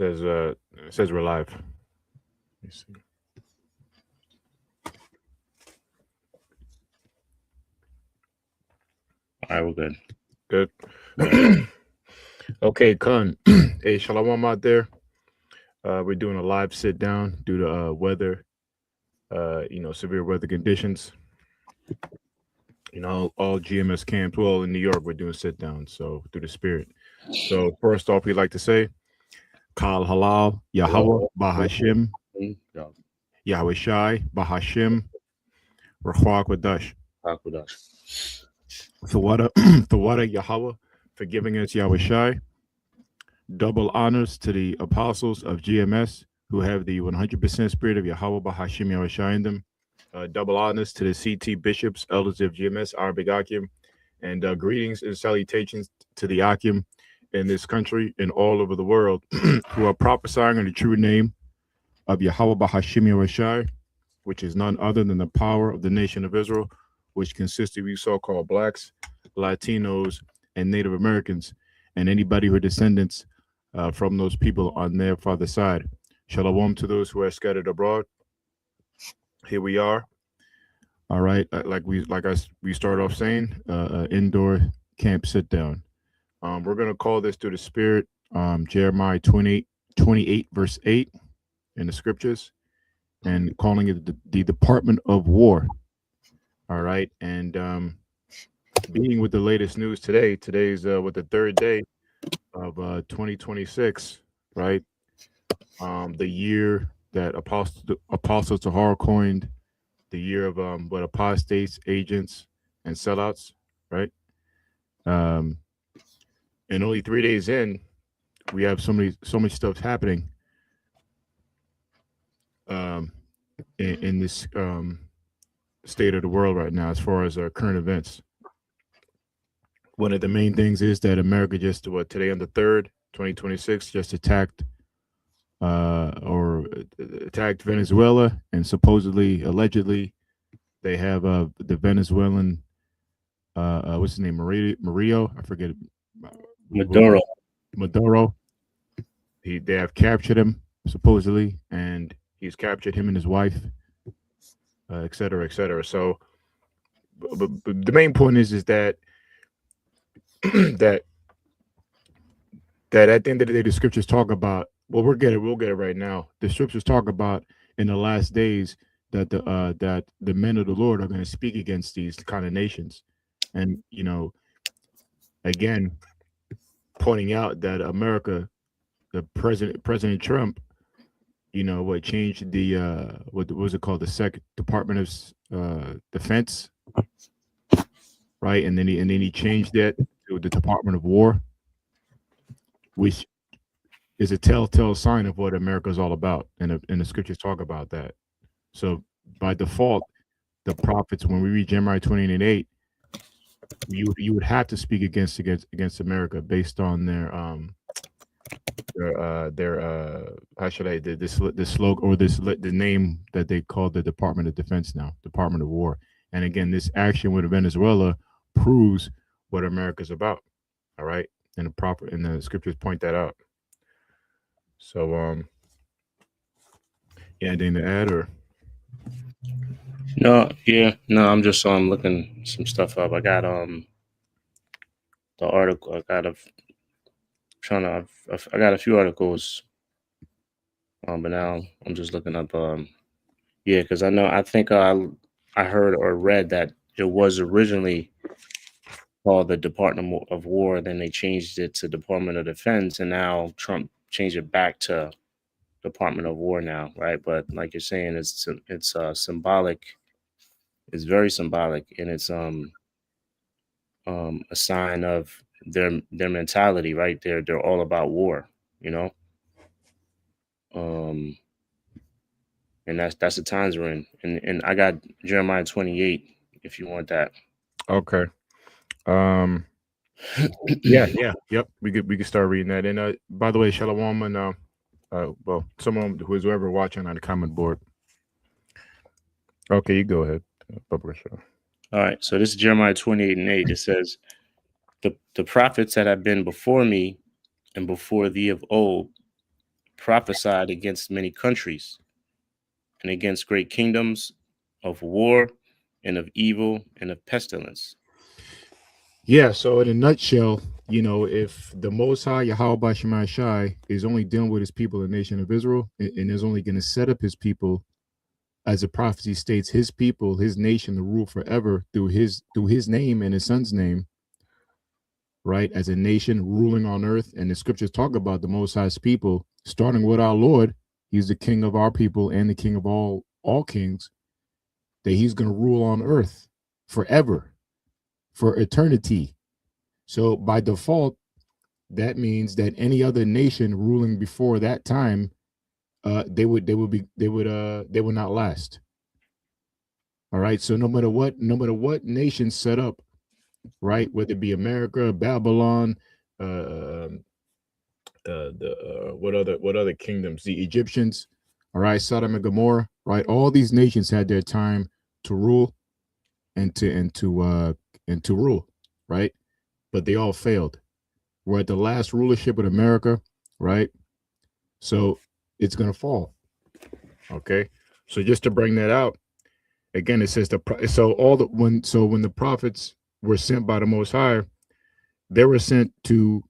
It says we're live. Let me see. All right, we're good. Good. Okay, Kun. Hey, shalom out there. We're doing a live sit down due to weather, severe weather conditions. All GMS camps. Well, in New York, we're doing sit down. So through the spirit. So first off, we'd like to say, Kal Halal Yahweh Bahashim Yeah, Yahweh Shai Bahashim Rahwak Wadash. Hakudash. Thawada Thawada Yahweh for giving us Yahweh Shai. Double honors to the apostles of GMS who have the 100% spirit of Yahweh Bahashim Yahushua in them. Double honors to the CT bishops, elders of GMS, Arabic Akim, and greetings and salutations to the Akim in this country and all over the world who are prophesying in the true name of Yahweh Bahashim Yahushua, which is none other than the power of the nation of Israel, which consists of you so-called blacks, Latinos, and Native Americans, and anybody who are descendants from those people on their father's side. Shalom to those who are scattered abroad. Here we are. All right, we started off saying, indoor camp sit down. We're gonna call this through the spirit, Jeremiah 28 verse 8 in the scriptures, and calling it the Department of War. All right, and being with the latest news today. Today's with the third day of 2026, right? The year that Apostle Tahar coined the year of what apostates, agents, and sellouts, right? And only 3 days in, we have so much stuff happening in this state of the world right now as far as current events. One of the main things is that America just today on the 3rd, 2026, just attacked Venezuela, and supposedly, allegedly, they have the Venezuelan what's his name, Murillo, I forget, Maduro. They have captured him supposedly, and he's captured him and his wife, et cetera, et cetera. So, but the main point is that that at the end of the day, the scriptures talk about. Well, we'll get it right now. The scriptures talk about in the last days that the men of the Lord are going to speak against these kind of nations, and again, pointing out that America, the President Trump, what changed the what was it called, the Second Department of Defense, right? And then he changed that to the Department of War, which is a telltale sign of what America is all about, and the scriptures talk about that. So by default, the prophets, when we read Jeremiah 28:8, you would have to speak against America based on their how should I this slogan, or the name that they call the Department of Defense now, Department of War. And again, this action with Venezuela proves what America's about. All right, and the scriptures point that out. So anything to add or? No, I'm just looking some stuff up. I got the article. I got a few articles, but now I'm just looking up. Because I think I heard or read that it was originally called the Department of War. Then they changed it to Department of Defense, and now Trump changed it back to Department of War now, right? But like you're saying, it's symbolic. It's very symbolic, and it's a sign of their mentality, right? They're all about war, and that's the times we're in. And I got Jeremiah 28 if you want that. Okay. Yep. We could start reading that. And by the way, Shalom, and well, someone who's ever watching on the comment board. Okay, you go ahead, Publisher. All right. So this is Jeremiah 28:8. It says, the prophets that have been before me and before thee of old prophesied against many countries and against great kingdoms of war and of evil and of pestilence. Yeah, so in a nutshell, if the Most High Yahweh Shemai Shai is only dealing with his people, the nation of Israel, and is only going to set up his people, as the prophecy states, his people, his nation to rule forever through his name and his son's name, right? As a nation ruling on earth. And the scriptures talk about the Most High's people, starting with our Lord. He's the king of our people and the king of all kings, that he's going to rule on earth forever, for eternity. So by default, that means that any other nation ruling before that time, they would not last. All right. So no matter what nation set up, right, whether it be America, Babylon, what other kingdoms, the Egyptians, all right, Sodom and Gomorrah, right, all these nations had their time to rule and to rule, right, but they all failed. We're at the last rulership in America, right? So it's gonna fall. Okay. So just to bring that out again, it says when the prophets were sent by the Most High, they were sent to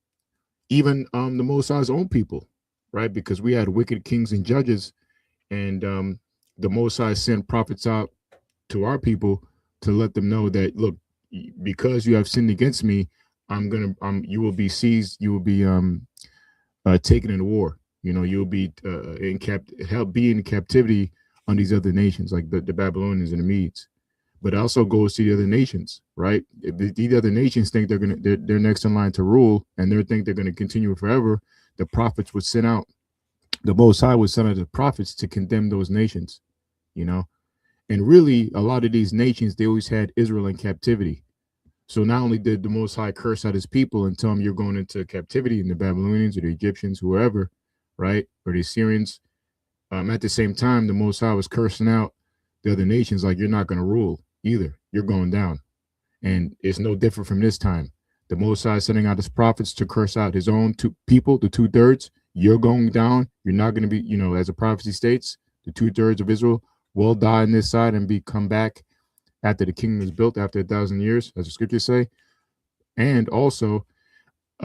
even the Most High's own people, right? Because we had wicked kings and judges, and the Most High sent prophets out to our people to let them know that, look, because you have sinned against me, you will be seized, you will be taken into war. You'll be be in captivity on these other nations, like the Babylonians and the Medes. But it also goes to the other nations, right? If the other nations think they're next in line to rule, and they think they're gonna continue forever, the prophets would send out. The Most High would send out the prophets to condemn those nations. You know, and really, a lot of these nations, they always had Israel in captivity. So not only did the Most High curse out his people and tell them you're going into captivity, in the Babylonians or the Egyptians, whoever, right, or the Assyrians, at the same time, the Most High was cursing out the other nations, like, you're not going to rule either. You're going down. And it's no different from this time. The Most High is sending out his prophets to curse out his own people, the 2/3. You're going down. You're not going to be, as the prophecy states, the 2/3 of Israel will die on this side and come back after the kingdom is built, after 1,000 years, as the scriptures say. And also,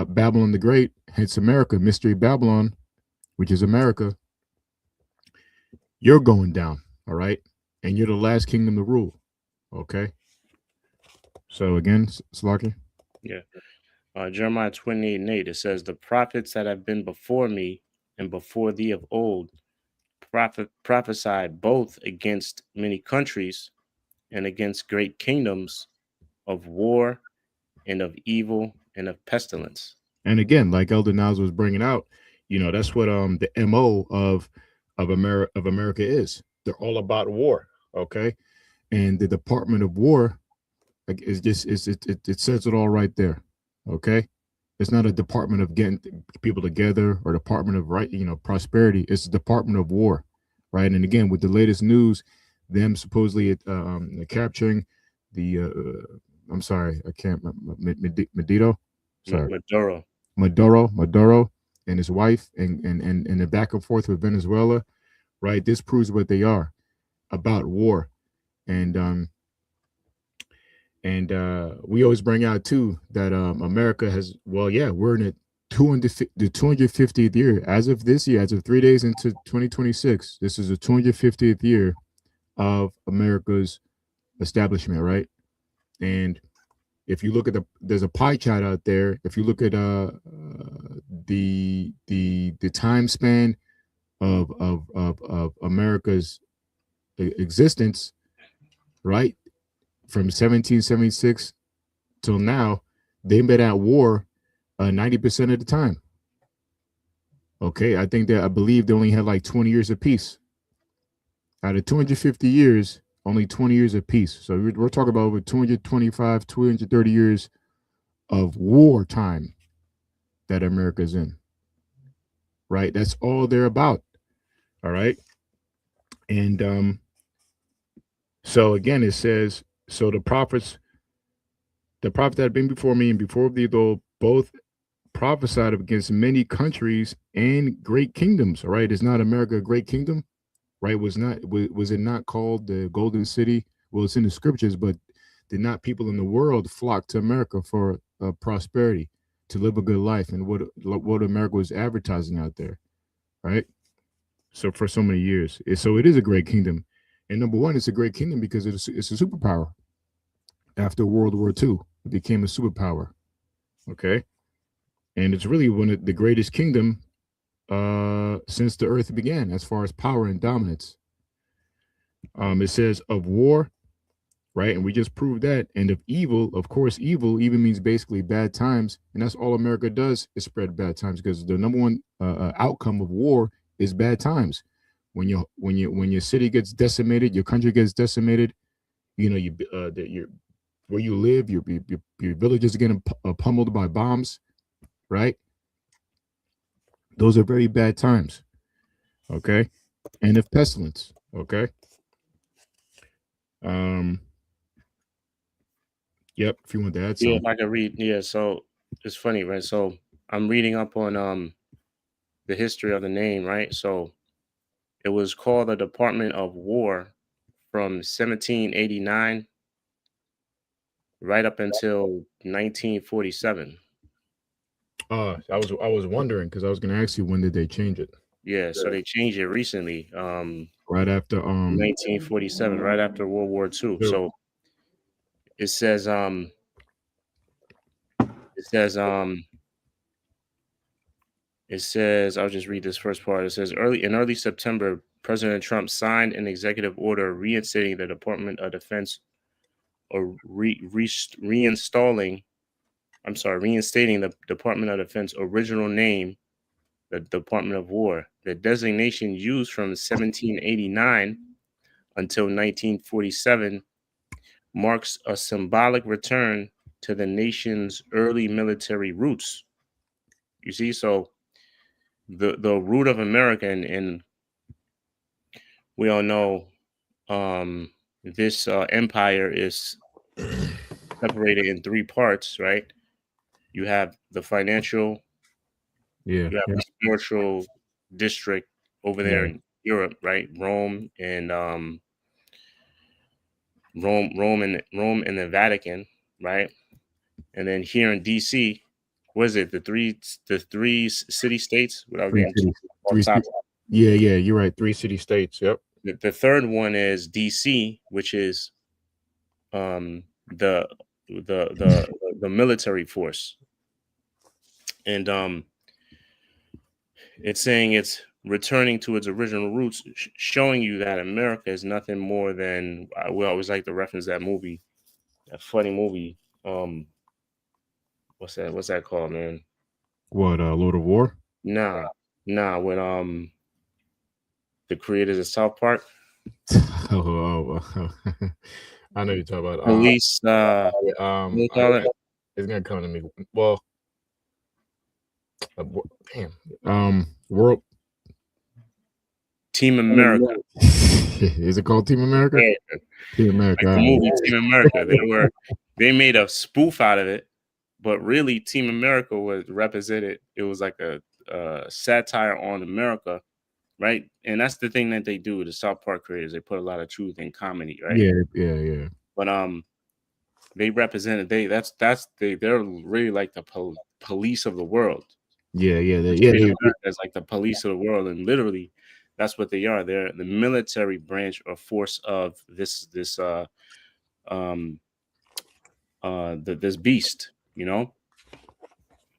Babylon the Great, hence America, Mystery Babylon, which is America, you're going down, all right? And you're the last kingdom to rule, okay? So again, Slaki. Yeah. Jeremiah 28:8, it says, the prophets that have been before me and before thee of old prophesied both against many countries and against great kingdoms of war and of evil and of pestilence. And again, like Elder Niles was bringing out, that's what the MO of America is. They're all about war, okay? And the Department of War, like, is just it says it all right there, okay? It's not a department of getting people together or department of prosperity. It's a Department of War, right? And again, with the latest news, them supposedly capturing the I'm sorry, I can't Medito, sorry, Maduro and his wife, and the back and forth with Venezuela, right? This proves what they are, about war. And we always bring out too that America has, well, yeah, we're in the 250th year as of this year, as of 3 days into 2026. This is the 250th year of America's establishment, right? And if you look at there's a pie chart out there. If you look at the time span of America's existence, right, from 1776 till now, they've been at war 90% of the time. Okay, I believe they only had like 20 years of peace. Out of 250 years, only 20 years of peace. So we're talking about over 225, 230 years of wartime that America's in. Right? That's all they're about. All right. And so again, it says, so the prophets that have been before me and before thee, though, both prophesied against many countries and great kingdoms. All right, is not America a great kingdom? Right? Was it not called the Golden City? Well, it's in the scriptures, but did not people in the world flock to America for prosperity, to live a good life, and what America was advertising out there, right? So for so many years, so it is a great kingdom, and number one, it's a great kingdom because it's a superpower. After World War II, it became a superpower. Okay, and it's really one of the greatest kingdom since the earth began, as far as power and dominance. It says of war, right? And we just proved that. And of evil, of course, evil even means basically bad times, and that's all America does is spread bad times because the number one outcome of war is bad times. When your city gets decimated, your country gets decimated. You know, your where you live, your villages are getting pummeled by bombs, right? Those are very bad times. Okay, and of pestilence. Okay. Um. Yep. If you want to add Yeah, something. if I could read. Yeah, so it's funny, right? So I'm reading up on the history of the name, right? So it was called the Department of War from 1789 right up until 1947. I was wondering because I was going to ask you when did they change it? Yeah, so they changed it recently, Right after 1947, right after World War II. the- So it says it says um it says I'll just read this first part. It says early September, President Trump signed an executive order reinstating the Department of Defense or reinstating the Department of Defense original name, the Department of War. The designation used from 1789 until 1947 marks a symbolic return to the nation's early military roots. You see, so the root of America, and we all know this empire is separated in three parts, right? You have the financial, yeah, you have yeah, the spiritual district over there yeah, in Europe, right? Rome and Rome and the Vatican, right? And then here in DC, what is it? The three city states without three getting too cities, off topic. yeah, yeah. You're right. Three city states. Yep. The third one is DC, which is the the military force, and it's saying it's returning to its original roots, showing you that America is nothing more than we always like to reference that movie, that funny movie. What's that called, man? What? Lord of War. Nah, nah. When the creators of South Park, I know you're talking about. police. What do you call it? It's gonna come to me. Well, damn. World. Team America. Is it called Team America? Yeah, Team like America. the movie Team America. They made a spoof out of it, but really Team America was represented. It was like a satire on America, right? And that's the thing that they do. The South Park creators, they put a lot of truth in comedy, right? Yeah, yeah, yeah. But they represented they're really like the police of the world. Yeah, yeah, As like the police of the world, and literally, that's what they are. They're the military branch or force of this this beast, you know.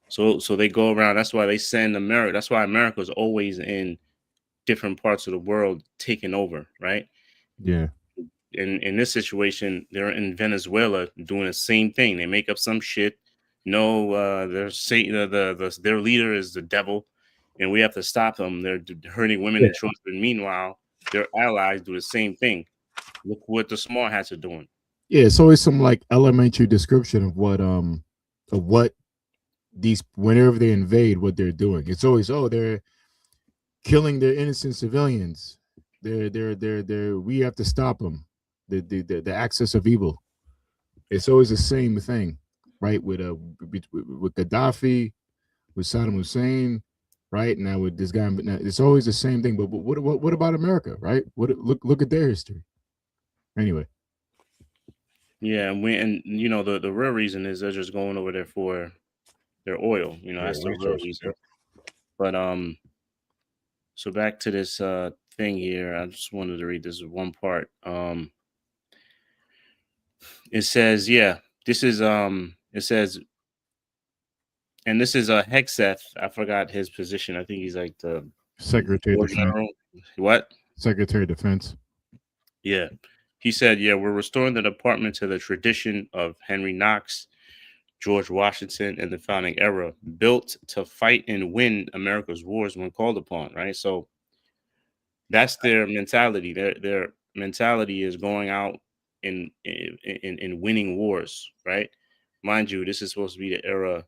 So they go around. That's why they send America. That's why America is always in different parts of the world taking over, right? yeah, In this situation, they're in Venezuela doing the same thing. They make up some shit. No, they're saying their leader is the devil, and we have to stop them. They're hurting women and children. Meanwhile, their allies do the same thing. Look what the small hats are doing. yeah. It's always some like elementary description of what these whenever they invade, what they're doing. It's always they're killing their innocent civilians. They're we have to stop them. The access of evil. It's always the same thing, right? With Gaddafi, with Saddam Hussein, right? Now with this guy, now it's always the same thing. But what about America, right? Look at their history. Anyway, Yeah, and you know the real reason is they're just going over there for their oil. You know, yeah, that's the real resources. reason. But so back to this thing here. I just wanted to read this one part. It says, yeah, this is it says, and this is a Hexeth. I forgot his position. I think he's like the Secretary of war Defense. general. What? Secretary of Defense. Yeah. He said, yeah, we're restoring the department to the tradition of Henry Knox, George Washington, and the founding era, built to fight and win America's wars when called upon, right? So that's their mentality. Their mentality is going out and winning wars, right? Mind you, this is supposed to be the era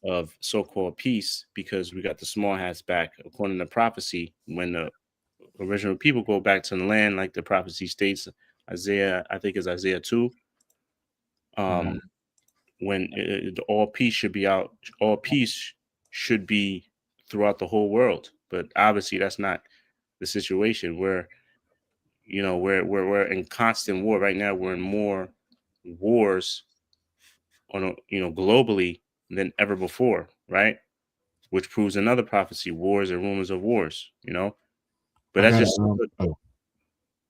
of so-called peace because we got the small hats back, according to prophecy. When the original people go back to the land, like the prophecy states, Isaiah, I think it's Isaiah 2. Mhm. When all peace should be out, all peace should be throughout the whole world. But obviously, that's not the situation. Where you know we're in constant war right now. We're in more wars on globally than ever before, right? Which proves another prophecy: wars and rumors of wars. But I that's got just oh,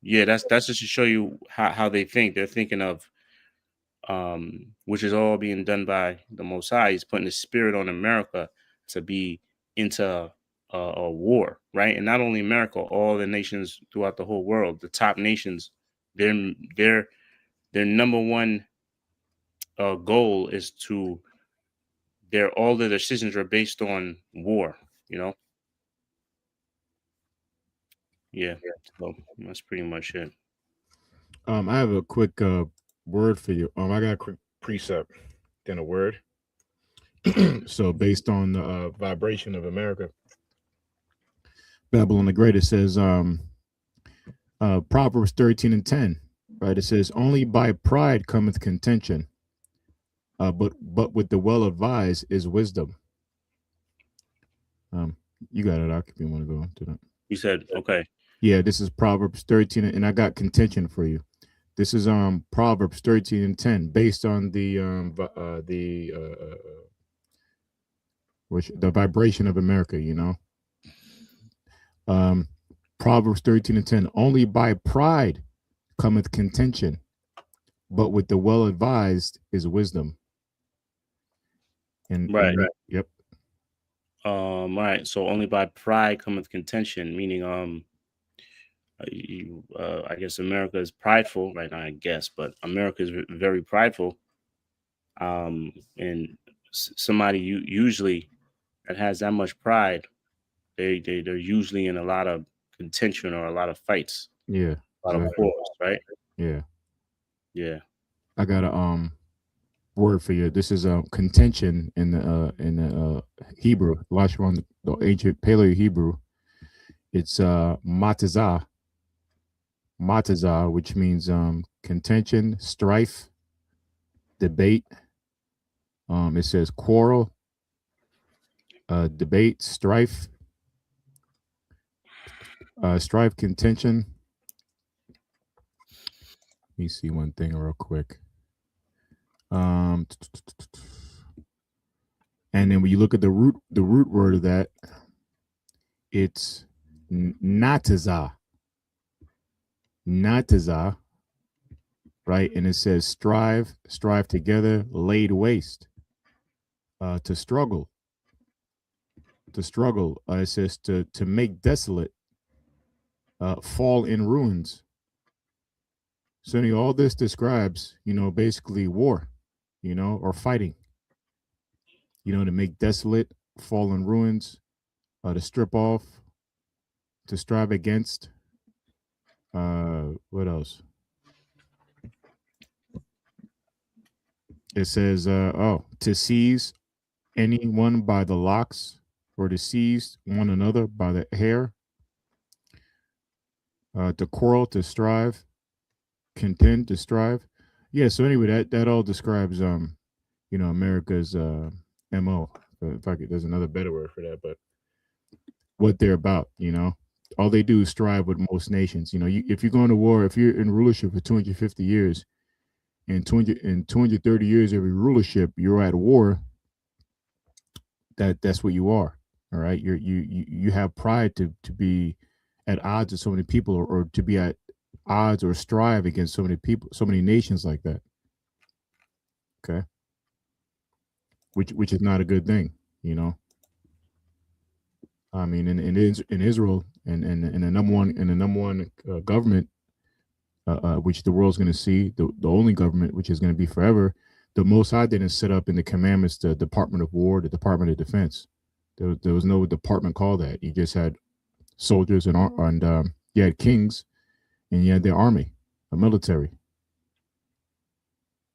yeah, that's just to show you how they think. They're thinking of which is all being done by the Most High. He's putting the spirit on America to be into a war, right? And not only America, all the nations throughout the whole world, the top nations, their their their number one goal is to all of their decisions are based on war. You know, yeah. So that's pretty much it. I have a quick word for you. I got a quick precept, then a word. So based on the vibration of America, Babylon the Great, it says Proverbs 13:10, right? It says, "Only by pride cometh contention, but with the well advised is wisdom." Um, you got it, Doc, if you want to go into that. You said okay. Yeah, this is Proverbs 13, and I got contention for you. This is Proverbs 13:10, based on which the vibration of America, Um, Proverbs 13:10. Only by pride cometh contention, but with the well advised is wisdom. Right. Yep. Right. So only by pride cometh contention, meaning I guess America is prideful right now. I guess, but America is very prideful. And somebody usually that has that much pride, they're usually in a lot of contention or a lot of fights, Yeah. a lot of Exactly. quarrels, right? Yeah. Yeah. I got a word for you. This is contention in the Hebrew, Lashon, the ancient Paleo Hebrew. It's matazah, which means contention, strife, debate. It says quarrel, debate, strife, strife, contention. Let me see one thing real quick. And then when you look at the root word of that, it's natazah, right? And it says strive together, laid waste, to struggle. It says to make desolate, fall in ruins. So all this describes, basically war, or fighting. To make desolate, fall in ruins, to strip off, to strive against. What else? It says, to seize anyone by the locks, or to seize one another by the hair, to quarrel, to strive, contend, to strive. Yeah. So anyway, that all describes America's mo there's another better word for that, but what they're about, all they do is strive with most nations. If you're going to war, if you're in rulership for 250 years, and 230 years of your rulership, you're at war. That's what you are. All right, you have pride to be at odds with so many people, or to be at odds or strive against so many people, so many nations like that. Okay, which is not a good thing. I mean, in Israel, and the number one government, which the world's going to see, the only government which is going to be forever. The Most High didn't set up in the commandments the Department of War, the Department of Defense. There was no department called that. You just had soldiers and you had kings, and you had their army, a military.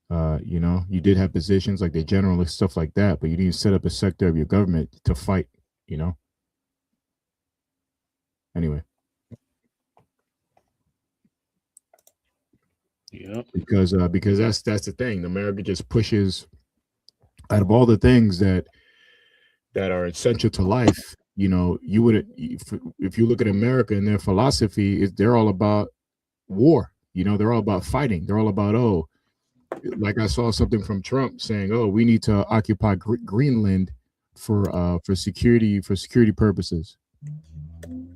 You did have positions like the general and stuff like that, but you didn't set up a sector of your government to fight. Anyway. Yeah. Because that's the thing. America just pushes, out of all the things that are essential to life. You wouldn't, if you look at America and their philosophy, they're all about war. They're all about fighting. They're all about, like I saw something from Trump saying, we need to occupy Greenland for security purposes.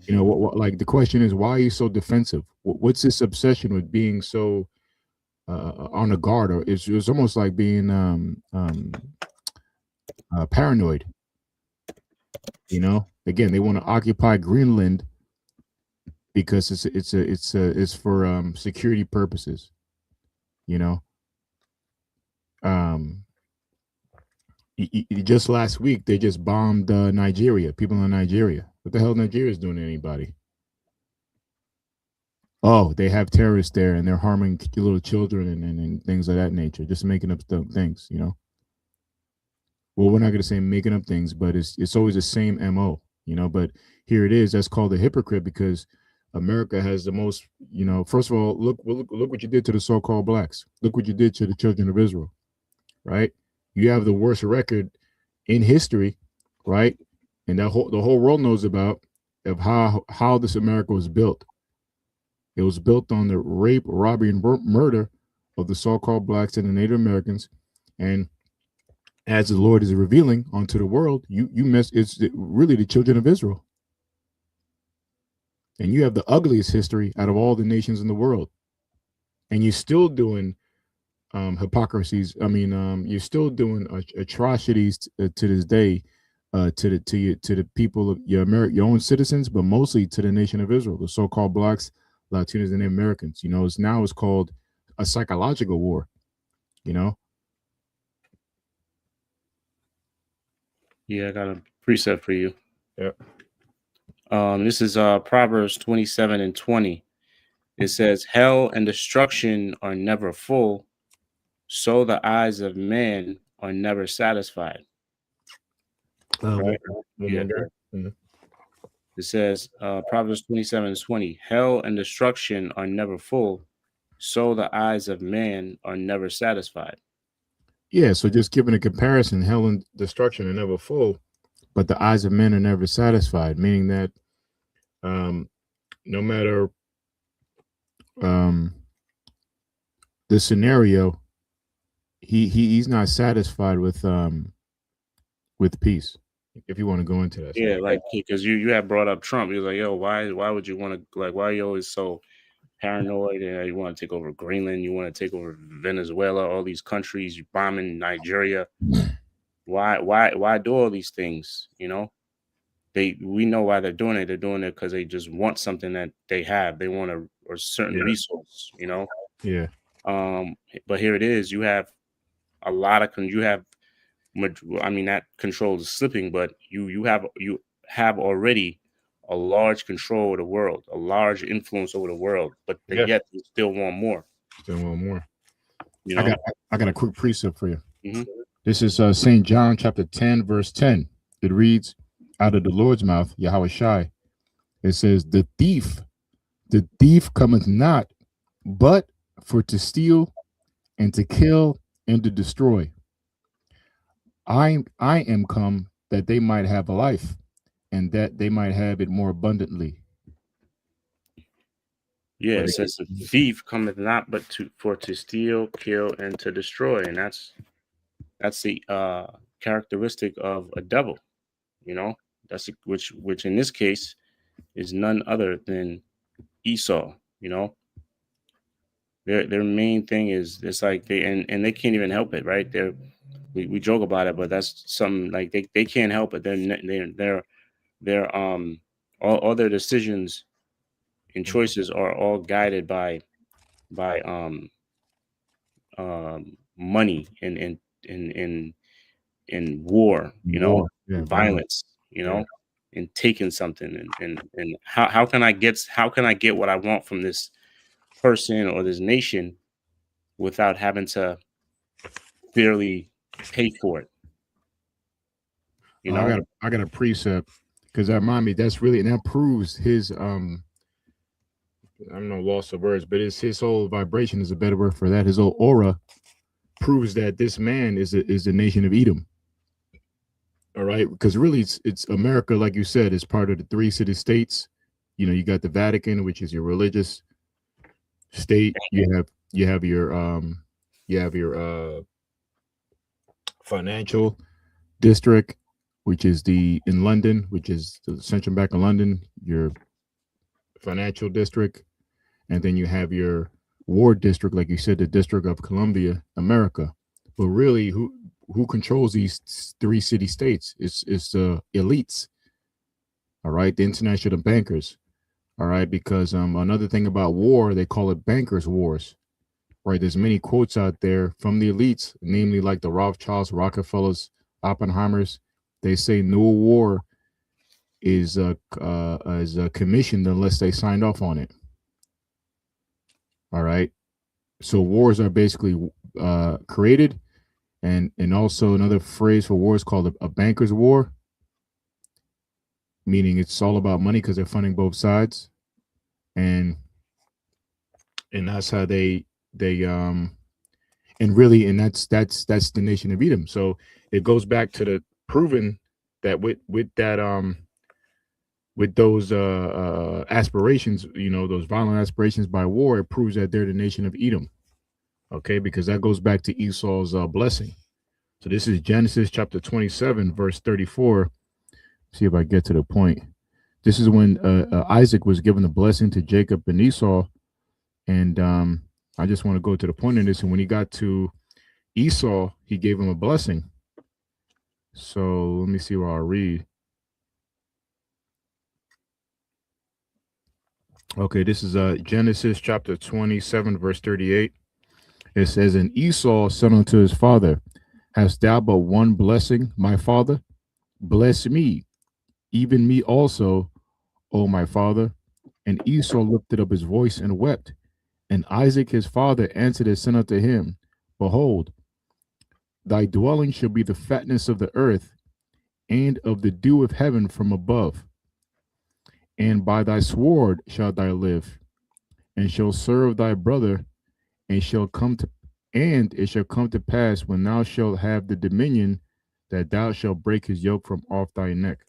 Like the question is, why are you so defensive? What's this obsession with being so on the guard? Or it's almost like being paranoid. Again, they want to occupy Greenland because it's for security purposes. Just last week they just bombed Nigeria. People in Nigeria. What the hell Nigeria is doing to anybody? Oh, they have terrorists there, and they're harming little children and things of that nature, just making up things. Well, we're not going to say making up things, but it's always the same MO. But here it is. That's called a hypocrite, because America has the most. First of all, look what you did to the so-called blacks. Look what you did to the children of Israel. Right? You have the worst record in history, right? And the whole world knows about of how this America was built. It was built on the rape, robbery, and murder of the so-called blacks and the Native Americans. And as the Lord is revealing onto the world, it's really the children of Israel. And you have the ugliest history out of all the nations in the world. And you're still doing hypocrisies. I mean, you're still doing atrocities to this day, to the people of your own citizens, but mostly to the nation of Israel, the so-called blacks, Latinos, and Americans. It's called a psychological war. Yeah, I got a precept for you. Yeah. This is Proverbs 27:20. It says, "Hell and destruction are never full, so the eyes of man are never satisfied." Right? Yeah. Mm-hmm. It says, Proverbs 27:20, "Hell and destruction are never full, so the eyes of man are never satisfied." Yeah, so just giving a comparison, hell and destruction are never full, but the eyes of men are never satisfied, meaning that no matter the scenario, he's not satisfied with peace. If you want to go into that. Yeah, like because you had brought up Trump. You're like, yo, why would you want to, like, why are you always so paranoid, and you want to take over Greenland, you want to take over Venezuela, all these countries, you bombing Nigeria. Why do all these things? We know why they're doing it. They're doing it because they just want something that they have. They want a certain resource, Yeah. But here it is. You have a lot of I mean, that control is slipping, but you have already a large control of the world, a large influence over the world, but yet you still want more. I got a quick precept for you. Mm-hmm. This is St. John chapter 10, verse 10. It reads, out of the Lord's mouth, Yahweh Shai, it says, the thief cometh not, but for to steal and to kill and to destroy. I am come that they might have a life, and that they might have it more abundantly. Yeah, But it says the thief cometh not but to steal, kill, and to destroy, and that's the characteristic of a devil. You know, which in this case is none other than Esau. You know, their main thing is it's like and they can't even help it, right? We joke about it, but that's something like they can't help it. They're all their decisions and choices are all guided by money and war, war, yeah, and violence, violence, yeah. and taking something and how can I get what I want from this person or this nation without having to fairly pay for it, you I know? got a precept because that remind me that's really and that proves his I don't know loss of words, but it's his whole vibration is a better word for that. His whole aura proves that this man is the nation of Edom. All right, because really it's America, like you said, is part of the three city states. You know, you got the Vatican, which is your religious state. You have your financial district, which is the in London, which is the central bank of London, your financial district, and then you have your war district, like you said, the District of Columbia, America. But really, who controls these three city states? It's the elites, all right, the international bankers, all right, because another thing about war, they call it bankers' wars, right? There's many quotes out there from the elites, namely like the Rothschilds, Rockefellers, Oppenheimers. They say no war is commissioned unless they signed off on it. All right. So wars are basically created, and also another phrase for war is called a banker's war, meaning it's all about money because they're funding both sides, and that's how they and really and that's the nation of Edom. So it goes back to the proven that with those aspirations, you know, those violent aspirations by war, it proves that they're the nation of Edom. Okay, because that goes back to Esau's blessing. So this is Genesis chapter 27, verse 34. See if I get to the point. This is when Isaac was given the blessing to Jacob and Esau. And I just want to go to the point in this. And when he got to Esau, he gave him a blessing. So let me see where I'll read. Okay, this is Genesis chapter 27, verse 38. It says, And Esau said unto his father, Hast thou but one blessing, my father? Bless me, even me also, O my father. And Esau lifted up his voice and wept. And Isaac his father answered and said unto him, Behold, thy dwelling shall be the fatness of the earth, and of the dew of heaven from above. And by thy sword shalt thou live, and shall serve thy brother, and it shall come to pass when thou shalt have the dominion that thou shalt break his yoke from off thy neck.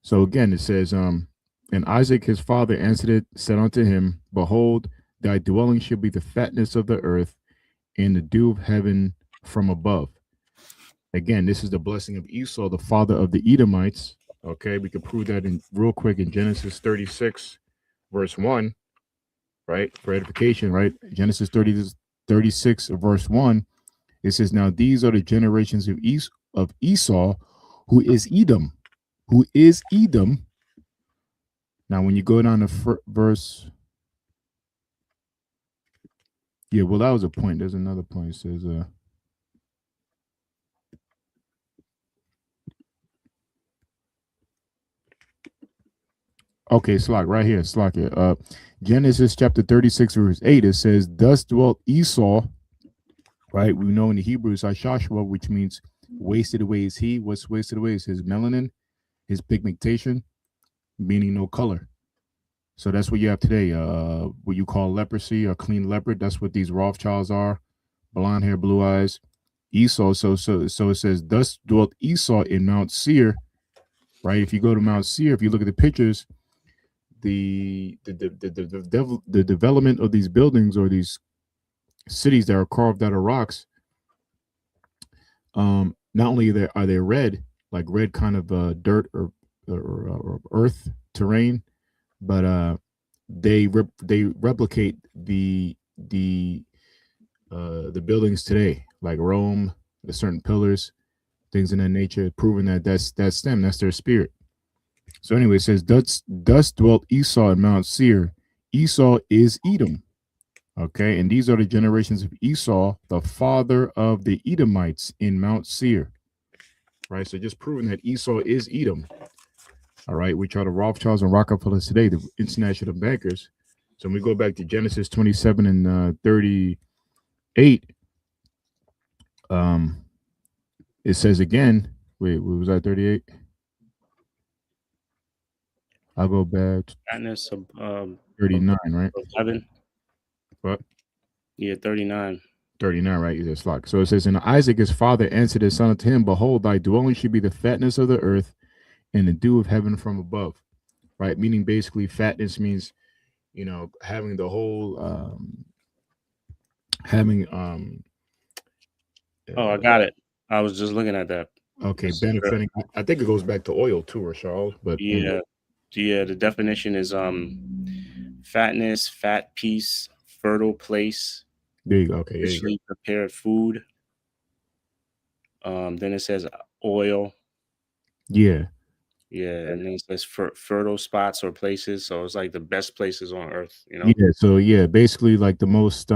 So again, it says, and Isaac his father answered it, said unto him, Behold, thy dwelling shall be the fatness of the earth, and the dew of heaven from above. Again, this is the blessing of Esau, the father of the Edomites. Okay, we can prove that in real quick in Genesis 36, verse 1, right? For edification, right? Genesis 36, verse 1. It says, Now these are the generations of Esau, who is Edom. Who is Edom? Now, when you go down to verse, yeah, well, that was a point. There's another point. It says, okay, Slack, right here, Slack here. Genesis chapter 36, verse 8, it says, Thus dwelt Esau, right? We know in the Hebrew it's Joshua, which means wasted away is he. What's wasted away is his melanin, his pigmentation, meaning no color. So that's what you have today. What you call leprosy or clean leopard. That's what these Rothschilds are. Blonde hair, blue eyes. Esau. So it says, thus dwelt Esau in Mount Seir. Right. If you go to Mount Seir, if you look at the pictures, the development of these buildings or these cities that are carved out of rocks, not only are they red, like red kind of dirt or earth terrain, but they replicate the buildings today, like Rome, the certain pillars, things in that nature, proving that that's them, that's their spirit. So anyway, it says, thus dwelt Esau in Mount Seir. Esau is Edom. Okay, and these are the generations of Esau, the father of the Edomites in Mount Seir. Right, so just proving that Esau is Edom. All right, which are the Rothschilds and Rockefellers today, the international bankers. So when we go back to Genesis 27 and 38, it says again, wait, what was that, 38? I'll go back. Fatness of 39, right? of heaven. What? Yeah, 39. 39, right? It's like, so it says, and Isaac, his father, answered his son unto him, behold, thy dwelling should be the fatness of the earth and the dew of heaven from above. Right? Meaning basically fatness means, having the whole, Oh, I got it. I was just looking at that. Okay, benefiting. I think it goes back to oil too, Charles. But yeah, the definition is fatness, fat piece, fertile place, there you go. Okay, there you go. richly prepared food. Then it says oil. Yeah, and then it says fertile spots or places. So it's like the best places on earth, yeah. So yeah, basically like the most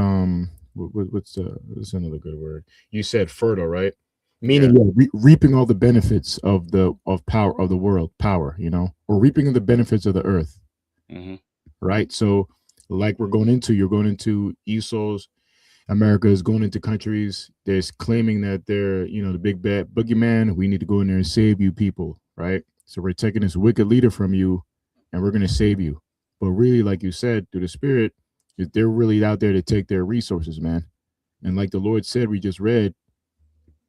what's another good word? You said fertile, right? Meaning reaping all the benefits of power of the world, power, or reaping the benefits of the earth. Mm-hmm. Right. So like you're going into Esau's. America is going into countries that's claiming that they're, the big bad boogeyman. We need to go in there and save you people, right? So we're taking this wicked leader from you and we're going to save you. But really, like you said, through the spirit, they're really out there to take their resources, man. And like the Lord said, we just read,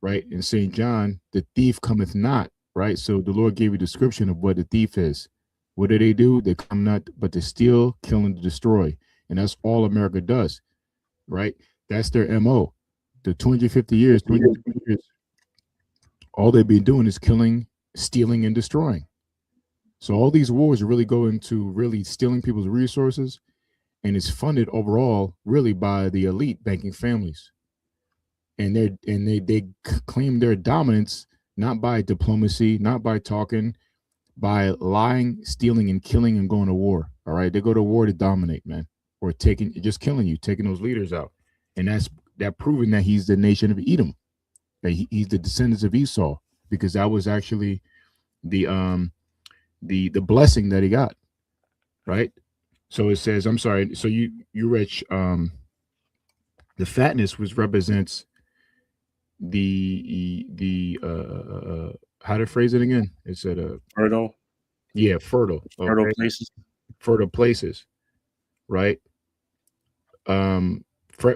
right, in St. John, the thief cometh not, right? So the Lord gave you a description of what the thief is. What do? They come not but to steal, kill, and to destroy. And that's all America does, right? That's their MO. The 250 years, all they've been doing is killing, stealing, and destroying. So all these wars really go into really stealing people's resources, and it's funded overall really by the elite banking families. And they claim their dominance not by diplomacy, not by talking, by lying, stealing, and killing and going to war. All right, they go to war to dominate, man, or just killing you, taking those leaders out. And that proving that he's the nation of Edom, that he's the descendants of Esau, because that was actually the blessing that he got, right? So it says, I'm sorry. So you read the fatness, which represents the how to phrase it again? It said fertile. Yeah, fertile. Okay. Fertile places. Fertile places, right?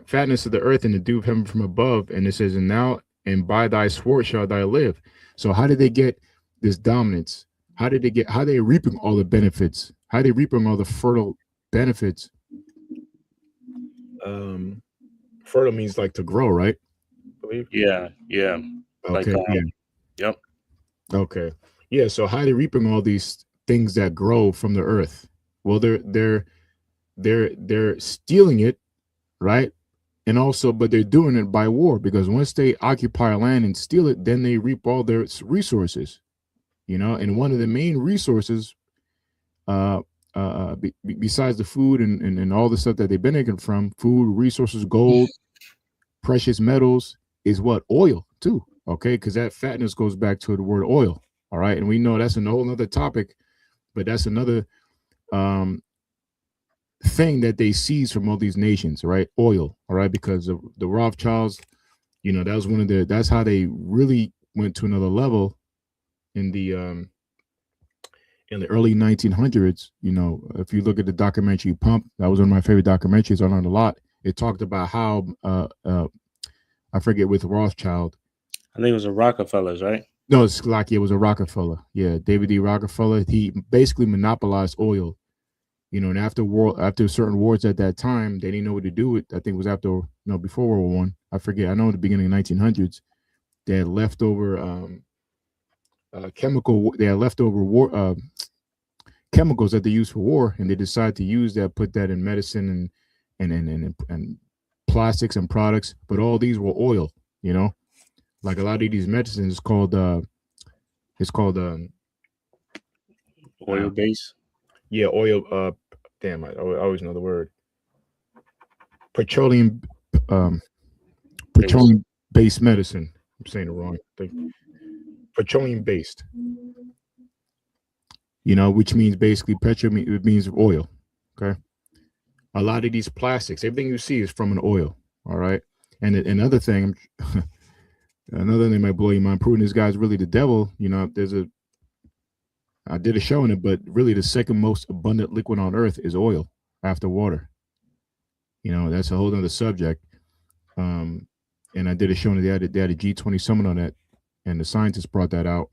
Fatness of the earth and the dew of heaven from above. And it says, and by thy sword shall thou live. So how did they get this dominance? How they reaping all the benefits? How they reaping all the fertile benefits? Fertile means like to grow, right? I believe. Yeah. Okay. Like, Yep. Okay. Yeah. So how they reaping all these things that grow from the earth? Well, they're stealing it, right? And also, but they're doing it by war, because once they occupy land and steal it, then they reap all their resources, and one of the main resources, besides the food and all the stuff that they've been taken from, food, resources, gold, precious metals, is what? Oil too. Okay. Because that fatness goes back to the word oil. All right. And we know that's a whole other topic, but that's another thing that they seize from all these nations, right? Oil, all right, because of the Rothschilds, that was that's how they really went to another level in the early 1900s. If you look at the documentary Pump, that was one of my favorite documentaries. I learned a lot. It talked about how I forget with Rothschild. I think it was the Rockefellers, right? No, it's like it was a Rockefeller. Yeah, David D. Rockefeller. He basically monopolized oil. And after certain wars at that time, they didn't know what to do with. I think it was after before World War I. I forget. I know at the beginning of 1900s, they had leftover chemical. They had leftover war chemicals that they used for war, and they decided to use that, put that in medicine and plastics and products. But all these were oil. Like a lot of these medicines is called it's called Oil base. yeah, oil. Damn, I always know the word. Petroleum, um, petroleum based medicine. I'm saying it wrong. Petroleum based. Which means basically it means oil. Okay. A lot of these plastics, everything you see is from an oil. All right. And another thing, another thing might blow your mind. Proving this guy's really the devil. I did a show on it, but really the second most abundant liquid on earth is oil after water. That's a whole other subject. And I did a show on it. They had a G20 summit on that, and the scientists brought that out.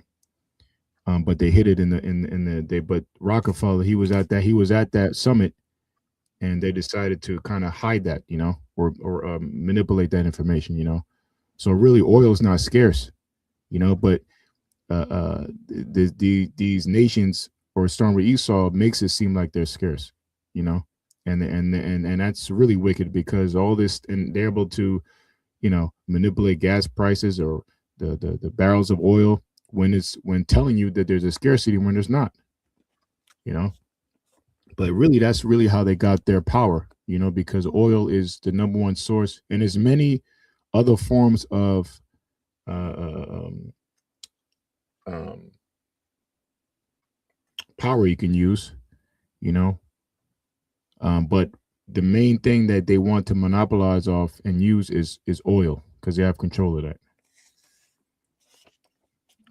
But they hid it but Rockefeller, he was at that summit, and they decided to kind of hide that, or manipulate that information. So really, oil is not scarce, but these nations, or starting with Esau, makes it seem like they're scarce, and that's really wicked, because all this, and they're able to, manipulate gas prices, or the barrels of oil, when telling you that there's a scarcity when there's not, you know. But really, that's really how they got their power, because oil is the number one source, and there's many other forms of uh, um, um, power you can use, you know. But the main thing that they want to monopolize off and use is oil, because they have control of that.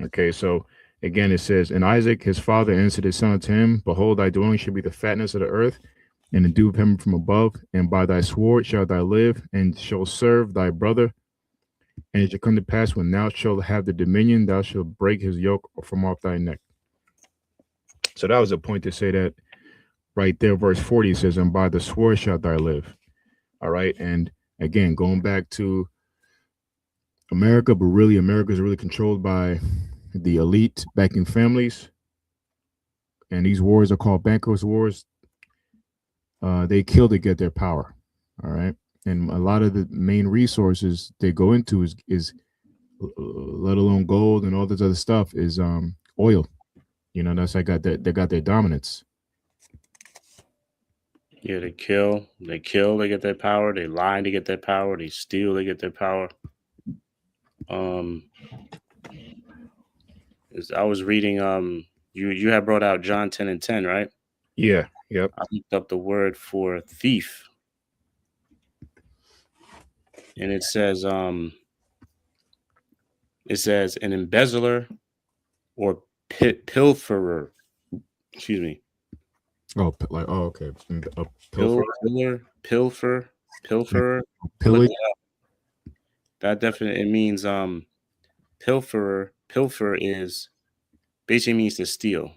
Okay, so again it says, and Isaac his father answered his son unto him, behold, thy dwelling shall be the fatness of the earth, and the dew of heaven from above, and by thy sword shalt thou live, and shall serve thy brother. And it shall come to pass, when thou shalt have the dominion, thou shalt break his yoke from off thy neck. So that was a point to say that right there. Verse 40 says, and by the sword shalt thou live. All right. And again, going back to America, but really America is really controlled by the elite backing families. And these wars are called bankruptcy wars. They kill to get their power. All right. And a lot of the main resources they go into is let alone gold and all this other stuff, is oil. That's they got their dominance. Yeah, they kill, they get their power. They lie to get their power. They steal, they get their power. I was reading, you had brought out John 10:10, right? Yeah. Yep. I looked up the word for thief, and it says an embezzler or pilferer. Excuse me. Okay. A pilferer. Pilferer. Pillage. That definitely, it means pilferer. Pilfer is basically means to steal.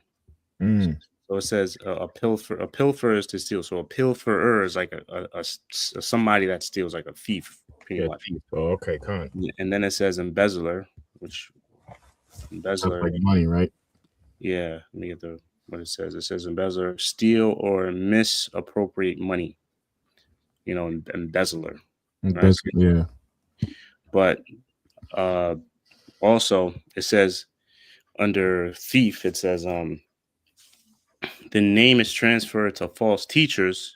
So it says a pilfer. A pilfer is to steal. So a pilferer is like a somebody that steals, like a thief, pretty much. Thief. Oh, okay, con. And then it says embezzler, which embezzler, like money, right? Yeah, let me get what it says. It says embezzler, steal or misappropriate money. Embezzler. Right? Yeah. But also it says under thief, it says the name is transferred to false teachers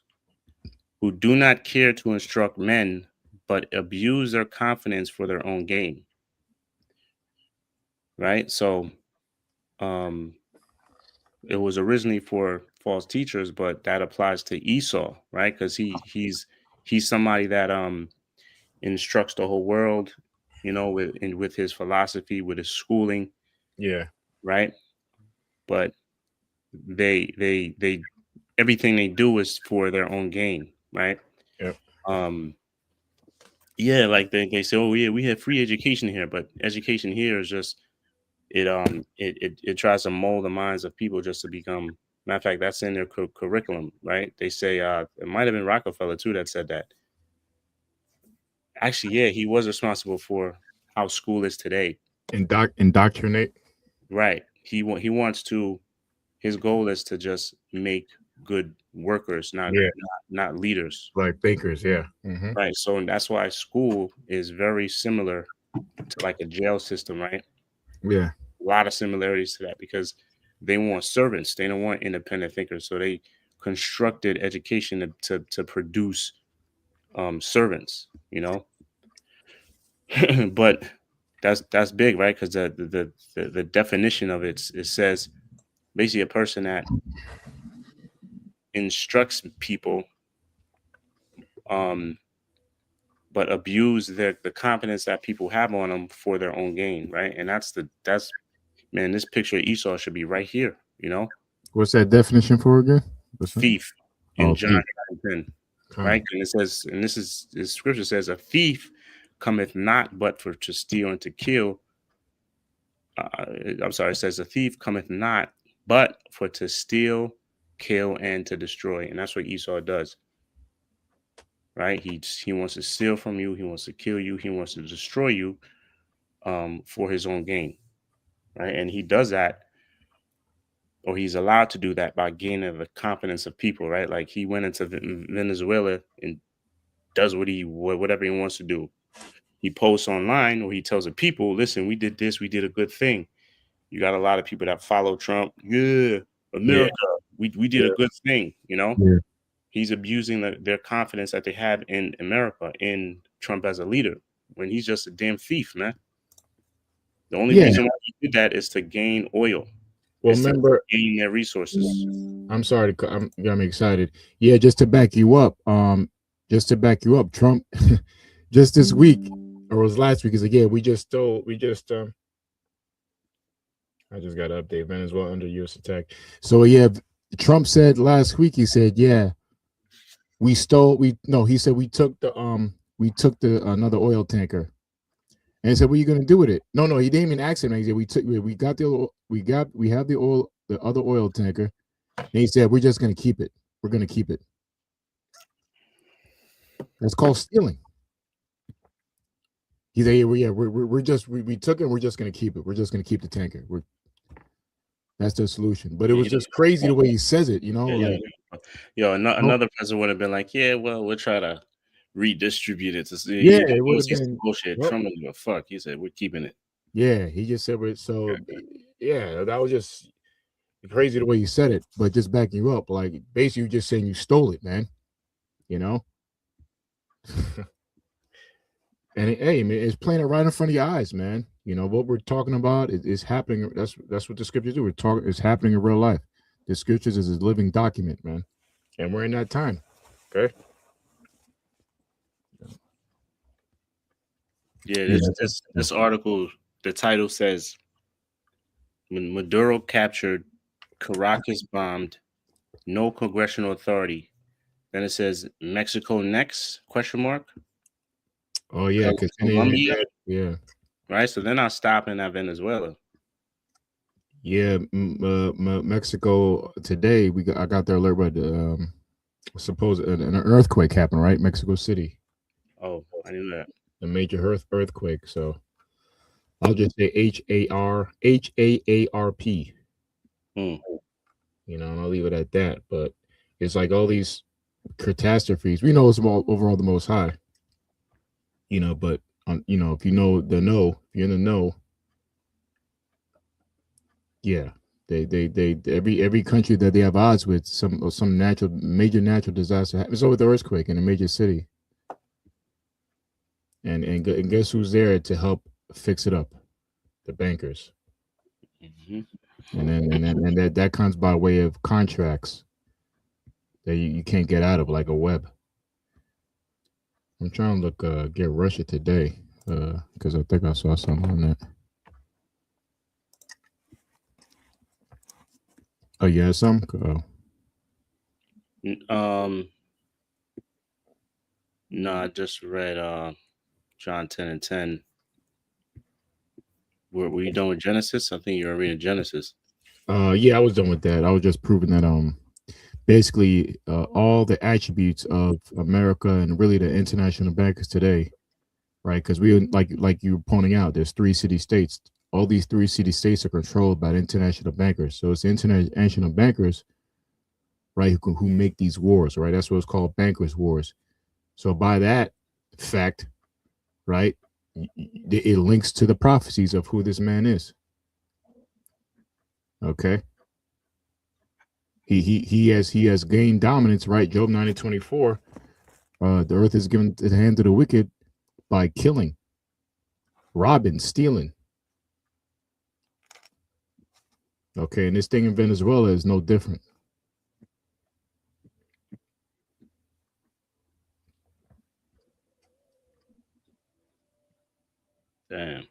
who do not care to instruct men, but abuse their confidence for their own gain. Right? So it was originally for false teachers, but that applies to Esau, right? Because he's somebody that instructs the whole world, with his philosophy, with his schooling. Yeah. Right. But they everything they do is for their own gain, right? Yep. Yeah, like they say, oh yeah, we have free education here, but education here is just it tries to mold the minds of people just to become. Matter of fact, that's in their curriculum, right? They say it might have been Rockefeller too that said that. Actually, yeah, he was responsible for how school is today. Indoctrinate. Right. He wants to. His goal is to just make good workers, Yeah, not leaders. like thinkers. Yeah. Right. So that's why school is very similar to like a jail system, right? Yeah. A lot of similarities to that because they want servants. They don't want independent thinkers. So they constructed education to produce servants, but that's big, right? Because the definition of it says basically a person that instructs people, um, but abuse the confidence that people have on them for their own gain, right? And that's man, this picture of Esau should be right here, What's that definition for again? What's that? thief in Oh, John thief. 10, Con. right? And it says, and this is the scripture says, a thief cometh not but for to steal and to kill. I'm sorry, it says a thief cometh not but for to steal, kill, and to destroy. And that's what Esau does, right? He wants to steal from you, he wants to kill you, he wants to destroy you for his own gain, right? And he does that, or he's allowed to do that by gaining the confidence of people, right? Like he went into Venezuela and does whatever he wants to do. He posts online or he tells the people, listen, we did this, we did a good thing. You got a lot of people that follow Trump. Yeah, Yeah. America, we did a Yeah. good thing. Yeah. He's abusing their confidence that they have in America, in Trump as a leader, when he's just a damn thief, man. The only Yeah. reason why he did that is to gain oil, Well, is to remember, gain their resources. I'm sorry to, you got me excited. Yeah, just to back you up, Trump, just this week, or it was last week, is like, yeah, I just got to update Venezuela under U.S. attack. So yeah, Trump said last week, he said, yeah, he said we took the another oil tanker. And he said, "What are you going to do with it?" No, he didn't even ask him. He said, we have the other oil tanker." And he said, "We're just going to keep it. We're going to keep it." That's called stealing. He said, "Yeah, we took it. We're just going to keep it. We're just going to keep the tanker. That's the solution." But it was just crazy the way he says it. Yeah. Another person would have been like, yeah, well, we'll try to redistribute it to see. Yeah, You it would have see some been. bullshit. Well, Trump didn't give a fuck. He said, we're keeping it. yeah, he just said we're so. Yeah, that was just crazy the way you said it. But just backing you up, like basically, you're just saying you stole it, man. You know. And hey, man, it's playing it right in front of your eyes, man. What we're talking about is happening. That's what the scriptures do. It's happening in real life. The scriptures is a living document, man, and we're in that time. Okay. Yeah, Yeah. this article, the title says, when Maduro captured, Caracas bombed, no congressional authority. Then it says Mexico next, question mark. Oh yeah, Colombia, yeah, right? So they're not stopping at Venezuela. yeah. Mexico today, I got their alert, but suppose an earthquake happened, right? Mexico City, Oh, I knew that. a major earthquake. So I'll just say HAARP. Hmm. And I'll leave it at that. But it's like all these catastrophes. We know it's overall the Most High. But if you know the know, if you're in the know, yeah, they every country that they have odds with some major natural disaster happens. So with the earthquake in a major city, and guess who's there to help fix it up? The bankers. Mm-hmm. And that comes by way of contracts that you can't get out of, like a web. I'm trying to get Russia today because I think I saw something on that. Oh yeah, some. No, I just read John 10 and 10. Were you done with Genesis? I think you were reading Genesis. Yeah, I was done with that. I was just proving that basically all the attributes of America and really the international bankers today, right? Because we like you were pointing out, there's 3 city-states. All these 3 city-states are controlled by the international bankers. So it's the international bankers, right, who make these wars, right? That's what's called bankers' wars. So by that fact, right, it links to the prophecies of who this man is. Okay. He has gained dominance, right? Job 90:24. The earth is given to the hand of the wicked by killing, robbing, stealing. Okay, and this thing in Venezuela is no different. Damn.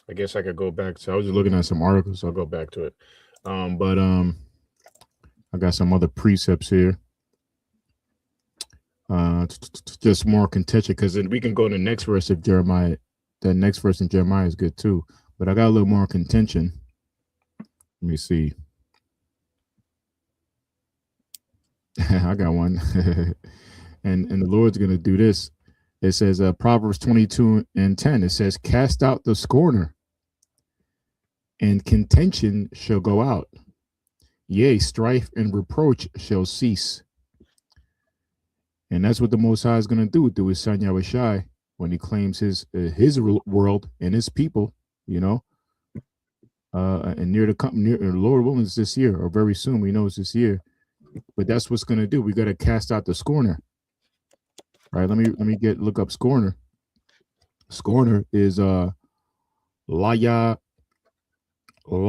I guess I could go back to. I was just looking at some articles. So I'll go back to it. But I got some other precepts here. Just more contentious because then we can go to the next verse of Jeremiah. That next verse in Jeremiah is good too. But I got a little more contention. Let me see. I got one. and the Lord's gonna do this. It says Proverbs 22 and 10. It says, cast out the scorner, and contention shall go out. Yea, strife and reproach shall cease. And that's what the Most High is going to do through his son Yahushai when he claims his world and his people, you know. And near the Lord willing is this year, or very soon, we know it's this year. But that's what's going to do. We got to cast out the scorner. All right, let me look up scorner. Scorner is Laya I. I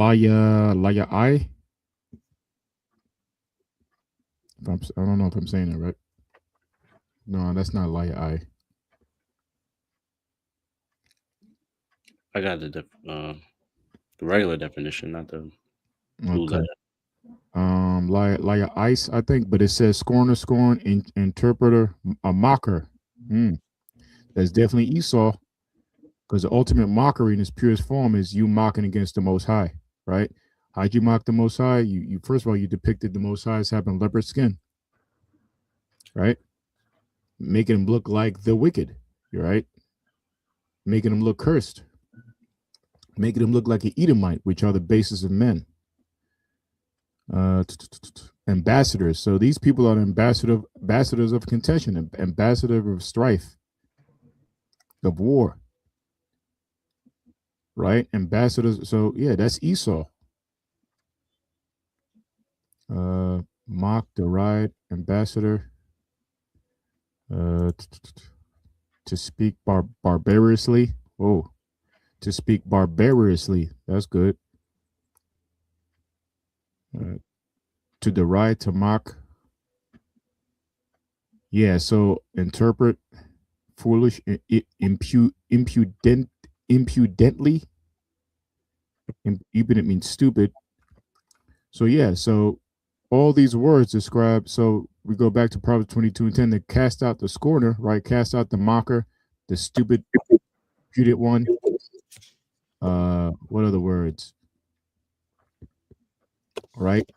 don't know if I'm saying that right. No, that's not Laya I. I got the regular definition, not the blue Okay. letter. Laya ice, I think, but it says scorner, scorn, interpreter, a mocker. That's definitely Esau, because the ultimate mockery in its purest form is you mocking against the Most High, right? How'd you mock the Most High? You first of all, you depicted the Most High as having leopard skin, right? Making him look like the wicked, right? Making him look cursed, making him look like an Edomite, which are the basis of men. Ambassadors. So these people are ambassadors of contention, ambassador of strife, of war, right? Ambassadors. So yeah, that's Esau. Mock, deride, ambassador. To speak barbarously. Oh, to speak barbarously. That's good. To deride, to mock. Yeah, so interpret, foolish, impudently. Impudent means stupid. So yeah, so all these words describe. So we go back to Proverbs 22 and 10. To cast out the scorner, right? Cast out the mocker, the stupid, impudent one. What other words? Right?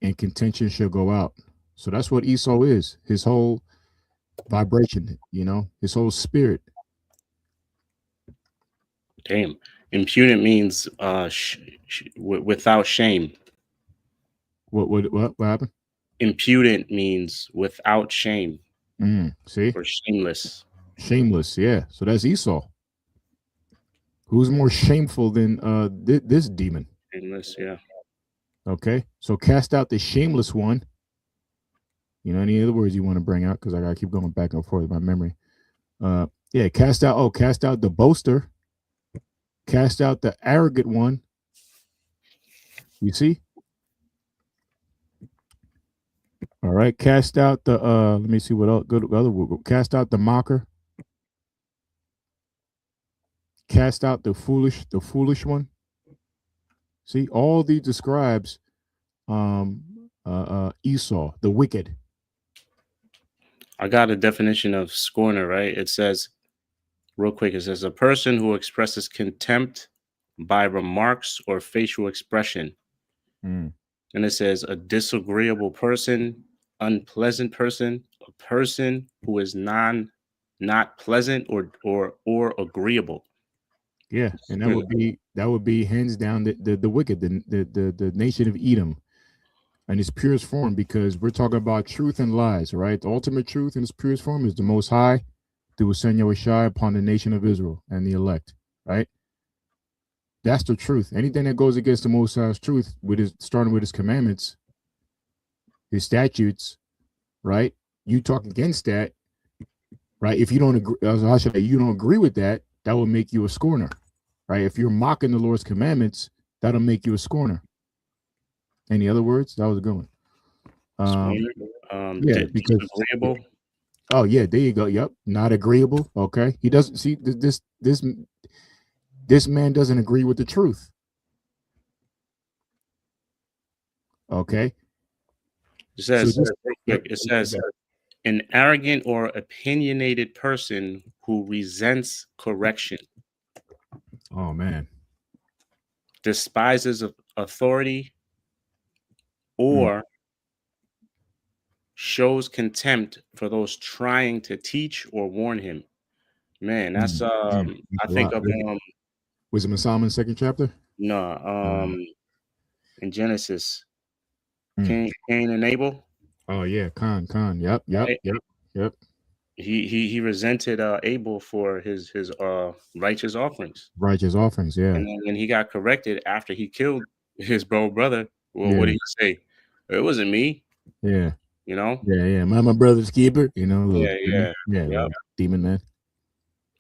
And contention shall go out. So that's what Esau is. His whole vibration, you know, his whole spirit. Damn. Impudent means without shame. What happened? Impudent means without shame. See? Or shameless. Shameless, yeah. So that's Esau. Who's more shameful than this demon? Shameless, yeah. Okay. So cast out the shameless one. You know, any other words you want to bring out? Because I gotta keep going back and forth with my memory. Yeah, cast out the boaster. Cast out the arrogant one. You see? All right, cast out the let me see what else, good other word. Cast out the mocker. Cast out the foolish one. See, all these describes Esau, the wicked. I got a definition of scorner, right? It says, real quick, it says a person who expresses contempt by remarks or facial expression. Mm. And it says a disagreeable person, unpleasant person, a person who is not pleasant or agreeable. Yeah, and that would be hands down the wicked, the nation of Edom in its purest form, because we're talking about truth and lies, right? The ultimate truth in its purest form is the Most High through His Son Yahushua upon the nation of Israel and the elect, right? That's the truth. Anything that goes against the Most High's truth, with his starting with His commandments, His statutes, right? You talk against that, right? If you don't agree, how should I, you don't agree with that, that will make you a scorner, right? If you're mocking the Lord's commandments, that'll make you a scorner. Any other words? That was a good one. Yeah, because Disagreeable. oh yeah, there you go. Yep, not agreeable. Okay, he doesn't see this man doesn't agree with the truth. Okay, It says, so yep. it says an arrogant or opinionated person who resents correction, Oh man. despises authority, Mm. or shows contempt for those trying to teach or warn him. Man, that's Mm. I A think lot. of Wisdom of Solomon, second chapter. no Uh, in Genesis, mm. Cain and Abel, Oh yeah, Khan. Yep. right? Yep. He resented Abel for his righteous offerings. Righteous offerings. Yeah. And then when he got corrected after he killed his brother, well, what Yeah. did he say? It wasn't me, Yeah. you know? Yeah. Am I my brother's keeper? You know, little Yeah, demon. yeah. Yeah, Yep. little demon man.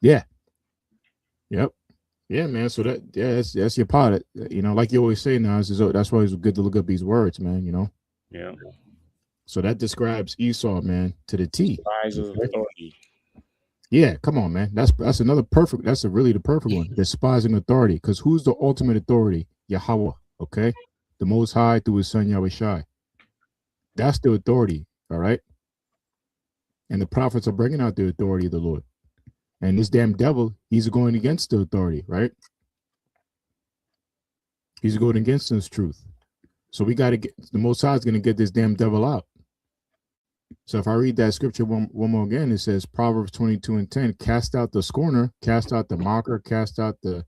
Yeah. Yep. Yeah, man. So that's your part. You know, like you always say now, that's why it's good to look up these words, man. You know. Yeah. So that describes Esau, man, to the T. Lies of Okay? authority. Yeah, come on, man. That's another perfect. That's really the perfect one. Despising authority, because who's the ultimate authority? Yahweh. Okay, the Most High through His Son Yahushua. That's the authority. All right, and the prophets are bringing out the authority of the Lord. And this damn devil, he's going against the authority, right? He's going against this truth. So we got to get the Most High is going to get this damn devil out. So if I read that scripture one more again, it says Proverbs 22:10, cast out the scorner, cast out the mocker, cast out the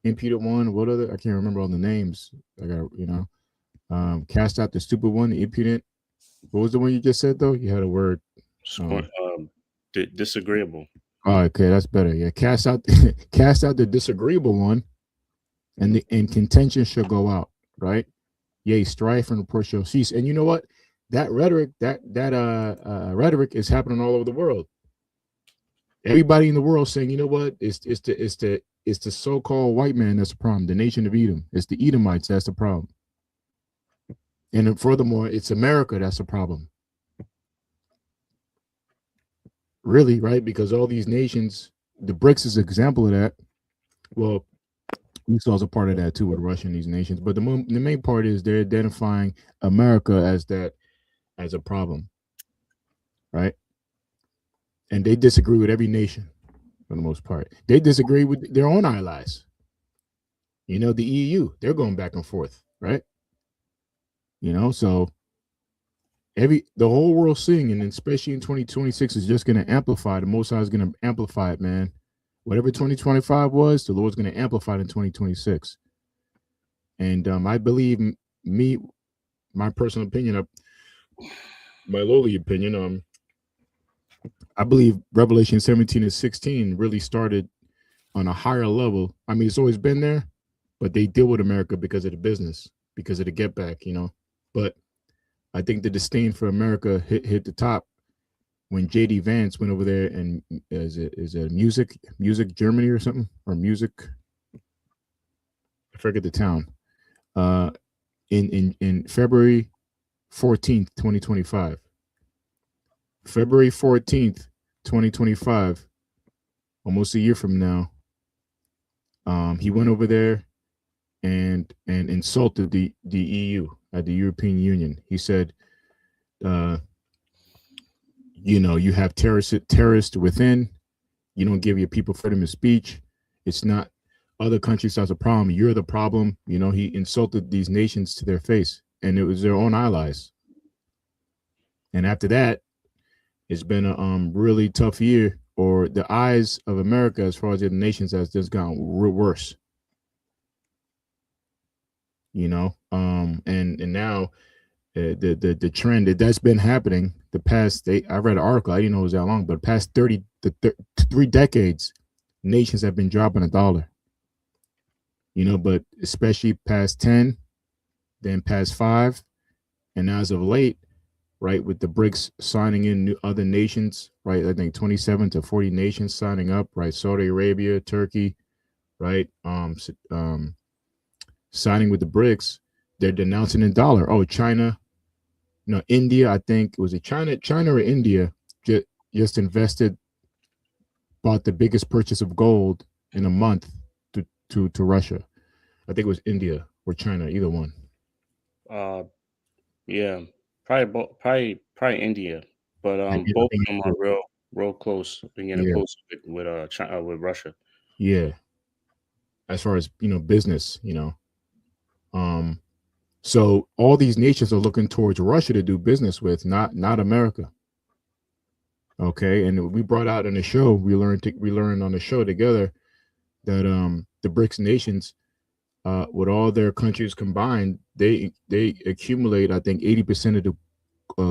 impudent one. What other? I can't remember all the names. I got, cast out the stupid one, the impudent. What was the one you just said though? You had a word. Disagreeable. Oh, okay, that's better. Yeah, cast out cast out the disagreeable one, and contention shall go out, right? Yea, strife and reproach shall cease. And you know what? That rhetoric, rhetoric is happening all over the world. Everybody in the world saying, you know what? It's the so-called white man that's the problem. The nation of Edom. It's the Edomites that's the problem. And furthermore, it's America that's the problem. Really, right? Because all these nations, the BRICS is an example of that. Well, Esau's a part of that too with Russia and these nations. But the main part is they're identifying America as a problem, right? And they disagree with every nation for the most part. They disagree with their own allies. You know, the EU, they're going back and forth, right? You know, so the whole world seeing, and especially in 2026 is just going to amplify. The Most High is going to amplify it, man. Whatever 2025 was, the Lord's going to amplify it in 2026. And I believe my personal opinion, my lowly opinion, I believe Revelation 17 and 16 really started on a higher level. I mean, it's always been there, but they deal with America because of the business, because of the get back, you know. But I think the disdain for America hit the top when JD Vance went over there and is it music Germany or something, or music, I forget the town. In February 14th, 2025. February 14th, 2025, almost a year from now. He went over there and insulted the EU, the European Union. He said, You have terrorists within. You don't give your people freedom of speech. It's not other countries that's a problem. You're the problem. He insulted these nations to their face, and it was their own allies. And after that, it's been a really tough year, or the eyes of America as far as the nations has just gotten worse. And now the trend that's been happening the past. I read an article. I didn't know it was that long, but the past 3 decades, nations have been dropping a dollar. But especially past 10, then past 5, and as of late, right, with the BRICS signing in new other nations, right? I think 27 to 40 nations signing up, right? Saudi Arabia, Turkey, right? Signing with the BRICS, they're denouncing the dollar. Oh, China, India. I think was it China or India just invested, bought the biggest purchase of gold in a month to Russia. I think it was India or China, either one. Yeah, probably India, but both of them are real close. They're getting close with China, with Russia. Yeah, as far as business, so all these nations are looking towards Russia to do business with, not America. Okay, and we brought out in the show, we learned on the show together that the BRICS nations, with all their countries combined, they accumulate, I think, 80% of the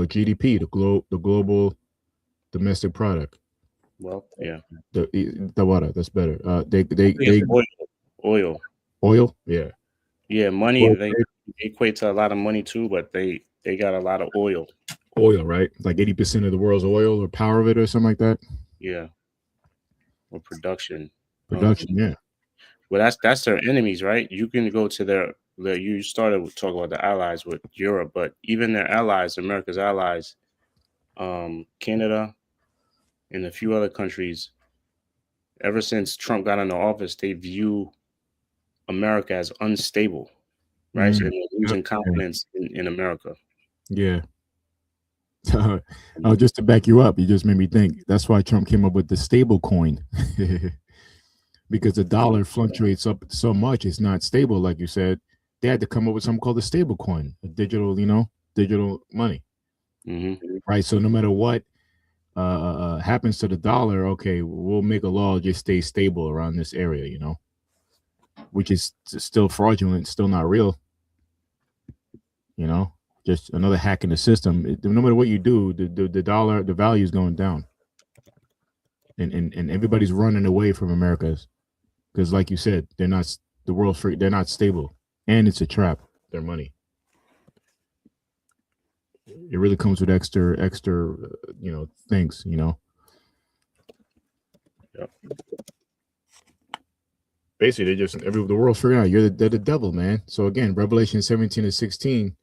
GDP, the global domestic product. Well, yeah, the water. That's better. They oil. Yeah, money. They equate to a lot of money too, but they got a lot of oil. Right? Like 80% of the world's oil or power of it or something like that. Yeah, or production. Yeah. Well, that's their enemies, right? You can go to their you started to talk about the allies with Europe, but even their allies, America's allies, Canada and a few other countries, ever since Trump got into office, they view America as unstable, right? So they're losing confidence in America. Yeah. Just to back you up, you just made me think. That's why Trump came up with the stable coin. Because the dollar fluctuates up so much, it's not stable, like you said. They had to come up with something called a stable coin, a digital money. Mm-hmm. Right. So no matter what happens to the dollar, okay, we'll make a law just stay stable around this area, which is still fraudulent, still not real. Just another hack in the system. No matter what you do, the dollar, the value is going down, and everybody's running away from America's because, like you said, they're not the world's free. They're not stable, and it's a trap. Their money. It really comes with extra, things. Yep. Basically, the world's figuring out they're the devil, man. So again, Revelation 17 and 16.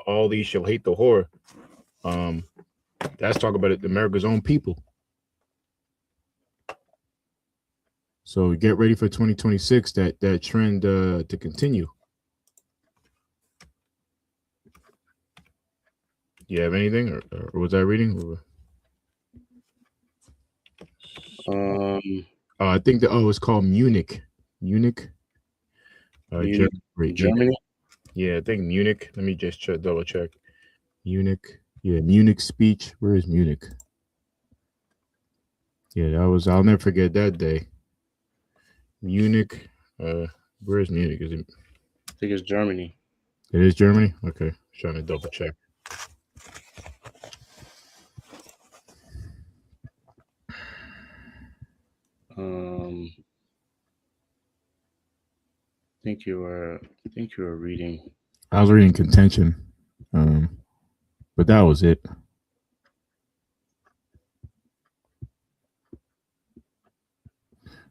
All these shall hate the whore. That's talking about America's own people. So get ready for 2026. That trend to continue. You have anything, or was I reading? I think it's called Munich. Munich. Germany. Yeah, I think Munich. Let me just double check. Munich. Yeah, Munich speech. Where is Munich? Yeah, I'll never forget that day. Munich. Where is Munich? Is it? I think it's Germany. It is Germany? Okay. Trying to double check. I think you were reading. I was reading contention. But that was it.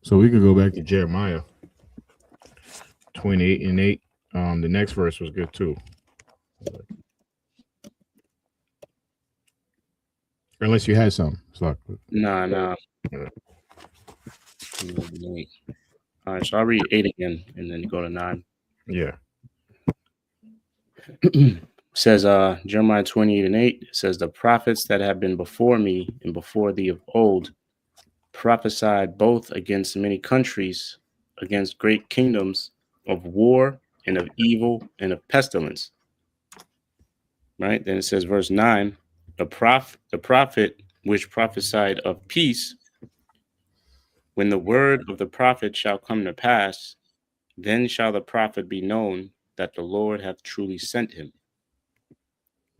So we could go back to Jeremiah 28 and 8. The next verse was good too. Unless you had some. Nah. All right, so I'll read 8 again and then go to 9. Yeah. says Jeremiah 28:8, it says, the prophets that have been before me and before thee of old prophesied both against many countries, against great kingdoms, of war and of evil and of pestilence. Right? Then it says, verse 9, the prophet which prophesied of peace, when the word of the prophet shall come to pass, then shall the prophet be known that the Lord hath truly sent him.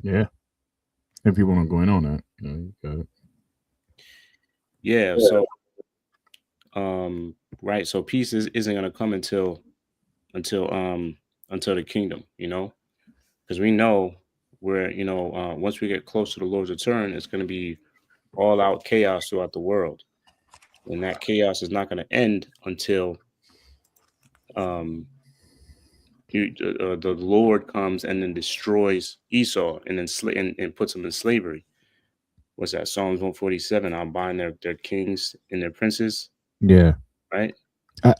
Yeah. If you want to go in on that, you got it. Yeah. So, right. So peace isn't going to come until the kingdom, because we know where, once we get close to the Lord's return, it's going to be all out chaos throughout the world. And that chaos is not going to end until the Lord comes and then destroys Esau and then and puts them in slavery. What's that? Psalms 147. I'll bind their kings and their princes. Yeah. Right. I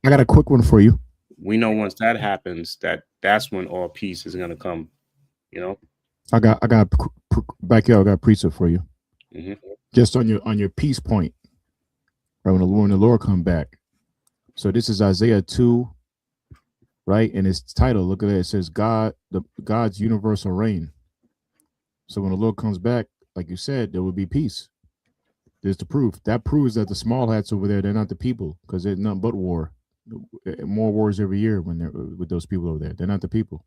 got a quick one for you. We know once that happens, that's when all peace is going to come. I got back here. I got a precept for you. Mm-hmm. Just on your peace point, right? When the Lord come back. So this is Isaiah 2, right? And its title, look at it. It says God's universal reign. So when the Lord comes back, like you said, there will be peace. There's the proof. That proves that the small hats over there, they're not the people, because they're nothing but war. More wars every year when they're with those people over there. They're not the people.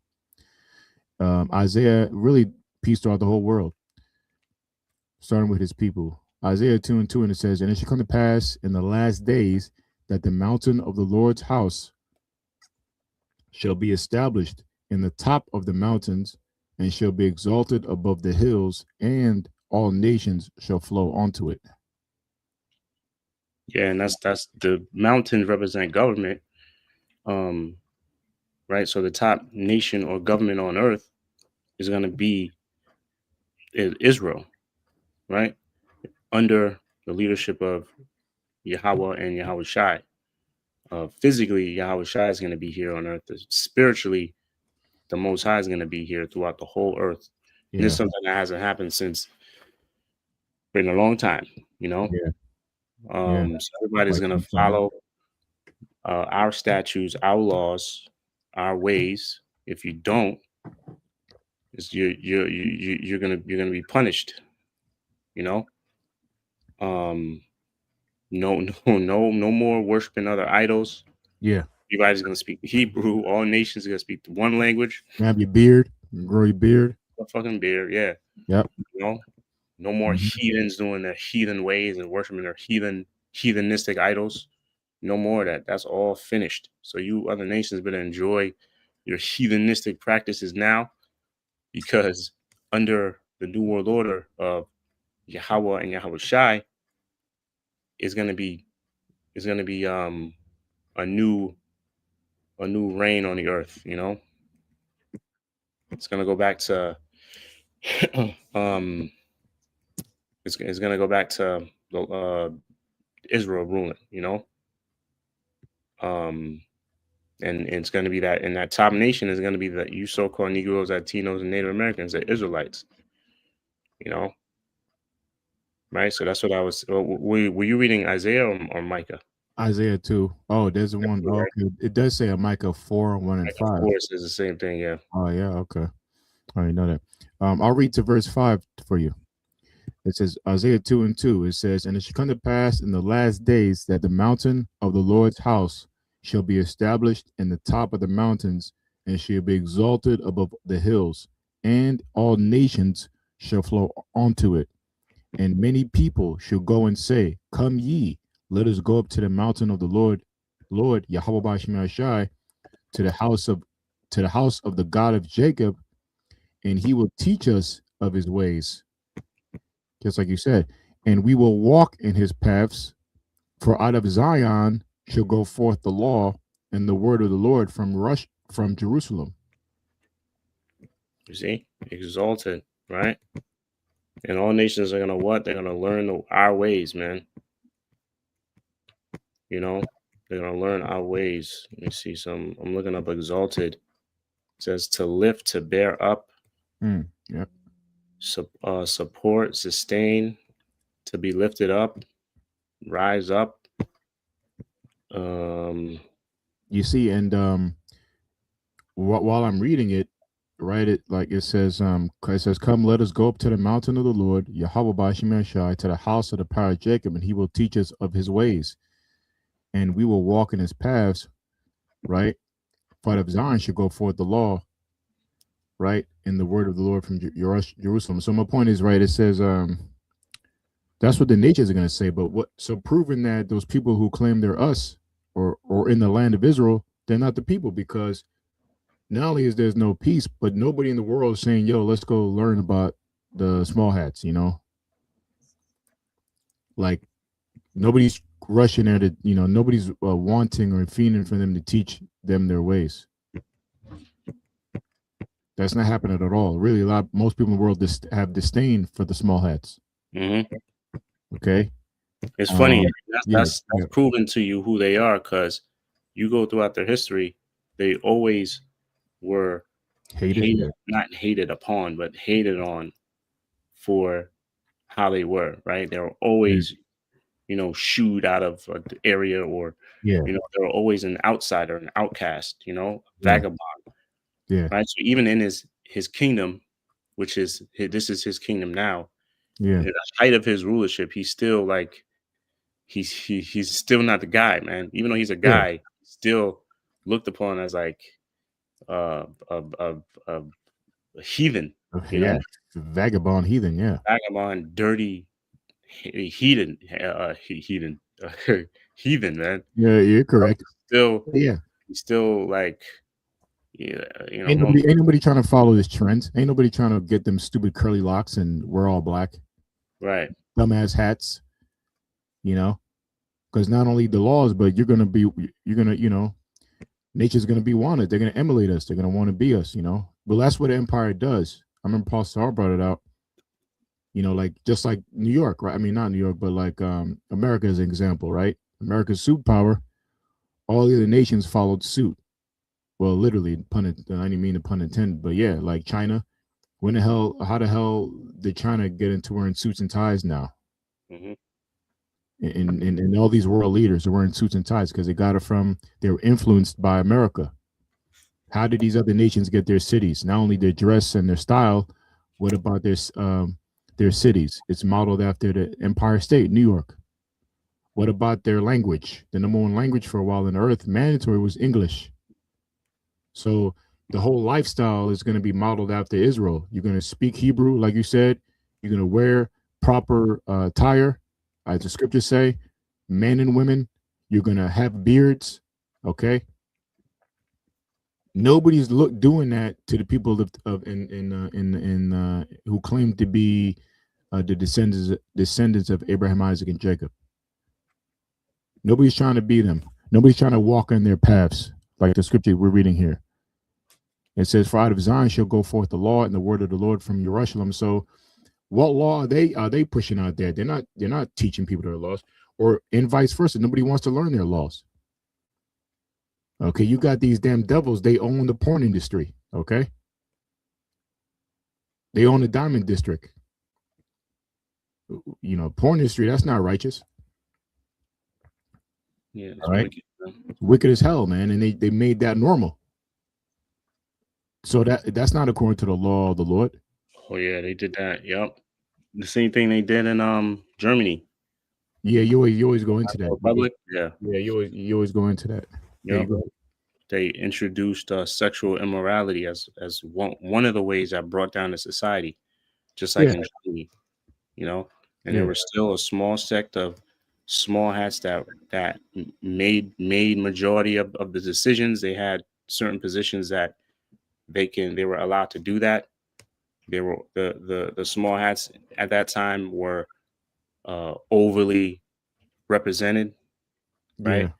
Isaiah really peace throughout the whole world, starting with his people. Isaiah 2:2, and it says, and it shall come to pass in the last days that the mountain of the Lord's house shall be established in the top of the mountains and shall be exalted above the hills, and all nations shall flow onto it. Yeah, and that's the mountains represent government. Right. So the top nation or government on earth is going to be Israel, right? Under the leadership of Yahweh and Yahweh Shai. Physically, Yahweh Shai is going to be here on earth. Spiritually, the Most High is going to be here throughout the whole earth. Yeah. And this is something that hasn't happened since in a long time, Yeah. So everybody's going to follow our statutes, our laws, our ways. If you don't, you're gonna be punished. No more worshiping other idols. Yeah. Everybody's gonna speak Hebrew. All nations are gonna speak one language. Have your beard, grow your beard. A fucking beard, yeah. Yep. No more heathens doing their heathen ways and worshiping their heathenistic idols. No more of that. That's all finished. So you other nations better enjoy your heathenistic practices now, because under the New World Order of Yahweh and Yahweh Shai is going to be a new reign on the earth. It's going to go back to it's going to go back to Israel ruling. And it's going to be that, and that top nation is going to be the you so-called Negroes, Latinos, and Native Americans, the Israelites. Right. So that's what I was. Were you reading Isaiah or Micah? Isaiah 2. Oh, there's one. Oh, okay. It does say a Micah 4, 1 and 5. Of course, it's the same thing. Yeah. Oh, yeah. Okay. I already know that. I'll read to verse 5 for you. It says Isaiah 2:2. It says, and it shall come to pass in the last days that the mountain of the Lord's house shall be established in the top of the mountains and shall be exalted above the hills, and all nations shall flow onto it. And many people shall go and say, come ye, let us go up to the mountain of the Lord Yahweh Bashim Shai, to the house of the God of Jacob, and he will teach us of his ways. Just like you said, and we will walk in his paths, for out of Zion shall go forth the law and the word of the Lord from Jerusalem. You see, exalted, right? And all nations are gonna what? They're gonna learn our ways, man. They're gonna learn our ways. Let me see some. I'm looking up exalted. says to lift, to bear up, Yeah. support, sustain, to be lifted up, rise up. You see, and while I'm reading it, right, it says, "Come, let us go up to the mountain of the Lord, Yahweh Bashim Shai, to the house of the power of Jacob, and he will teach us of his ways, and we will walk in his paths." Right? For out of Zion should go forth the law, right, and the word of the Lord from Jerusalem. So my point is, right, it says that's what the nations are going to say. But what? So proving that those people who claim they're us or in the land of Israel, they're not the people, because not only is there's no peace, but nobody in the world is saying, "Yo, let's go learn about the small hats." Like nobody's rushing there to, nobody's wanting or fiending for them to teach them their ways. That's not happening at all. Really, most people in the world have disdain for the small hats. Mm-hmm. Okay. It's funny. That's yeah. proven to you who they are, because you go throughout their history, they always were hated, not hated upon, but hated on for how they were, right? They were always, shooed out of the area, or, they were always an outsider, an outcast, vagabond. Yeah. Right. So even in his kingdom, which is this is his kingdom now, Yeah. in the height of his rulership, he's still like, he's still not the guy, man. Even though he's a guy, still looked upon as like a heathen, vagabond heathen, vagabond, dirty heathen, heathen, man. Yeah, you're correct. He's still like, ain't nobody trying to follow this trend. Ain't nobody trying to get them stupid curly locks and wear all black, right? Dumbass hats, because not only the laws, but you're gonna, nature's gonna be wanted. They're gonna emulate us. They're gonna want to be us. But that's what empire does. I remember Paul Starr brought it out. Like just like New York, right? I mean, not New York, but like America is an example, right? America's suit power. All the other nations followed suit. Well, literally, I didn't mean the pun intended, but yeah, like China. How the hell did China get into wearing suits and ties now? Mm-hmm. And all these world leaders are wearing suits and ties because they were influenced by America. How did these other nations get their cities? Not only their dress and their style, what about their cities? It's modeled after the Empire State, New York. What about their language? The number one language for a while on earth, mandatory, was English. So the whole lifestyle is going to be modeled after Israel. You're going to speak Hebrew, like you said. You're going to wear proper attire, as the scriptures say, men and women. You're going to have beards, okay? Nobody's doing that to the people who claim to be the descendants of Abraham, Isaac, and Jacob. Nobody's trying to be them. Nobody's trying to walk in their paths, like the scripture we're reading here. It says, "For out of Zion shall go forth the law and the word of the Lord from Jerusalem." So, what law are they pushing out there? They're not teaching people their laws, or and vice versa. Nobody wants to learn their laws. Okay, you got these damn devils. They own the porn industry. Okay, they own the diamond district. Porn industry. That's not righteous. Yeah, all right. Wicked as hell, man, and they made that normal. So that's not according to the law of the Lord. Oh yeah, they did that. Yep, the same thing they did in Germany. Yeah, you always go into that. Republic. Yeah, you always go into that. Yep. They introduced sexual immorality as one of the ways that brought down the society, just like in Germany, and there was still a small sect of small hats that made majority of the decisions. They had certain positions that they were allowed to do that. They were the small hats at that time were overly represented, right?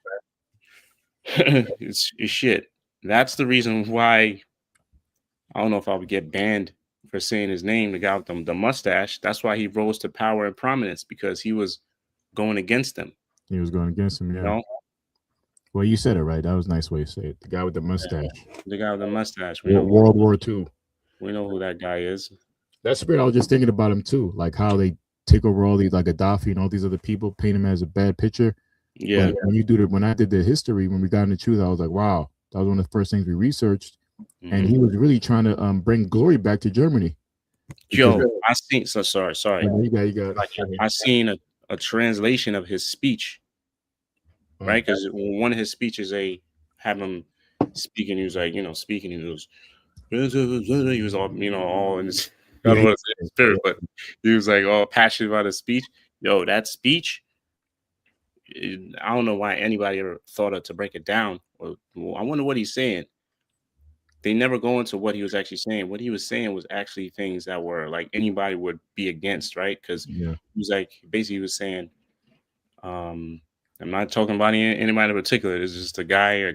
It's shit. That's the reason why I don't know if I would get banned for saying his name, the guy with the mustache. That's why he rose to power and prominence, because he was going against them. He was going against him, yeah. Well, you said it right. That was a nice way to say it. The guy with the mustache. The guy with the mustache. We know World War II. who that guy is. That spirit, I was just thinking about him too, like how they take over all these, like Gaddafi and all these other people, paint him as a bad picture. Yeah. But when I did the history, when we got into truth, I was like, wow, that was one of the first things we researched, and he was really trying to bring glory back to Germany. Yo, I seen. So sorry. You got. I seen a translation of his speech, right? Because one of his speeches, they have him speaking. He was like, speaking. He was all, all in his. I don't want to say his spirit, but he was like all passionate about his speech. Yo, that speech. I don't know why anybody ever thought of to break it down. Or I wonder what he's saying. They never go into what he was actually saying. What he was saying was actually things that were like anybody would be against, right? Because he was like, basically, he was saying, I'm not talking about anybody in particular. It's just a guy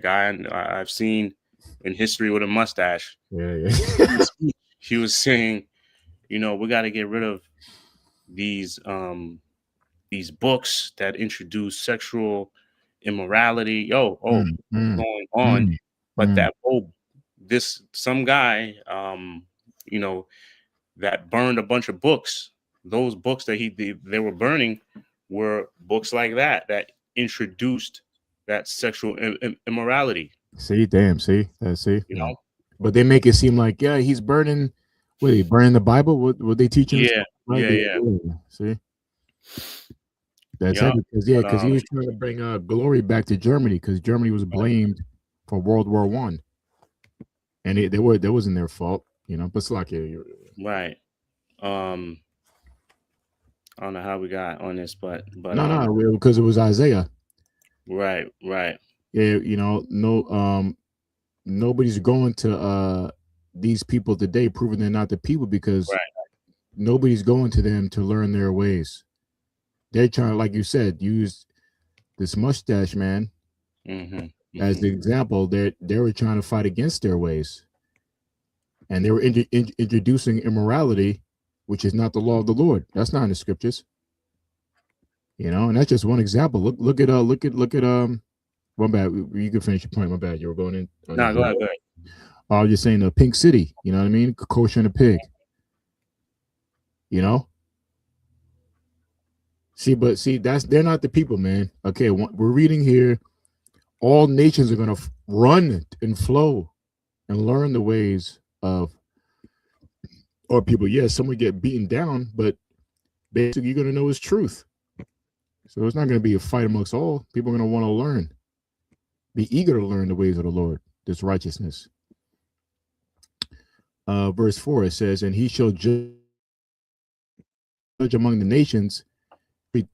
I've seen in history with a mustache. Yeah. He was saying, we got to get rid of these books that introduce sexual immorality. Going on, but that some guy, that burned a bunch of books. Those books that they were burning were books like that introduced that sexual immorality. See, see. You know, but they make it seem like he's burning. What, he burning the Bible? What they teaching? Yeah. See, that's it. Because he was trying to bring glory back to Germany, because Germany was blamed for World War I, and that wasn't their fault, But it's like right. I don't know how we got on this, but no, because it was Isaiah. Right. Yeah, nobody's going to these people today, proving they're not the people, because nobody's going to them to learn their ways. They're trying, like you said, use this mustache man as the example. They were trying to fight against their ways, and they were introducing immorality, which is not the law of the Lord. That's not in the scriptures. And that's just one example. Look at my bad. You can finish your point. My bad. You were going in. No, go ahead. I was just saying the Pink City. You know what I mean? Kosher and a pig. See, they're not the people, man. Okay, we're reading here. All nations are going to run and flow and learn the ways of our people. Yes, some will get beaten down, but basically you're going to know his truth. So it's not going to be a fight amongst all. People are going to want to learn. Be eager to learn the ways of the Lord, this righteousness. Verse 4, it says, and he shall judge among the nations.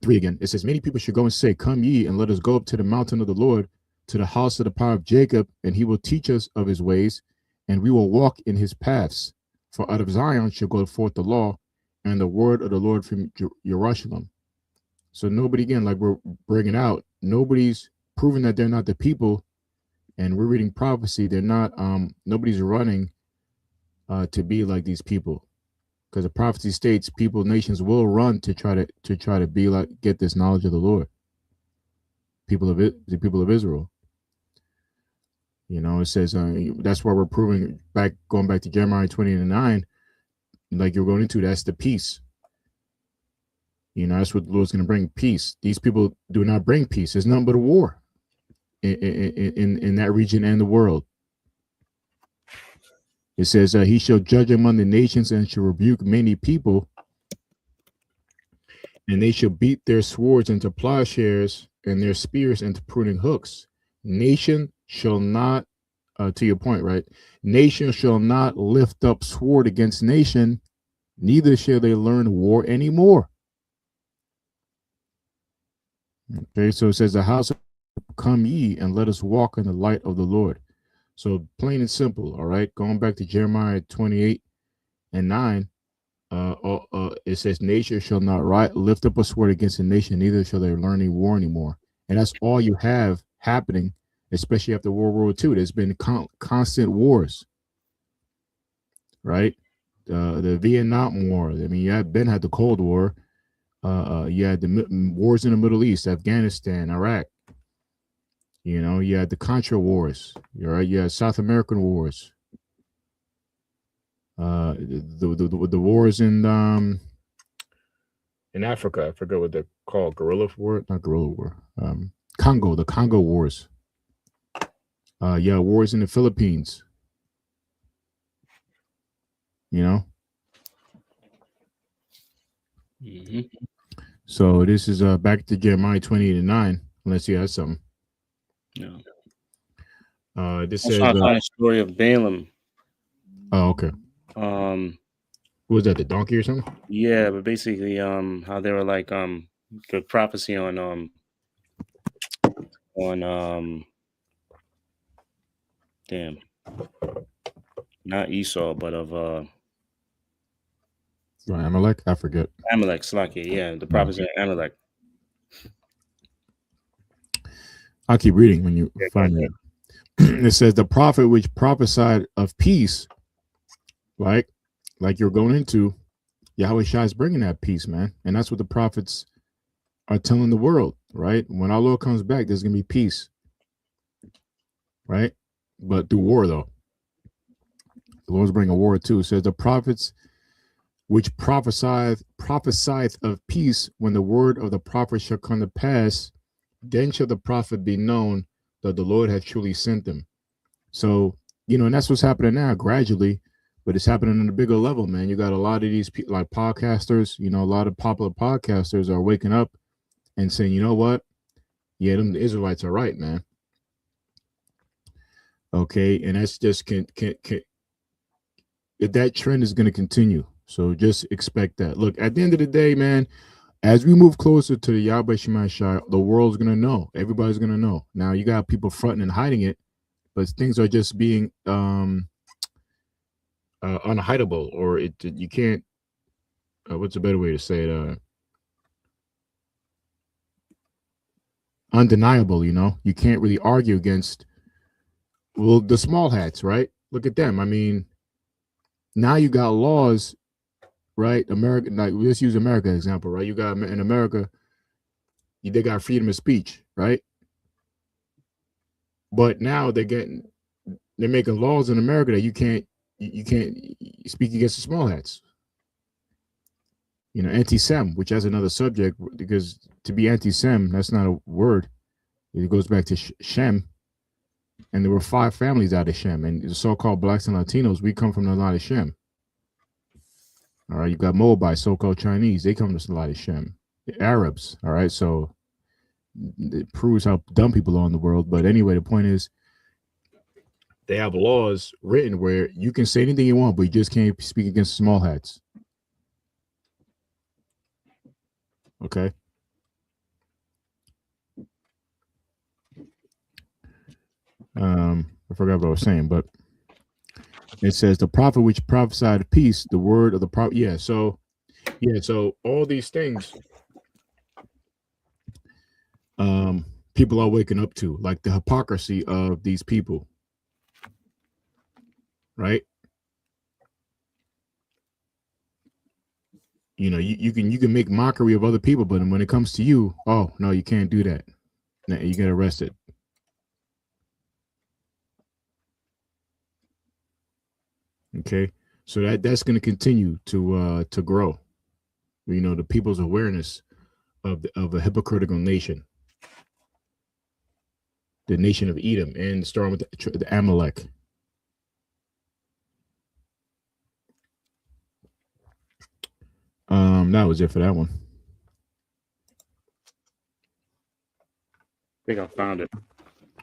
3 again. It says, many people should go and say, come ye, and let us go up to the mountain of the Lord, to the house of the power of Jacob, and he will teach us of his ways, and we will walk in his paths. For out of Zion shall go forth the law, and the word of the Lord from Jerusalem. So nobody, again, like we're bringing out, nobody's proving that they're not the people, and we're reading prophecy. They're not. Nobody's running to be like these people, because the prophecy states nations will run to try to be like, get this knowledge of the Lord. The people of Israel. It says that's why we're proving going back to Jeremiah 20:9, like you're going into. That's the peace. That's what the Lord's going to bring, peace. These people do not bring peace. There's nothing but a war in that region and the world. It says, he shall judge among the nations and shall rebuke many people, and they shall beat their swords into plowshares and their spears into pruning hooks. Nation shall not, to your point, right? Nation shall not lift up sword against nation, neither shall they learn war anymore. Okay, so it says, the house, come ye and let us walk in the light of the Lord. So plain and simple, all right? Going back to Jeremiah 28:9, it says, nation shall not lift up a sword against a nation, neither shall they learn any war anymore. And that's all you have happening, especially after World War II. There's been constant wars, right? The Vietnam War. I mean, you had the Cold War. You had the wars in the Middle East, Afghanistan, Iraq. You know, you had the Contra Wars. You're right. You had South American wars. The wars in Africa. I forget what they're called. Guerrilla war, not guerrilla war. Congo, the Congo wars. Yeah, wars in the Philippines. You know. Mm-hmm. So this is back to Jeremiah 28:9. Unless you have something. No. This I'm says. trying to find a story of Balaam. Oh, okay. What was that? The donkey or something? Yeah, but basically, how they were like, the prophecy on damn, not Esau, but of Right, Amalek. I forget. Amalek, Slakia. Yeah, the prophecy of Amalek. I'll keep reading when you Yeah, find it. It says the prophet which prophesied of peace, like you're going into, Yahweh Shai is bringing that peace, man, and that's what the prophets are telling the world, right? When our Lord comes back, there's gonna be peace, right? But through war, though, the Lord's bringing a war too. It says the prophets which prophesieth of peace, when the word of the prophet shall come to pass, then shall the prophet be known that the Lord hath truly sent them. So, you know, and that's what's happening now gradually, but it's happening on a bigger level, man. You got a lot of these people, like podcasters, you know, a lot of popular podcasters are waking up and saying, you know what? Yeah, them the Israelites are right, man. Okay. And that's just that trend is going to continue. So just expect that. Look, at the end of the day, man, as we move closer to the Yahweh Shema Shai, the world's going to know. Everybody's going to know. Now, you got people fronting and hiding it, but things are just being unhideable, or you can't. What's a better way to say it? Undeniable. You know, you can't really argue against. Well, the small hats, right? Look at them. I mean, now you got laws, right? America. Like, let's use America as example, right? You got in America, they got freedom of speech, right? But now they're making laws in America that you can't speak against the small hats. You know, anti-Sem, which has another subject, because to be anti-Sem, that's not a word. It goes back to Shem, and there were 5 families out of Shem, and the so-called blacks and Latinos, we come from the line of Shem. All right, you got Moabites, so-called Chinese, they come from the line of Shem. The Arabs, all right, so it proves how dumb people are in the world. But anyway, the point is, they have laws written where you can say anything you want, but you just can't speak against small hats. Okay. I forgot what I was saying, but it says the prophet which prophesied peace, the word of the prophet. Yeah. So all these things, people are waking up to, like the hypocrisy of these people, right? You know, you can make mockery of other people, but when it comes to you, oh no, you can't do that. Now you get arrested. Okay, so that's going to continue to grow. You know, the people's awareness of a hypocritical nation, the nation of Edom, and starting with the Amalek. That was it for that one. I think I found it.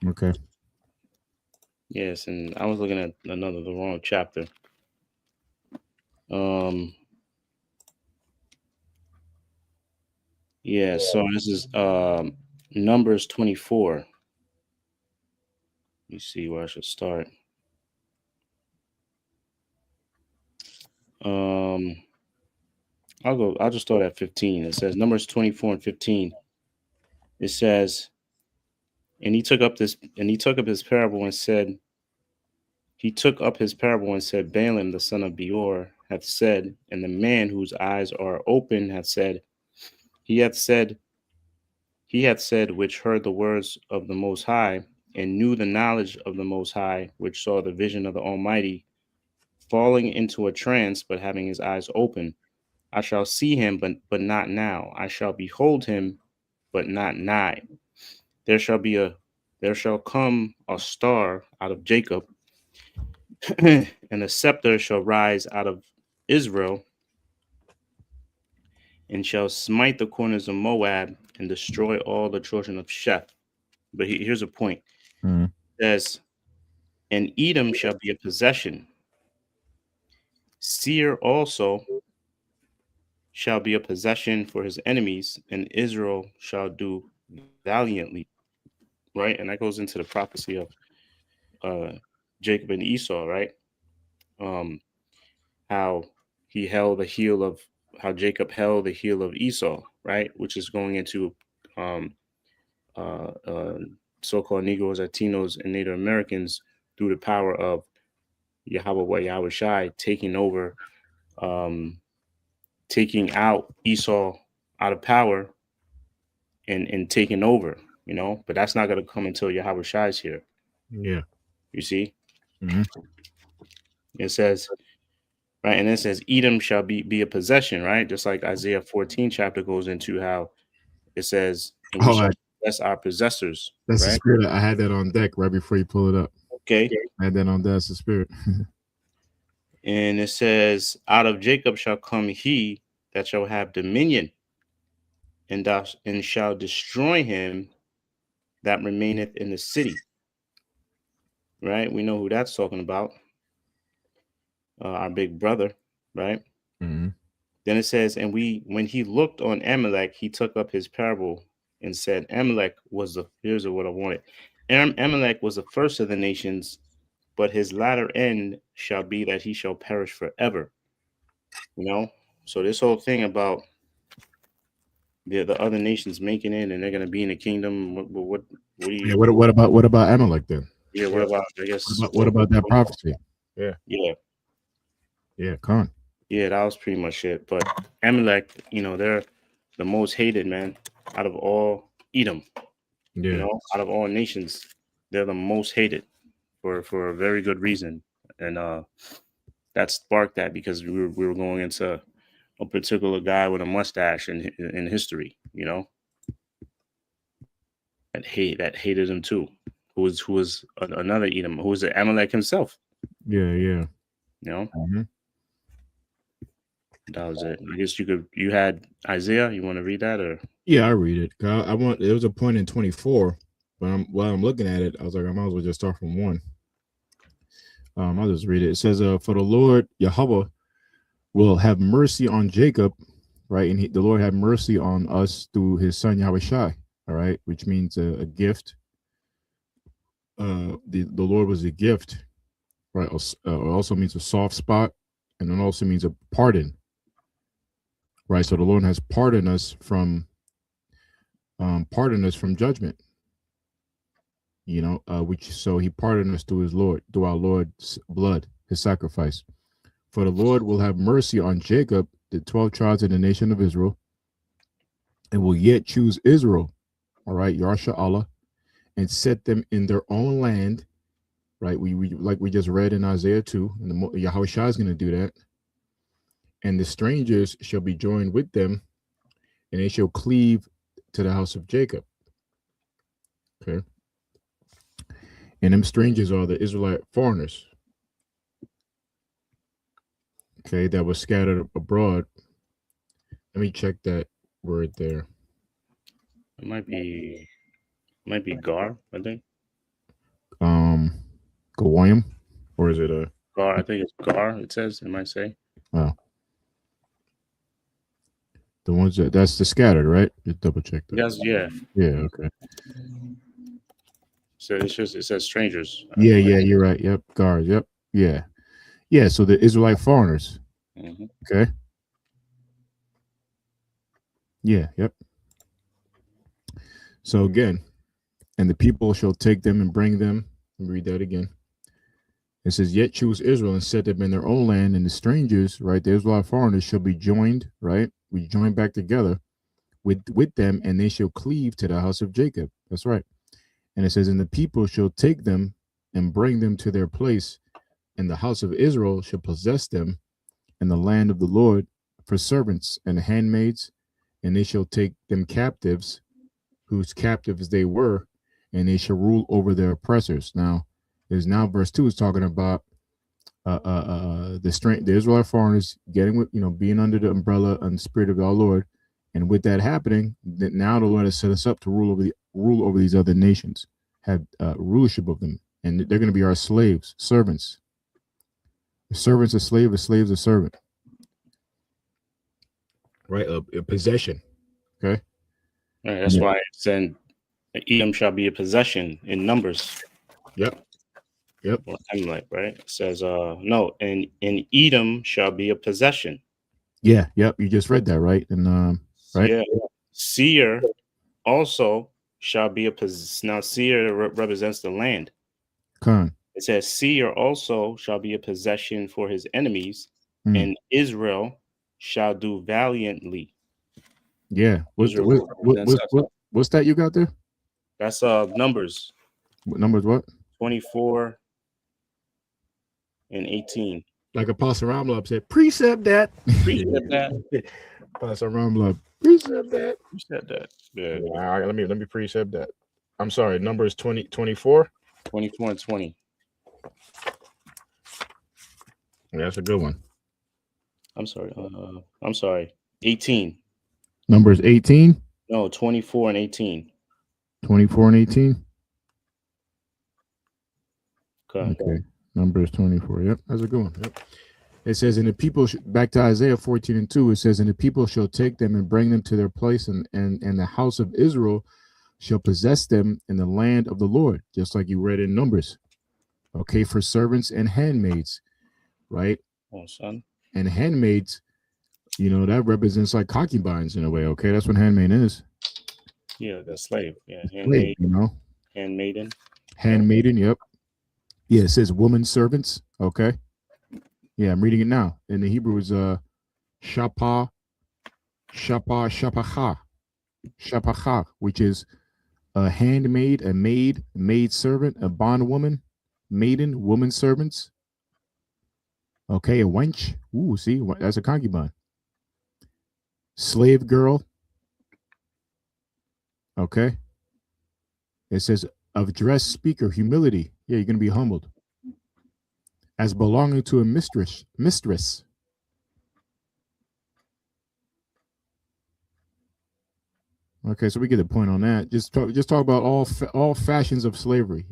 Okay. Yes, and I was looking at the wrong chapter. Yeah, so this is Numbers 24. Let me see where I should start. I'll just start at 15. It says Numbers 24 and 15. It says, and he took up his parable and said, Balaam the son of Beor hath said, and the man whose eyes are open hath said, he hath said, He hath said, which heard the words of the Most High, and knew the knowledge of the Most High, which saw the vision of the Almighty, falling into a trance, but having his eyes open. I shall see him, but not now. I shall behold him, but not nigh. There shall come a star out of Jacob, and a scepter shall rise out of Israel, and shall smite the corners of Moab and destroy all the children of Sheth. But here's a point. Mhm. It says, and Edom shall be a possession. Seir also shall be a possession for his enemies, and Israel shall do valiantly. Right? And that goes into the prophecy of Jacob and Esau, right? Um, how he held the heel of how Jacob held the heel of Esau, right? Which is going into um, uh, uh, so-called Negroes, Latinos, and Native Americans through the power of Yahweh Shai taking over, taking out Esau out of power and taking over, you know. But that's not going to come until Yahweh Shai's here. Yeah. You see, Mhm. it says, right, and it says Edom shall be a possession, right? Just like Isaiah 14 chapter goes into how it says, and we Oh, shall possess our possessors, that's the right? spirit. I had that on deck right before you pull it up. Okay. I had that on deck. That's the spirit. And it says, out of Jacob shall come he that shall have dominion, and shall destroy him that remaineth in the city. Right? We know who that's talking about. Our big brother, right? Mhm. Then it says, and when he looked on Amalek, he took up his parable and said, Amalek was here's what I wanted. Amalek was the first of the nations, but his latter end shall be that he shall perish forever. You know? So this whole thing about the other nations making it and they're gonna be in the kingdom. What do Yeah. you What about Amalek then? yeah, what about I What guess about what about that prophecy? Yeah. yeah. Yeah. Con. Yeah, that was pretty much it. But Amalek, they're the most hated, man, out of all Edom, Yeah. out of all nations. They're the most hated for a very good reason. And that sparked that because we were going into a particular guy with a mustache in history, that hated him too. Who was another Edom, who was Amalek himself, Yeah. Yeah. you know? Mhm. That was it. I guess you had Isaiah. You want to read that or Yeah. I read it. I want. There was a point in 24, but while I'm looking at it, I was like, I might as well just start from one. I'll just read it. It says, "For the Lord Yahweh will have mercy on Jacob, right? And the Lord had mercy on us through His Son Yahweh Shai, all right, which means a gift. The Lord was a gift, right? Also means a soft spot, and it also means a pardon, right? So the Lord has pardoned us from judgment, which so He pardoned us through our Lord's blood, His sacrifice. For the Lord will have mercy on Jacob, the 12 tribes of the nation of Israel, and will yet choose Israel, all right, Yarsha Allah, and set them in their own land, right? We like we just read in Isaiah 2, and Yahweh Shai is going to do that. And the strangers shall be joined with them, and they shall cleave to the house of Jacob. Okay. And them strangers are the Israelite foreigners, okay, that were scattered abroad. Let me check that word there. it might be Gar, I think. Goyim, or is it a Gar, I think it's Gar. It might say. oh, the ones that's the scattered, right? Just double check that. Yes, yeah. Yeah, okay. So it says strangers. Yeah, you're right. Yep, guards. Yep, yeah, yeah. So the Israelite foreigners. Mm-hmm. Okay. Yeah, yep. So again, and the people shall take them and bring them. Let me read that again. It says, "Yet choose Israel and set them in their own land, and the strangers, right, the Israelite foreigners, shall be joined, right? We join back together with them, and they shall cleave to the house of Jacob. That's right. And it says, and the people shall take them and bring them to their place, and the house of Israel shall possess them in the land of the Lord for servants and handmaids, and they shall take them captives, whose captives they were, and they shall rule over their oppressors. Now, verse 2 is talking about the Israelite foreigners getting with, being under the umbrella and the spirit of our Lord, and with that happening, that now the Lord has set us up to rule over these other nations, have rulership of them, and they're going to be our slaves, servants. A servant's a slave, a slave's a servant. Right, a possession. Okay. Right, that's why it's in Edom shall be a possession in Numbers. Yep. Or Emlech, right? It says, no, and in Edom shall be a possession. Yeah. Yep. You just read that, right? And right. Yeah. Seir also shall be a possession. Now, Seir represents the land. Con. It says, Seir also shall be a possession for his enemies, and Israel shall do valiantly. Yeah. What's that you got there? That's Numbers. Numbers what? 24 and 18. Like Apostle Ramlab said, precept that. Precept that. Apostle Ramlab, precept that. Precept that. Yeah. All right, let me precept that. I'm sorry, Numbers 24? 24 and 20. Yeah, that's a good one. I'm sorry. 18. Numbers 18? No, 24 and 18. 24 and 18? Okay. Numbers 24. Yep, that's a good one. Yep. It says, and the people, back to Isaiah 14 and 2, it says, and the people shall take them and bring them to their place, and the house of Israel shall possess them in the land of the Lord, just like you read in Numbers. Okay, for servants and handmaids, right? Oh, son. And handmaids, that represents like concubines in a way. Okay, that's what handmaid is. Yeah, the slave. Yeah, handmaid. Handmaiden. Handmaiden. Yep. Yeah, it says woman servants. Okay. Yeah, I'm reading it now. In the Hebrew is shapacha, which is a handmaid, a maid servant, a bondwoman, maiden, woman servants. Okay, a wench. Ooh, see, that's a concubine. Slave girl. Okay. It says of dress speaker, humility. Yeah, you're going to be humbled. As belonging to a mistress. Okay, so we get the point on that. Just talk about all fashions of slavery,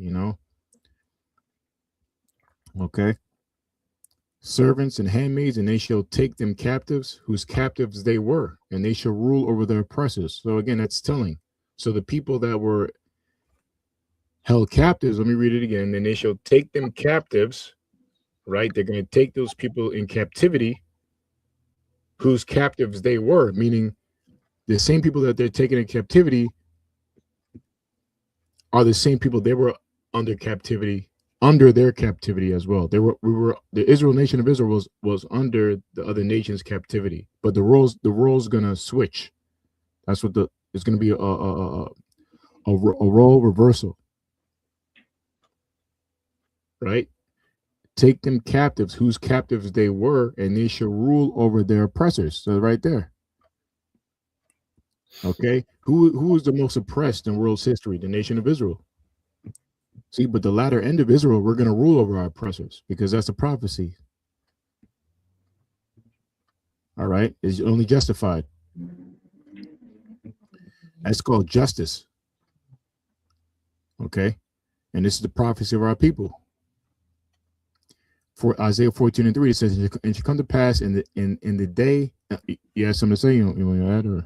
Okay. Servants and handmaids, and they shall take them captives, whose captives they were, and they shall rule over their oppressors. So again, that's telling. So the people that were held captives, let me read it again. And they shall take them captives, right? They're going to take those people in captivity, whose captives they were, meaning the same people that they're taking in captivity are the same people they were under their captivity as well. The Israel nation of Israel was under the other nation's captivity, but the roles gonna switch. That's what it's gonna be a role reversal, right? Take them captives, whose captives they were, and they shall rule over their oppressors. So right there. Okay, who is the most oppressed in world's history? The nation of Israel. See, but the latter end of Israel, we're going to rule over our oppressors because that's a prophecy. All right, is only justified. That's called justice. Okay, and this is the prophecy of our people. For Isaiah 14 and 3, it says, "And it shall come to pass in the day." You have something to say? You want to add or?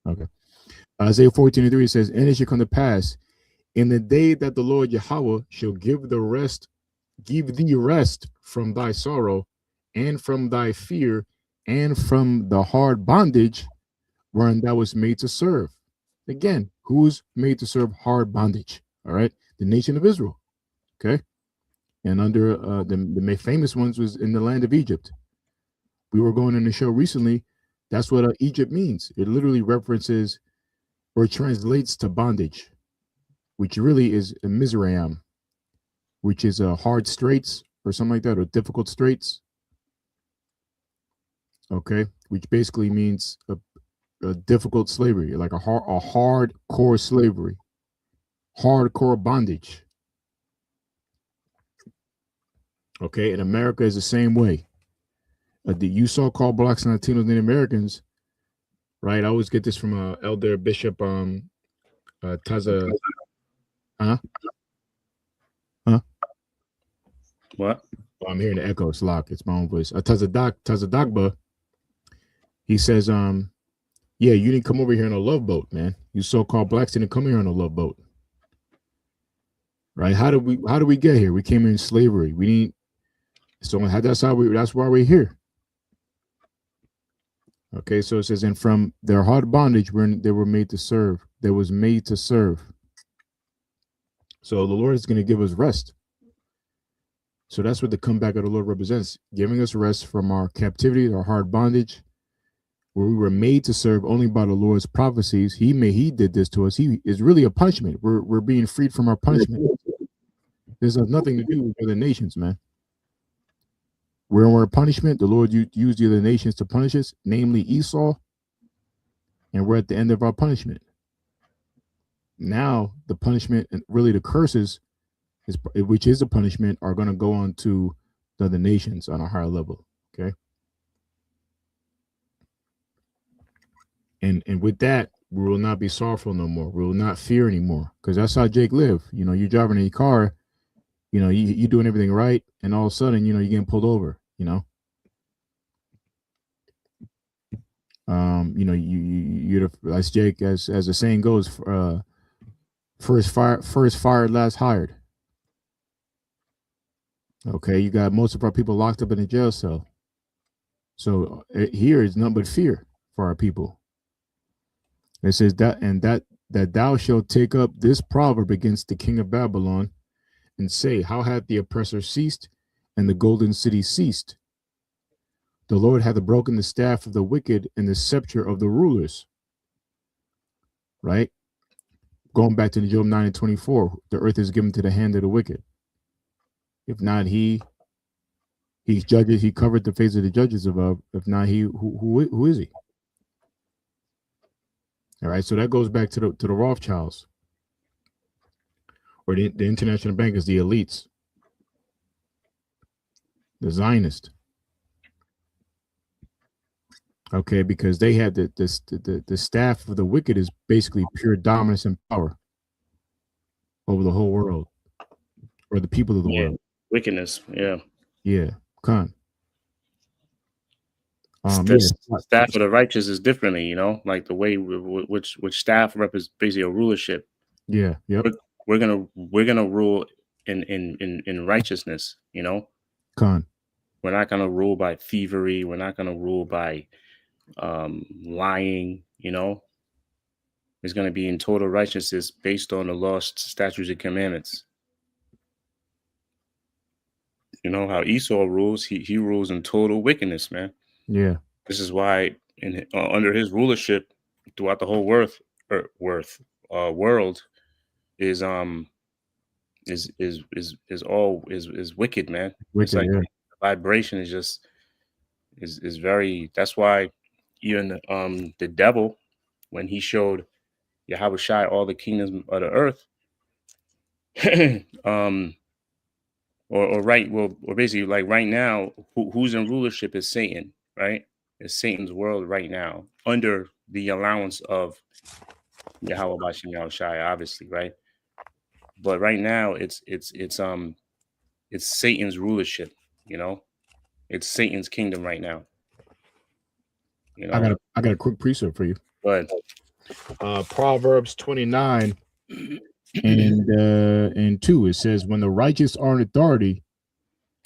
Okay. Isaiah 14 and 3 says, "And it shall come to pass in the day that the Lord Yahweh shall give thee rest from thy sorrow, and from thy fear, and from the hard bondage wherein thou was made to serve." Again, who's made to serve hard bondage? All right, the nation of Israel. Okay, and under the famous ones was in the land of Egypt. We were going in the show recently That's what Egypt means. It literally references or translates to bondage, which really is a Mizraim, which is a hard straits or something like that, or difficult straits. Okay, which basically means a difficult slavery, like a hardcore slavery, hardcore bondage. Okay, and America is the same way. The you so-called blacks and Latinos and Native Americans, right? I always get this from Elder Bishop Taza. Huh? Huh? What? Oh, I'm hearing the echo. It's locked. It's my own voice. Tazadagba. He says, yeah, you didn't come over here on a love boat, man. You so-called blacks didn't come here on a love boat, right? How did we get here? We came here in slavery. We didn't. So that's why we're here. Okay, so it says, and from their hard bondage, they were made to serve. They was made to serve. So the Lord is going to give us rest. So that's what the comeback of the Lord represents, giving us rest from our captivity, our hard bondage, where we were made to serve only by the Lord's prophecies. He did this to us. He is really a punishment. We're being freed from our punishment. This has nothing to do with other nations, man. We're in our punishment. The Lord used the other nations to punish us, namely Esau, and we're at the end of our punishment. Now the punishment and really the curses, which is a punishment, are going to go on to the other nations on a higher level. Okay. And with that, we will not be sorrowful no more. We will not fear anymore, because that's how Jake lived. You know, you're driving a car, you know, you're doing everything right, and all of a sudden, you know, you're getting pulled over. You know, you're as Jake, as the saying goes, first fired, last hired. Okay, you got most of our people locked up in a jail cell. So here is nothing but fear for our people. It says that thou shalt take up this proverb against the king of Babylon, and say, how hath the oppressor ceased, and the golden city ceased? The Lord hath broken the staff of the wicked and the scepter of the rulers. Right? Going back to Job 9:24, the earth is given to the hand of the wicked. If not he judges, he covered the face of the judges above. If not he, who is he? All right, so that goes back to the Rothschilds, or the international bankers, the elites, the Zionists. Okay, because they had the staff of the wicked is basically pure dominance and power over the whole world, or the people of the world. Wickedness, yeah, Khan. Staff of the righteous is differently, you know, like the way which staff represents basically a rulership. Yeah, yep. We're gonna rule in righteousness, you know. Khan. We're not gonna rule by thievery. We're not gonna rule by lying, you know. It's gonna be in total righteousness based on the laws, statutes, and commandments. You know how Esau rules? He rules in total wickedness, man. Yeah. This is why under his rulership throughout the whole world is wicked, man. Wicked, it's like yeah. the vibration is just is very. That's why even the devil, when he showed Yahweh Shai all the kingdoms of the earth, or basically like right now, who's in rulership is Satan, right? It's Satan's world right now under the allowance of Yahweh Bashim Yahweh Shai, obviously, right? But right now it's Satan's rulership, you know. It's Satan's kingdom right now. You know, I got a quick precept for you. But Proverbs 29 and 2, it says, when the righteous are in authority,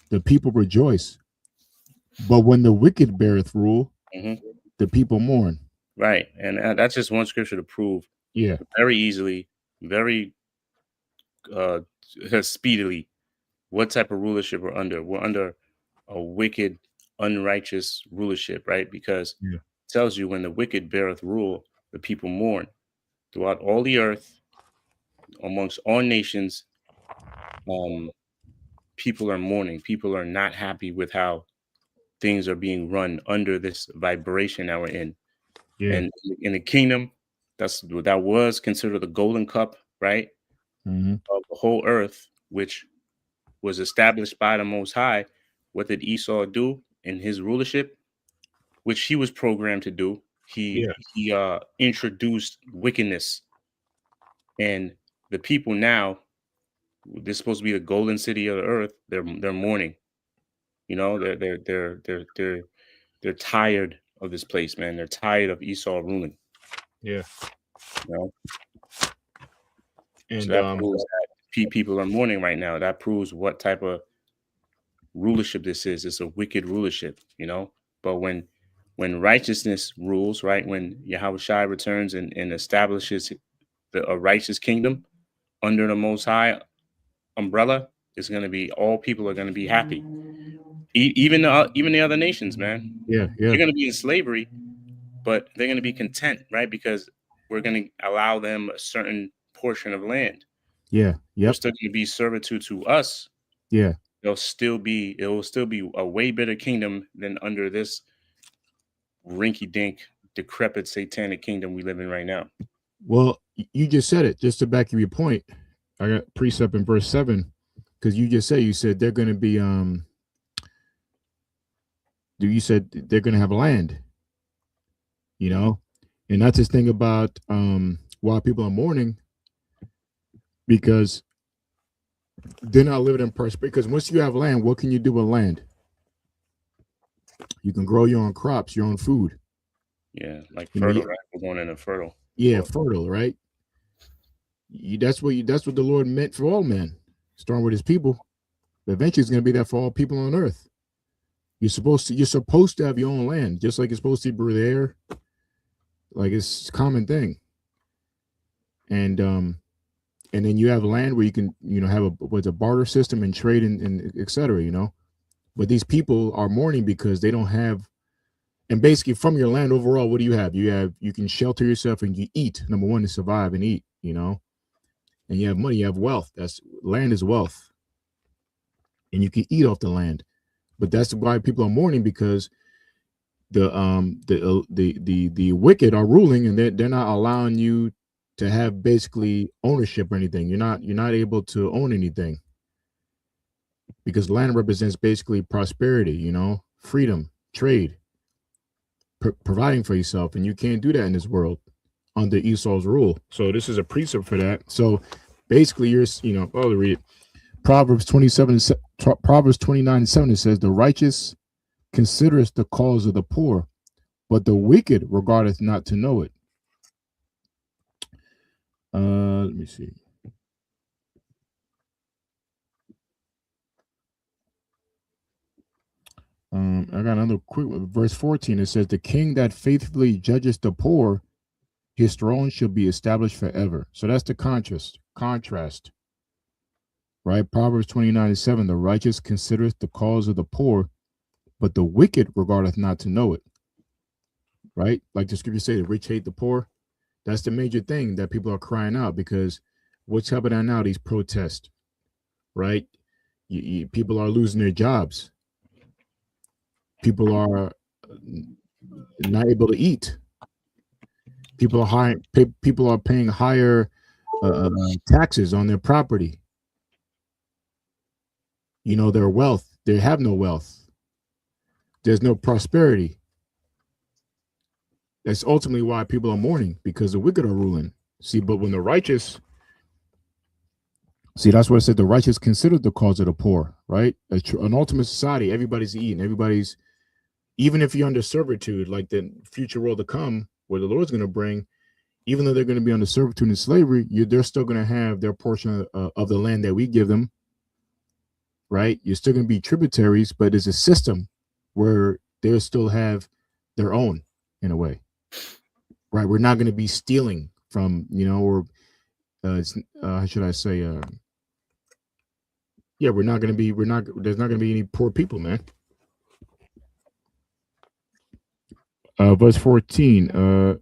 the people rejoice, but when the wicked beareth rule, the people mourn. Right, and that's just one scripture to prove. Yeah, very easily, very speedily, what type of rulership we're under. We're under a wicked, unrighteous rulership, right? Because tells you when the wicked beareth rule, the people mourn. Throughout all the earth, amongst all nations, um, people are mourning. People are not happy with how things are being run under this vibration that we're in. Yeah. And in the kingdom, that was considered the golden cup, right? Mm-hmm. Of the whole earth, which was established by the Most High. What did Esau do in his rulership? Which he was programmed to do. Yeah. He introduced wickedness, and the people now, this is supposed to be the golden city of the earth. They're mourning. You know, they're tired of this place, man. They're tired of Esau ruling. Yeah. You know, so And that proves that people are mourning right now. That proves what type of rulership this is. It's a wicked rulership, you know. But when righteousness rules, right? When Yahweh Shai returns and establishes a righteous kingdom under the Most High umbrella, it's going to be all people are going to be happy. Even the other nations, man. yeah. They're going to be in slavery, but they're going to be content, right? Because we're going to allow them a certain portion of land. Yeah. They're Yep. still going to be servitude to us. Yeah. It will still be a way better kingdom than under this rinky-dink, decrepit, satanic kingdom we live in right now. Well, you just said it. Just to back up your point, I got precept in verse 7 because you said they're going to be you said they're going to have land, you know, and that's this thing about why people are mourning because they're not living in prosperity. Because once you have land, what can you do with land? You can grow your own crops, your own food. Yeah, like You fertile, know, right? We're going into fertile. yeah, fertile, right? That's what the Lord meant for all men, starting with His people. But eventually, it's going to be that for all people on earth. You're supposed to have your own land, just like you're supposed to breathe air. Like it's a common thing. And then you have land where you can, have a barter system and trade and et cetera, But these people are mourning because they don't have, and basically from your land overall, what do you have? You can shelter yourself and you eat. Number one, to survive and eat, and you have money, you have wealth. Land is wealth. And you can eat off the land. But that's why people are mourning because the wicked are ruling and they're not allowing you to have basically ownership or anything. You're not able to own anything because land represents basically prosperity, freedom, trade, providing for yourself, and you can't do that in this world under Esau's rule. So this is a precept for that. So basically, I'll read it. Proverbs 29:7, it says, "The righteous considereth the cause of the poor, but the wicked regardeth not to know it." Let me see. I got another quick one. Verse 14. It says, "The king that faithfully judges the poor, his throne shall be established forever." So that's the contrast, right? Proverbs 29:7. "The righteous considereth the cause of the poor, but the wicked regardeth not to know it." Right? Like the scripture say, the rich hate the poor. That's the major thing that people are crying out because what's happening now? These protests, right? People are losing their jobs. People are not able to eat. People are paying higher taxes on their property. Their wealth. They have no wealth. There's no prosperity. That's ultimately why people are mourning because the wicked are ruling. See, but when the righteous, that's what I said. The righteous consider the cause of the poor, right? An ultimate society, everybody's eating. Everybody's, even if you're under servitude, like the future world to come, where the Lord's going to bring, even though they're going to be under servitude and slavery, they're still going to have their portion of the land that we give them, right? You're still going to be tributaries, but there's a system where they'll still have their own in a way, right? We're not going to be stealing from, or how should I say? Yeah, there's not going to be any poor people, man. Verse 14.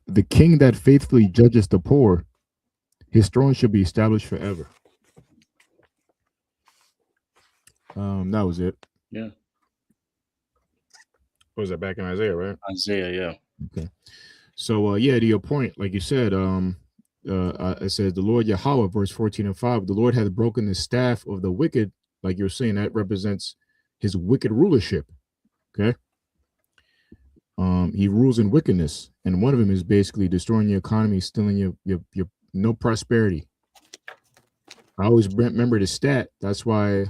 The king that faithfully judges the poor, his throne shall be established forever. That was it. Yeah. What was that back in Isaiah, right? Isaiah, yeah. Okay. So yeah, to your point, like you said, it says the Lord Yahweh, verse 14 and 5, the Lord hath broken the staff of the wicked, like you're saying, that represents his wicked rulership. Okay. He rules in wickedness, and one of them is basically destroying your economy, stealing your no prosperity. I always remember the stat. That's why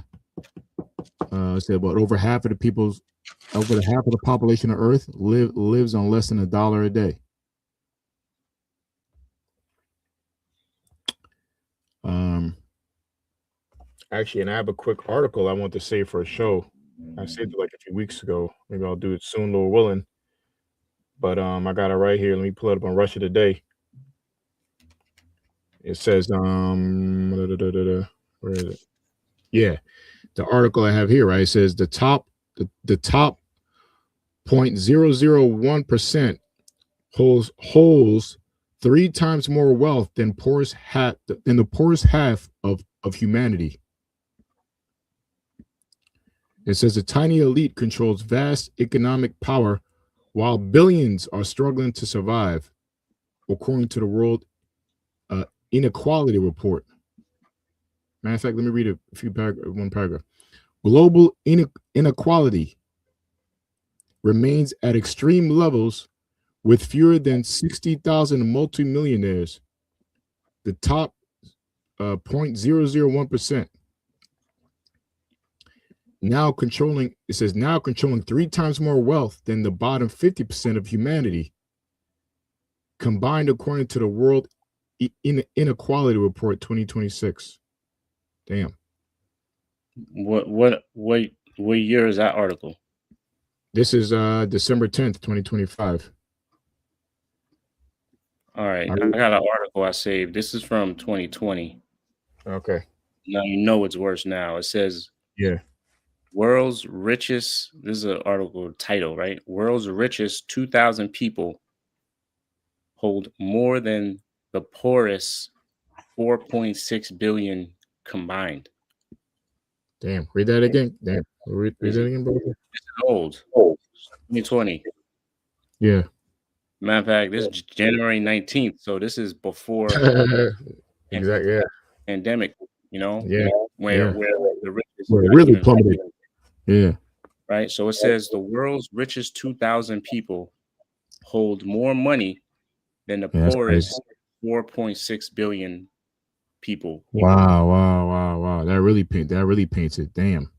I said about over half of the population of Earth lives on less than $1 a day. Actually, and I have a quick article I want to save for a show. I saved it like a few weeks ago. Maybe I'll do it soon, Lord willing. But I got it right here. Let me pull it up on Russia Today. It says where is it? Yeah, the article I have here, right? It says the top 0.001% holds 3 times more wealth than the poorest half of humanity. It says a tiny elite controls vast economic power while billions are struggling to survive, according to the World Inequality Report. Matter of fact, let me read one paragraph. Global inequality remains at extreme levels with fewer than 60,000 multimillionaires. The top 0.001% now controlling 3 times more wealth than the bottom 50% of humanity combined, according to the World Inequality Report 2026. Damn. What year is that article? This is December 10th, 2025. All right. I got an article I saved. This is from 2020. Okay. Now you know it's worse now. It says, yeah, world's richest, this is an article title, right? World's richest 2,000 people hold more than the poorest 4.6 billion combined. Damn. Read that again. Damn. Read that again, bro. This is old. 2020. Yeah. Matter of fact, this is January 19th. So this is before exactly. Yeah. pandemic, Yeah. Where the richest really plummeted. Yeah. Right. So it says the world's richest 2,000 people hold more money than the poorest 4.6 billion people. Wow. That really paints it. Damn.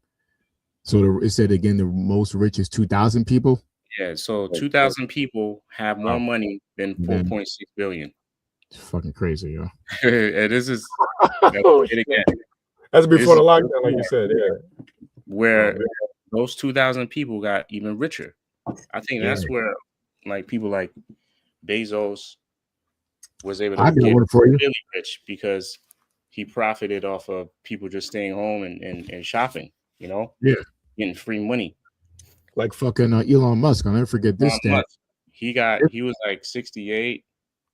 So it said again, the most richest 2,000 people. Yeah. So 2,000 people have more money than 4.6 billion. It's fucking crazy, yo. And this is that's before the lockdown, like you said. Yeah. Where those 2,000 people got even richer. I think that's where like people like Bezos was able to get really rich because he profited off of people just staying home and shopping, getting free money. Like fucking Elon Musk. I'll never forget this stat. He was like 68.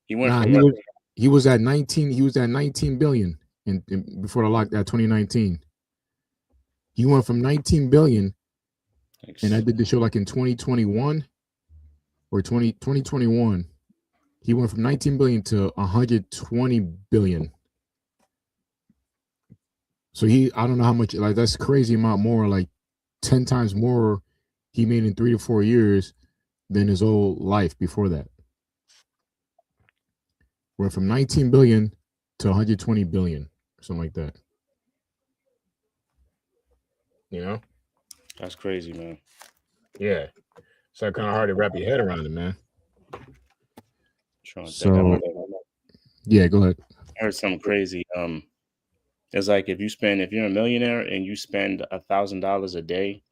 He went he was at 19. He was at 19 billion in before the lockdown 2019. He went from 19 billion, and I did the show like in 2021 or 2021. He went from 19 billion to 120 billion. So I don't know how much, like that's crazy amount more, like 10 times more he made in 3 to 4 years than his whole life before that. Went from 19 billion to 120 billion, something like that. That's crazy, man. Yeah. So kind of hard to wrap your head around it, man. Yeah, go ahead. I heard something crazy. It's like if you're a millionaire and you spend $1,000 a day,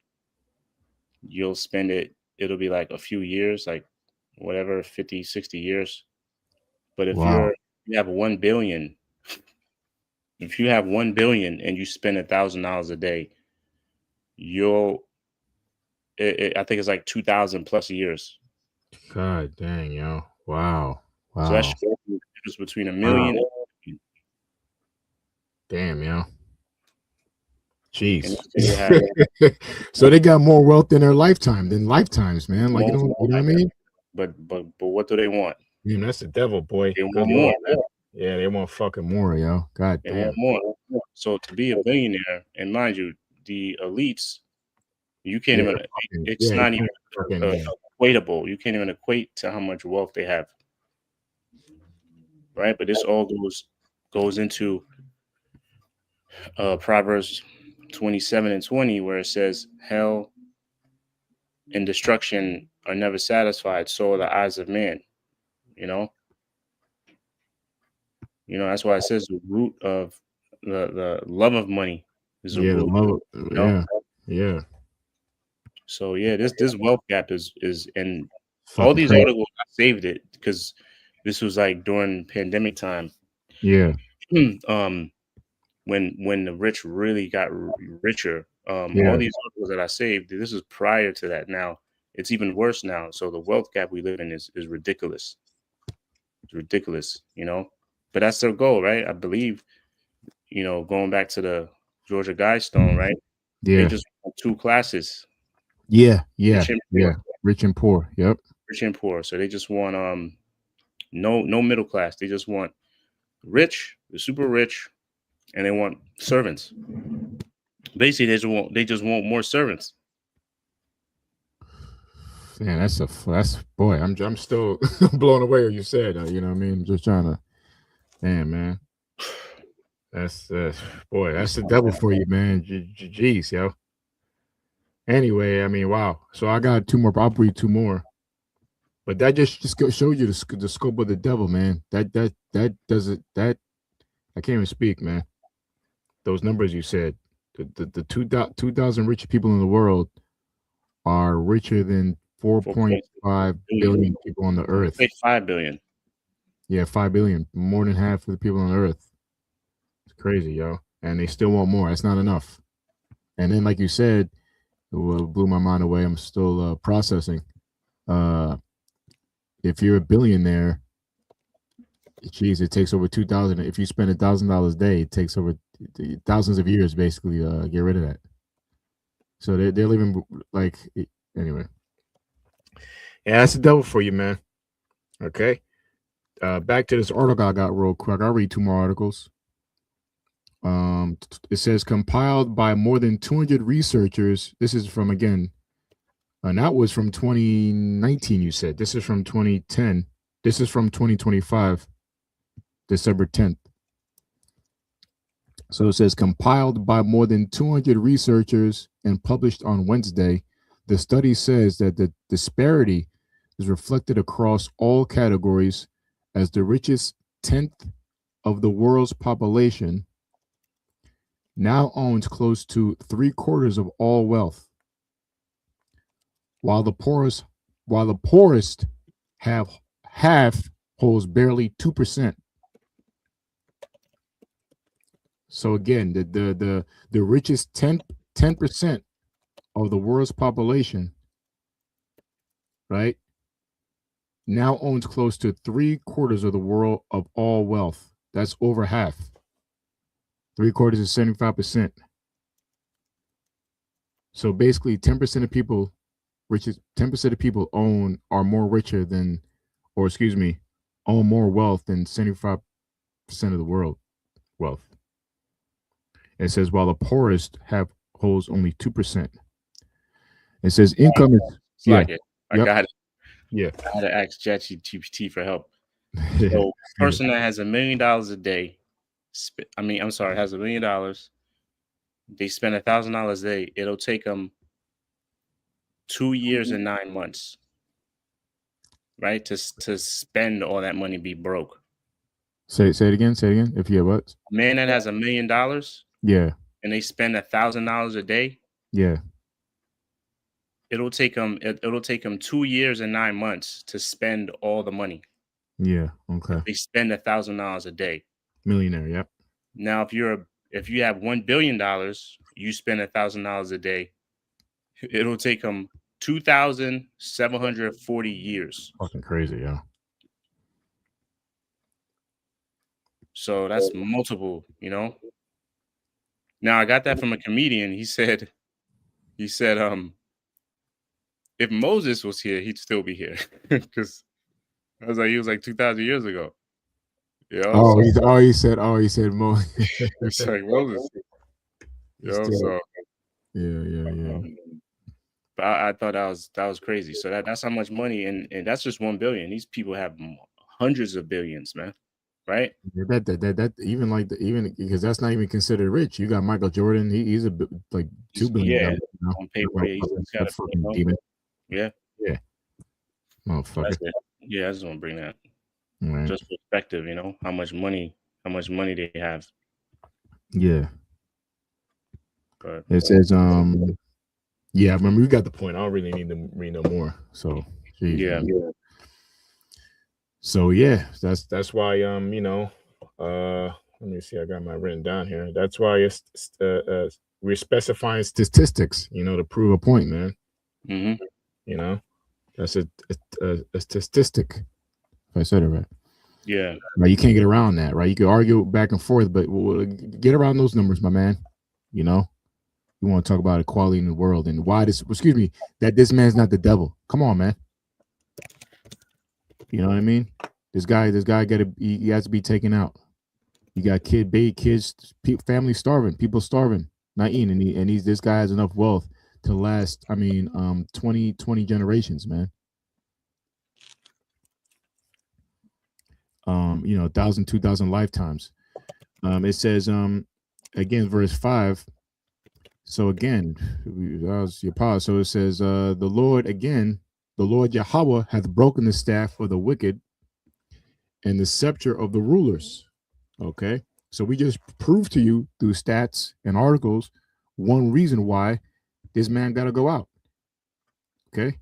you'll spend it. It'll be like a few years, like whatever, 50, 60 years. But if you have 1 billion, if you have 1 billion and you spend $1,000 a day, you'll I think it's like 2,000 plus years. God dang, yo. Wow. So that Wow. shows you the difference between a Wow. million. Damn, yo. And Jeez. they have So they got more wealth in their lifetime than lifetimes, man. Like you know what I mean? but what do they want? Man, that's the devil, boy. They want Good more. Lord, man. Yeah, they want fucking more, yo. God They damn. want more. So to be a billionaire, and mind you, the elites, you can't Yeah, even. fucking, It's yeah, you not even can't fucking, equatable. You can't even equate to how much wealth they have, right? But this all goes into Proverbs 27:20, where it says, "Hell and destruction are never satisfied, so are the eyes of man." You know, that's why it says the root of the love of money is a yeah, the root. love, You know, yeah. so yeah, this wealth gap is and all Fucking these crazy. articles I saved it because this was like during pandemic time. Yeah, um when the rich really got richer. yeah. All these articles that I saved, this is prior to that. Now it's even worse now. So the wealth gap we live in is ridiculous. It's ridiculous, But that's their goal, right? I believe, going back to the Georgia Guidestone, right? They Yeah, just want two classes, yeah, yeah, rich and yeah. poor, Rich and poor. Yep. rich and poor. So they just want no middle class. They just want rich, the super rich, and they want servants. Basically, they just want more servants. Man, that's boy. I'm still blown away what you said. You know what I mean? Just trying to, damn, man. That's boy. That's the devil for you, man. Jeez, yo. Anyway, I mean, wow. So I got two more. I'll read two more. But that just shows you the scope of the devil, man. That does it. That I can't even speak, man. Those numbers you said, the 2,000 richest people in the world are richer than 4.5 billion people on the earth. 5 billion. Yeah, 5 billion, more than half of the people on earth. It's crazy, yo. And they still want more. That's not enough. And then, like you said, what blew my mind away. I'm still processing. If you're a billionaire, geez, it takes over 2,000. If you spend $1,000 a day, it takes over thousands of years basically get rid of that. So they're living like anyway. Yeah, that's the devil for you, man. Okay. Back to this article I got real quick. I'll read two more articles. It says compiled by more than 200 researchers. This is from again, and that was from 2019. You said this is from 2010. This is from 2025, December 10th. So it says compiled by more than 200 researchers and published on Wednesday. The study says that the disparity is reflected across all categories as the richest tenth of the world's population now owns close to 3/4 of all wealth, while the poorest have half holds barely 2%. So again, the richest 10% of the world's population, right, now owns close to 3/4 of the world of all wealth. That's over half. 3/4 is 75%. So basically, 10% of people, 10% of people are more richer than, or excuse me, own more wealth than 75% of the world wealth. It says while the poorest holds only 2%. It says income is Like it. I yep, got it. yeah. I had to ask ChatGPT for help. So, a person that has $1 million a day, has $1 million. They spend $1,000 a day. It'll take them 2 years and 9 months, right, to spend all that money, be broke. Say it again. Say it again. If you have what? A man that has $1 million, Yeah, and they spend $1,000 a day, yeah, it'll take them 2 years and 9 months to spend all the money. yeah. Okay. They spend $1,000 a day. Millionaire. Yep. Now, if you have $1 billion, you spend $1,000 a day. It'll take them 2,740 years. Fucking crazy, yeah. So that's multiple, you know. Now I got that from a comedian. He said, if Moses was here, he'd still be here. Because he was like 2,000 years ago. You know, Oh, so he said Mo. it's like Moses. You know, Still, so yeah. but I thought that was crazy. So that's how much money, and that's just 1 billion. These people have hundreds of billions, man. Right? That even like even because that's not even considered rich. You got Michael Jordan. He's like $2 billion. Yeah, You know? on paper, yeah, he's got That a fucking demon. yeah, Yeah, motherfucker. that's it. Yeah, I just want to bring that Right. just perspective. You know how much money they have. Yeah. But It says yeah. I remember you got the point. I don't really need to read no more. So geez, yeah, man. So yeah, that's why you know let me see. I got my written down here. That's why it's we're specifying statistics. You know, to prove a point, man. mm-hmm. You know, that's a statistic. If I said it right. Yeah. Right, you can't get around that, right? You can argue back and forth, but get around those numbers, my man. You know, you want to talk about equality in the world and why this? Excuse me, that this man's not the devil. Come on, man. You know what I mean? This guy he has to be taken out. You got kids, family starving, people starving, not eating, and this guy has enough wealth to last. I mean, 20 generations, man. You know, 1,000, 2,000 lifetimes. It says, again, verse 5. So again, that was your pause. So it says, the Lord Yahweh hath broken the staff of the wicked and the scepter of the rulers. Okay. So we just proved to you through stats and articles one reason why this man got to go out. Okay.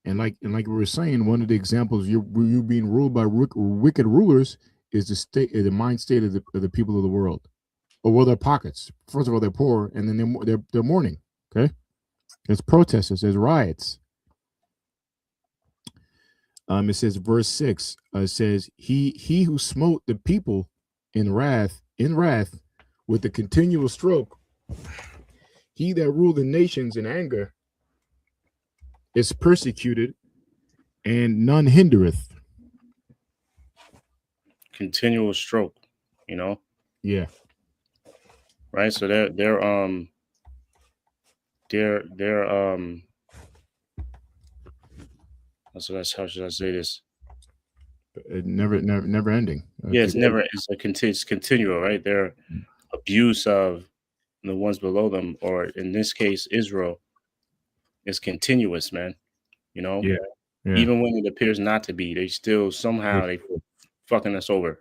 And like we were saying, one of the examples you being ruled by wicked rulers is the mind state of the people of the world, or well, their pockets. First of all, they're poor, and then they're mourning. Okay, there's protesters, there's riots. It says verse 6. It says he who smote the people in wrath with the continual stroke. He that ruled the nations in anger is persecuted, and none hindereth. Continual stroke, you know. Yeah. Right. So they're how should I say this? Never ending. Yeah, it's continual, right? Their abuse of the ones below them, or in this case, Israel, is continuous, man. You know, Yeah. Even when it appears not to be, they still somehow they fucking us over.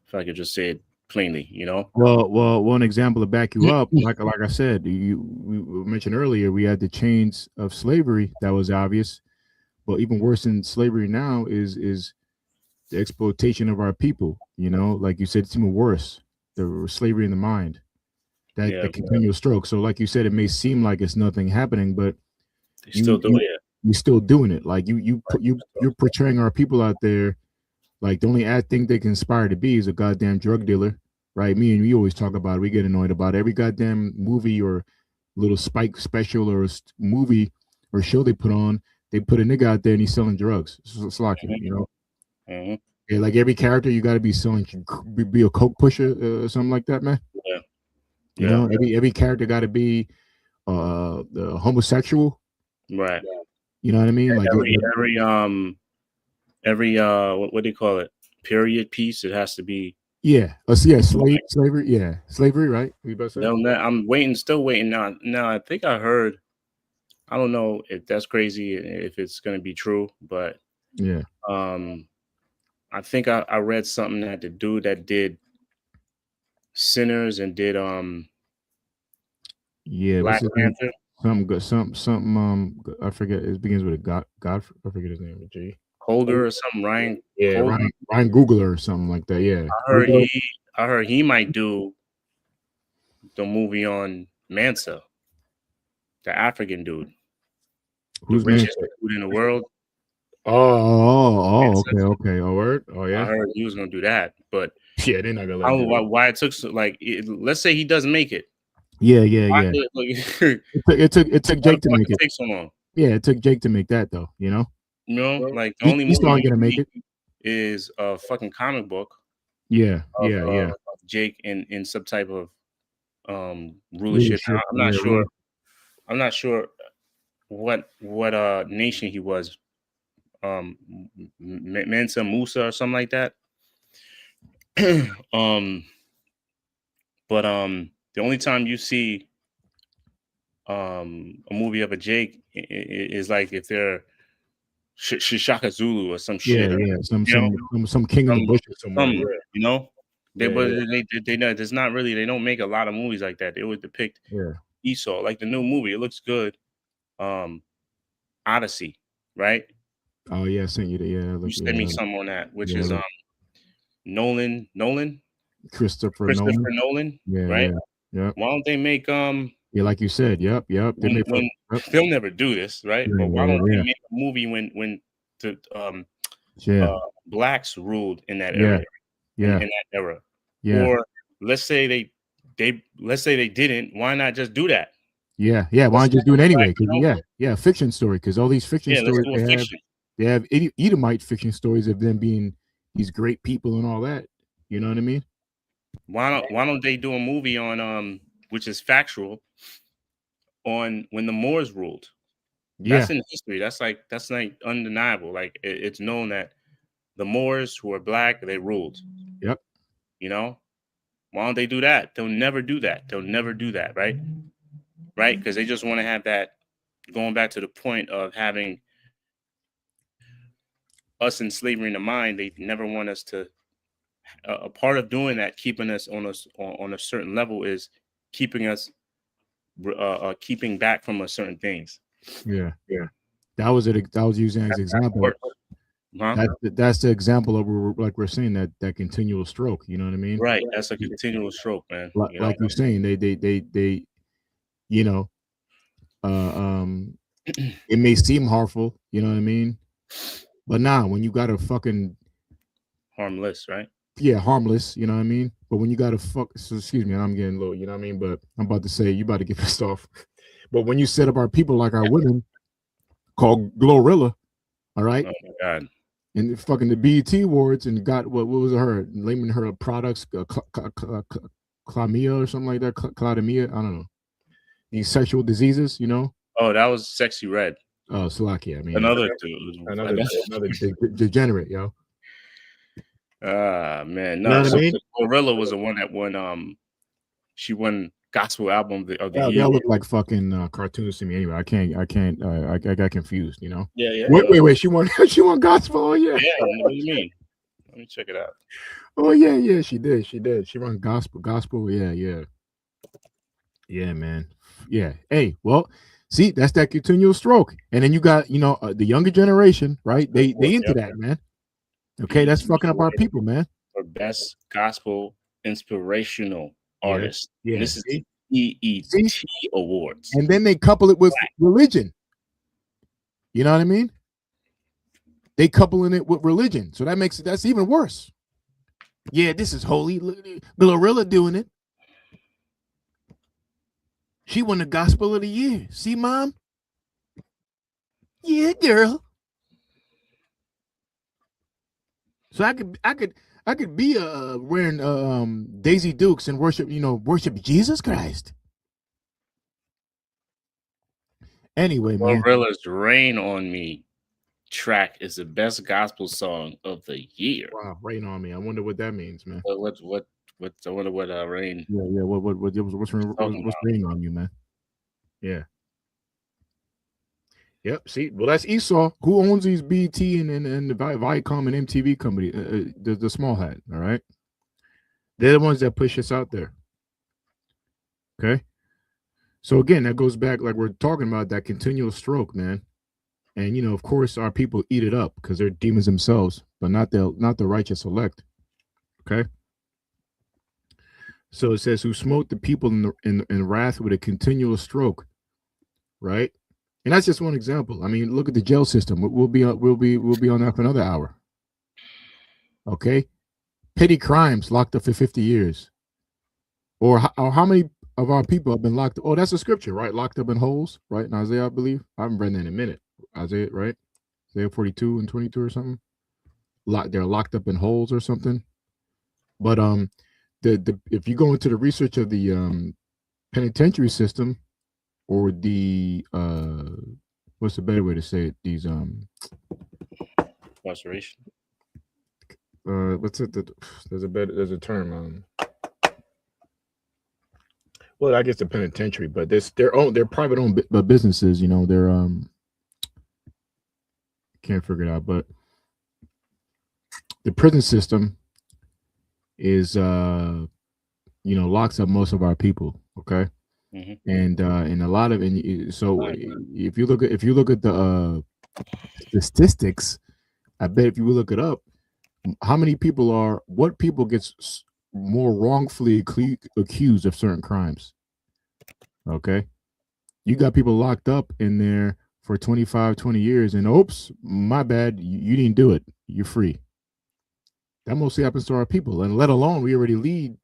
If I could just say it plainly, you know. Well, one example to back you up, like I said, we mentioned earlier, we had the chains of slavery that was obvious, but even worse than slavery now is the exploitation of our people. You know, like you said, it's even worse. The slavery in the mind, the continual stroke. So, like you said, it may seem like it's nothing happening, but they're still doing it. You're still doing it. Like you're portraying our people out there. Like the only thing they can aspire to be is a goddamn drug dealer, right? Me and you always talk about it. We get annoyed about every goddamn movie or little Spike special or movie or show they put on. They put a nigga out there and he's selling drugs. It's like, you know. Mm-hmm. Yeah, like every character, you got to be selling, be a coke pusher, something like that, man. Yeah. You know, every character got to be the homosexual, right? You know what I mean? Like every what do you call it? Period piece. It has to be. Yeah. Slavery. Yeah, slavery. Right. No, I'm still waiting. Now, I think I heard. I don't know if that's crazy, if it's going to be true, but yeah. I think I read something that the dude that did Sinners and did Black Panther. Something I forget. It begins with a God. I forget his name. G. Holder or something. Ryan. Yeah, Ryan Googler or something like that. Yeah. I heard he might do the movie on Mansa, the African dude. Who's richest Manson? dude in the world. Okay. Oh, word. Oh, I yeah. heard he was gonna do that, but Yeah, they're not gonna I let him don't do know that. why it took so like. Let's say he doesn't make it. Yeah. Why It took why the Jake to fuck make it it. take so long? Yeah, it took Jake to make that though. You know, like the only He's movie not you gonna make need it. is a fucking comic book Yeah. of Jake in some type of rulership. Now, Leadership. I'm not Yeah. sure. I'm not sure what nation he was. Mansa Musa or something like that. um, but the only time you see a movie of a Jake is like if they're Shaka Zulu or some shit, or Yeah. you know, Some king in the some bushes somewhere. some you know. Yeah. Yeah. They know there's not really, they don't make a lot of movies like that. They would depict Yeah. Esau, like the new movie. It looks good. Um, Odyssey, right? Oh yeah, I sent you the You look, sent me some on that, which yeah, is look, Nolan, Christopher Christopher Nolan. Nolan, Yeah, right? yeah, yep. Why don't they make Yeah, like you said, yep. They made when yep. they'll never do this, right? But why don't they Yeah, make a movie when the yeah, blacks ruled in that yeah, area, yeah, in that era? yeah, Or let's say let's say they didn't. Why not just do that? yeah. Why Let's not make just do it a black, anyway? Because fiction story. Because all these fiction yeah, let's stories do a fiction. they have Edomite fiction stories of them being these great people and all that. You know what I mean? Why don't they do a movie on which is factual, on when the Moors ruled? Yeah, That's in history. That's like undeniable. Like it's known that the Moors who are black, they ruled. yep, You know, why don't they do that? They'll never do that. They'll never do that, right? Right? Because they just want to have that. Going back to the point of having us in slavery in the mind, they never want us to. A part of doing that, keeping us on a certain level, is keeping us keeping back from us certain things. yeah. That was it. That was using as That's how it example. works. Huh? That's the example of like we're saying that continual stroke. You know what I mean? Right. That's a continual stroke, man. You know. Like you're saying, they you know, it may seem harmful, you know what I mean? But nah, when you got a fucking Harmless, right? harmless, you know what I mean? But when you got a excuse me, I'm getting low, you know what I mean? But I'm about to say you about to get pissed off. But when you set up our people like our women called Glorilla, all right? Oh my God. And fucking the BET awards and got what was her naming her products chlamydia or something like that, chlamydia, I don't know. These sexual diseases, you know? Oh, that was Sexy Red. Oh, Slovakia. I mean, Another dude. another degenerate, yo. Man, You know no. what I So mean? Gorilla was the one that won. She won Gospel Album of the They Year. all look like fucking cartoons to me. Anyway, I can't. I got confused. You know. Yeah. Wait. She won. She won gospel. Oh yeah. Yeah. What do you mean? Let me check it out. Oh yeah. She did. She won gospel. Gospel. Yeah. Yeah, man. Yeah. Hey, well, see, that's that continual stroke. And then you got the younger generation, right? They into that, man. Okay, that's fucking up our people, man. For best gospel inspirational Yeah. artist. Yeah. And this is See? the EET Awards. And then they couple it with religion. You know what I mean? They coupling it with religion. So that's even worse. Yeah, this is holy. Glorilla doing it. She won the gospel of the year. See, mom? Yeah, girl. So I could be wearing Daisy Dukes and worship Jesus Christ. Anyway, man. Gorilla's Rain on Me track is the best gospel song of the year. Wow, rain on me. I wonder what that means, man. I wonder what Rain. Yeah. What's raining on you, man? Yeah. Yep. See, well, that's Esau. Who owns these BT and the Viacom and MTV company? The small hat. All right. They're the ones that push us out there. Okay. So again, that goes back like we're talking about that continual stroke, man. And of course, our people eat it up because they're demons themselves, but not the righteous elect. Okay. So it says, "Who smote the people in wrath with a continual stroke," right? And that's just one example. I mean, look at the jail system. We'll be on that for another hour. Okay, petty crimes locked up for 50 years, or how many of our people have been locked? Oh, that's a scripture, right? Locked up in holes, right? In Isaiah, I believe. I haven't read that in a minute. Isaiah, right? Isaiah 42 and 22 or something. They're locked up in holes or something. But the if you go into the research of the penitentiary system, or the what's the better way to say it? These Incarceration. what's it? There's a term. Well, I guess the penitentiary, but they're private owned businesses. You know, they're can't figure it out, but the prison system is locks up most of our people. Okay. Mm-hmm. And a lot of so Right. if you look at the statistics, I bet if you look it up, what people gets more wrongfully accused of certain crimes. Okay, you got people locked up in there for 25, 20 years, and oops, my bad, you didn't do it, you're free. That mostly happens to our people, and let alone we already lead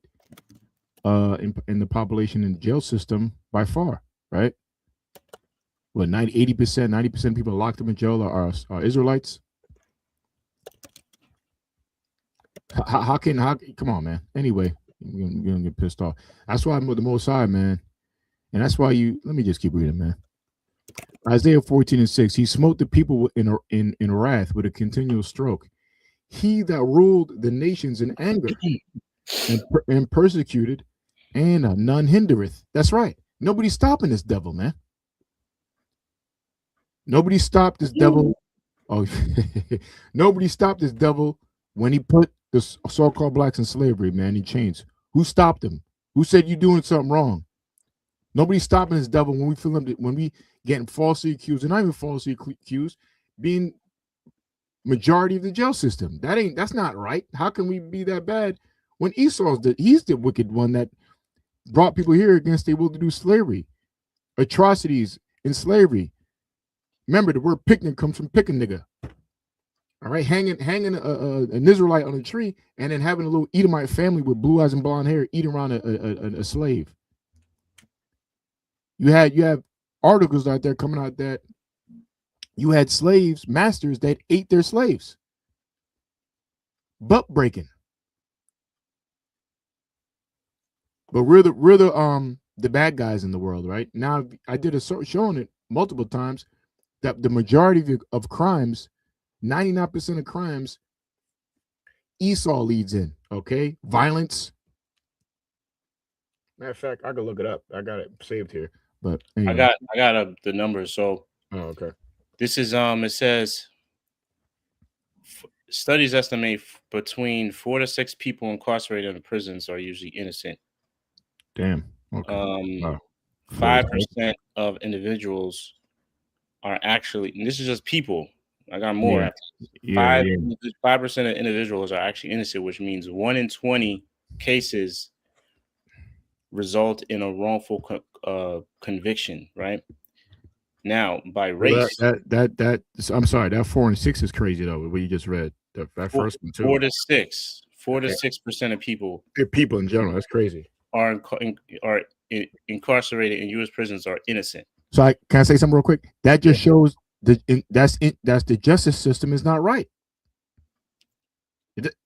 in the population in the jail system by far, right? What, 80%, 90% of people locked up in jail are Israelites. How come on, man? Anyway, you're gonna get pissed off. That's why I'm with the Most High, man. And that's why let me just keep reading, man. Isaiah 14 and 6. He smote the people in wrath with a continual stroke. He that ruled the nations in anger and persecuted, and none hindereth. That's right. Nobody's stopping this devil, man. Nobody stopped this devil. Oh, nobody stopped this devil when he put the so-called blacks in slavery, man, in chains. Who stopped him? Who said you doing something wrong? Nobody's stopping this devil when we feel him, when we getting falsely accused, and not even falsely accused, being majority of the jail system. That's not right. How can we be that bad when he's the wicked one that brought people here against their will to do slavery, atrocities in slavery. Remember, the word picnic comes from pick a nigga. All right, hanging an Israelite on a tree, and then having a little Edomite family with blue eyes and blonde hair eating around a slave. You have articles out there coming out that you had slaves, masters that ate their slaves. Butt breaking. But we're the bad guys in the world, right? Now I did a showing it multiple times that the majority of crimes, 99% of crimes, Esau leads in. Okay, violence. Matter of fact, I can look it up. I got it saved here. But anyway. I got the numbers. So okay. This is it says studies estimate between 4 to 6 people incarcerated in prisons are usually innocent. Damn. Okay. Wow. 5% of individuals are actually, and this is just people. I got more. Yeah. 5% of individuals are actually innocent, which means 1 in 20 cases result in a wrongful conviction, right? Now, by race, that I'm sorry, that 4 and 6 is crazy though. What you just read, that first one too. 4 to 6% of people. People in general, that's crazy. Are incarcerated in U.S. prisons are innocent. So can I say something real quick? That just shows that's the justice system is not right.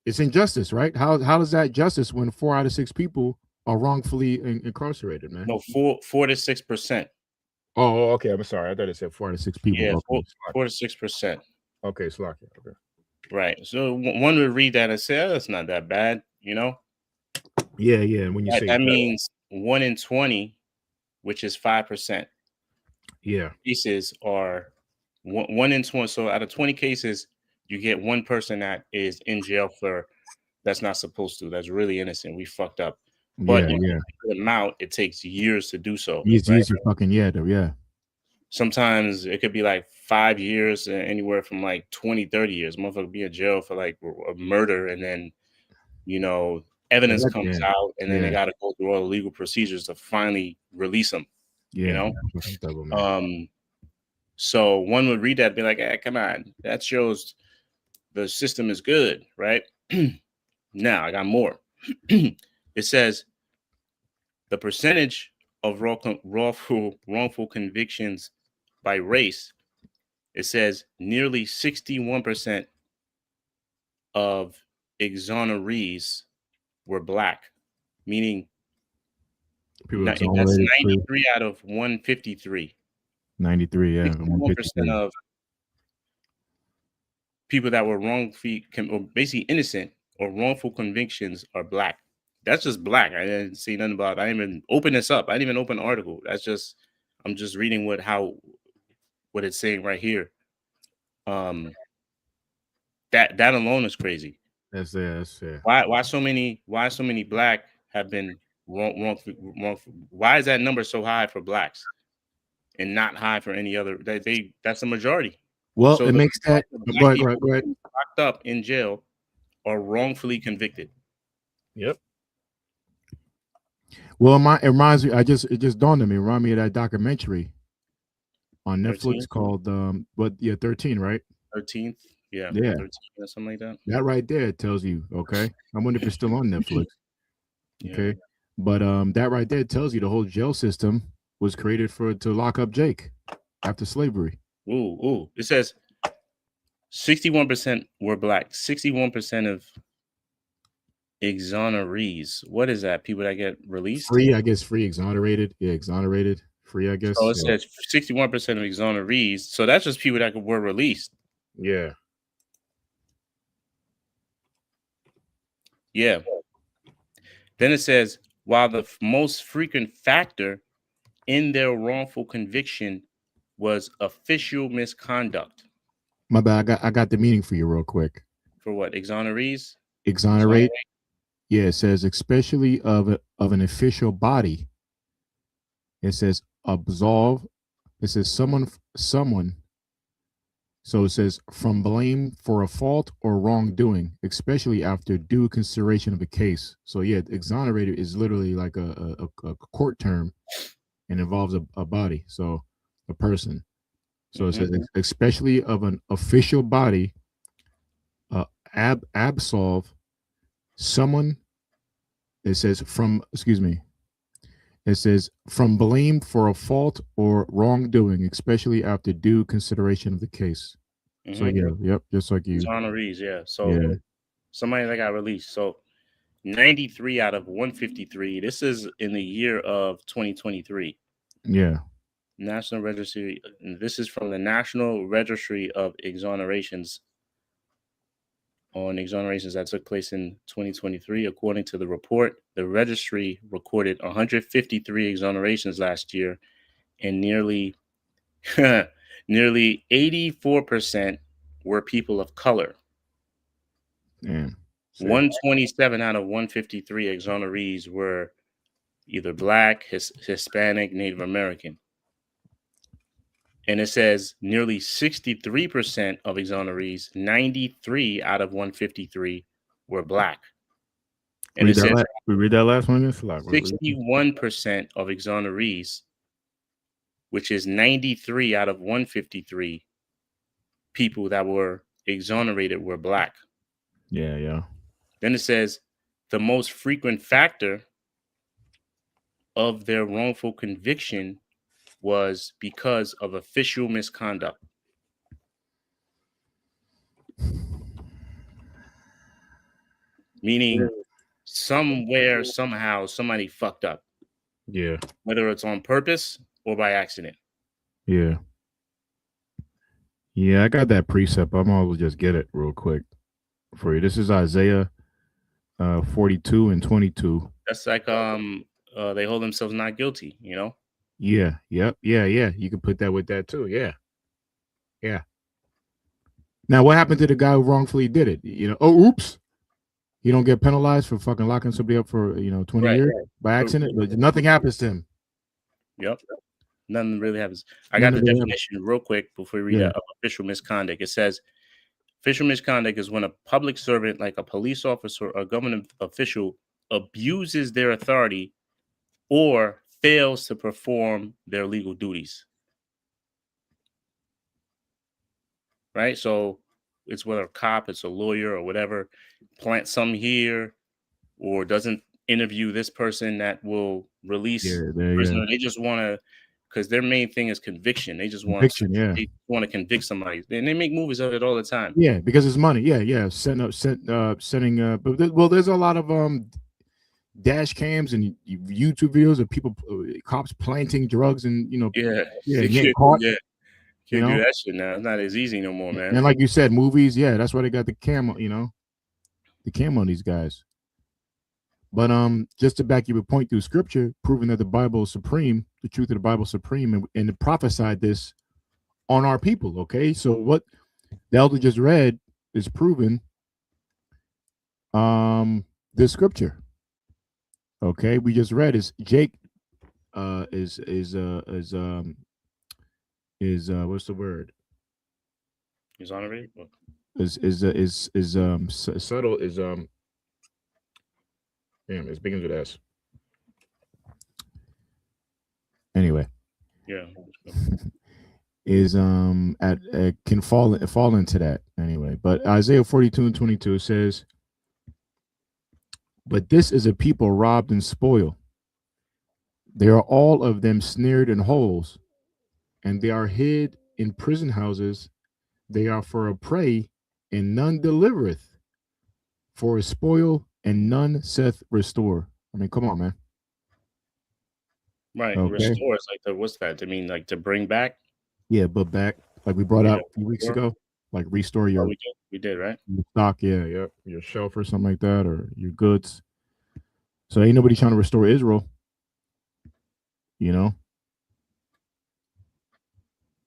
It's injustice, right? How does that justice when 4 out of 6 people are wrongfully incarcerated, man? No, 4 to 6%. Oh, okay. I'm sorry. I thought it said 4 out of 6 people. Yeah, okay. 4 to 6%. Okay, Slocky. Okay. Right. So one would read that and say, "Oh, that's not that bad," you know. Yeah. And when you say that means 1 in 20, which is 5%. Yeah. Cases are 1 in 20. So out of 20 cases, you get one person that is in jail for that's not supposed to. That's really innocent. We fucked up. But the amount, it takes years to do so. Years fucking yeah. Sometimes it could be like 5 years, anywhere from like 20, 30 years. Motherfucker be in jail for like a murder, and then evidence comes out, and then they got to go through all the legal procedures to finally release them. So one would read that and be like, come on, that shows the system is good, right? Now I got more. It says the percentage of wrongful convictions by race. It says nearly 61% of exonerees were black, meaning People that's exonerated. 93 out of 153. 93, yeah. 61% 153. of people that were wrongfully, or basically innocent or wrongful convictions are black. That's just black. I didn't see nothing about it. I didn't even open this up. I didn't even open the article. I'm just reading what it's saying right here. That alone is crazy. That's it. That's it. Why so many black have been wrong? Why is that number so high for blacks and not high for any other? That's the majority. Well, So it the makes that. black Go ahead. Go people ahead. Go ahead. locked up in jail are wrongfully convicted. Yep. Well, it reminds me. It just dawned on me. It reminded me of that documentary on Netflix 13? called 13, right? 13th, yeah, Yeah. 13 or something like that. That right there tells you. Okay. I wonder if it's still on Netflix. Yeah. Okay. But that right there tells you the whole jail system was created to lock up Jake after slavery. Ooh. It says 61% were black. 61% of exonerees. What is that? People that get released? Free, I guess. Free, exonerated. Yeah, exonerated. Free, I guess. So it says 61% of exonerees. So that's just people that were released. Yeah. Yeah. Then it says, while the most frequent factor in their wrongful conviction was official misconduct. My bad. I got the meaning for you real quick. For what? Exonerees? Exonerate. Yeah, it says especially of an official body. It says absolve. It says someone. So it says from blame for a fault or wrongdoing, especially after due consideration of a case. So yeah, exonerated is literally like a court term and involves a body, so a person. So it says especially of an official body, absolve someone. It says It says from blame for a fault or wrongdoing, especially after due consideration of the case. So yeah, yep, just like you. Exonerees, yeah. So somebody that got released. So 93 out of 153. This is in the year of 2023. Yeah. National Registry. This is from the National Registry of Exonerations on exonerations that took place in 2023. According to the report, the registry recorded 153 exonerations last year, and nearly 84% were people of color. Damn. 127 out of 153 exonerees were either Black, Hispanic, Native American. And it says nearly 63% of exonerees, 93 out of 153, were Black. And it says we read that last one again. 61% of exonerees, which is 93 out of 153 people that were exonerated, were Black. Yeah. Then it says the most frequent factor of their wrongful conviction was because of official misconduct. Meaning somewhere, somehow, somebody fucked up. Yeah. Whether it's on purpose or by accident. Yeah. Yeah, I got that precept. I'm always just get it real quick for you. This is Isaiah 42 and 22. That's like they hold themselves not guilty, you know? Yeah. Yep. Yeah. You can put that with that too. Yeah. Now, what happened to the guy who wrongfully did it? Oops. You don't get penalized for fucking locking somebody up for 20 years by accident. But nothing happens to him. Yep. Nothing really happens. I got the definition real quick before we read that of official misconduct. It says official misconduct is when a public servant, like a police officer or government official, abuses their authority or fails to perform their legal duties. right? So it's whether a cop, it's a lawyer or whatever, plant some here or doesn't interview this person that will release Yeah, the yeah. prisoner. They just want to, because their main thing is conviction. They just want Conviction, yeah. to convict somebody, and they make movies of it all the time. Yeah, because it's money. Yeah, yeah. Sending but there's a lot of dash cams and YouTube videos of people cops planting drugs and Yeah, yeah, they and getting can't, caught, yeah, you can't do know. that shit now. It's not as easy no more, man. And like you said, movies, yeah, that's why they got the cam, the cam on these guys. But just to back your point through scripture, proving that the Bible is supreme, the truth of the Bible is supreme, and it prophesied this on our people. Okay, so what the elder just read is proven the scripture. Okay, we just read is Jake is what's the word? Exonerate? Subtle is damn, it begins with S. Anyway. Yeah. Is can fall into that anyway. But Isaiah 42:22 says, "But this is a people robbed and spoiled. They are all of them snared in holes, and they are hid in prison houses. They are for a prey, and none delivereth, for a spoil, and none saith restore." I mean, come on, man. Right. Okay. Restore is like what's that? I mean, like to bring back? Yeah, but back, like we brought out a few weeks ago, like restore your we did, right? Your stock, yeah, your shelf or something like that, or your goods. So ain't nobody trying to restore Israel,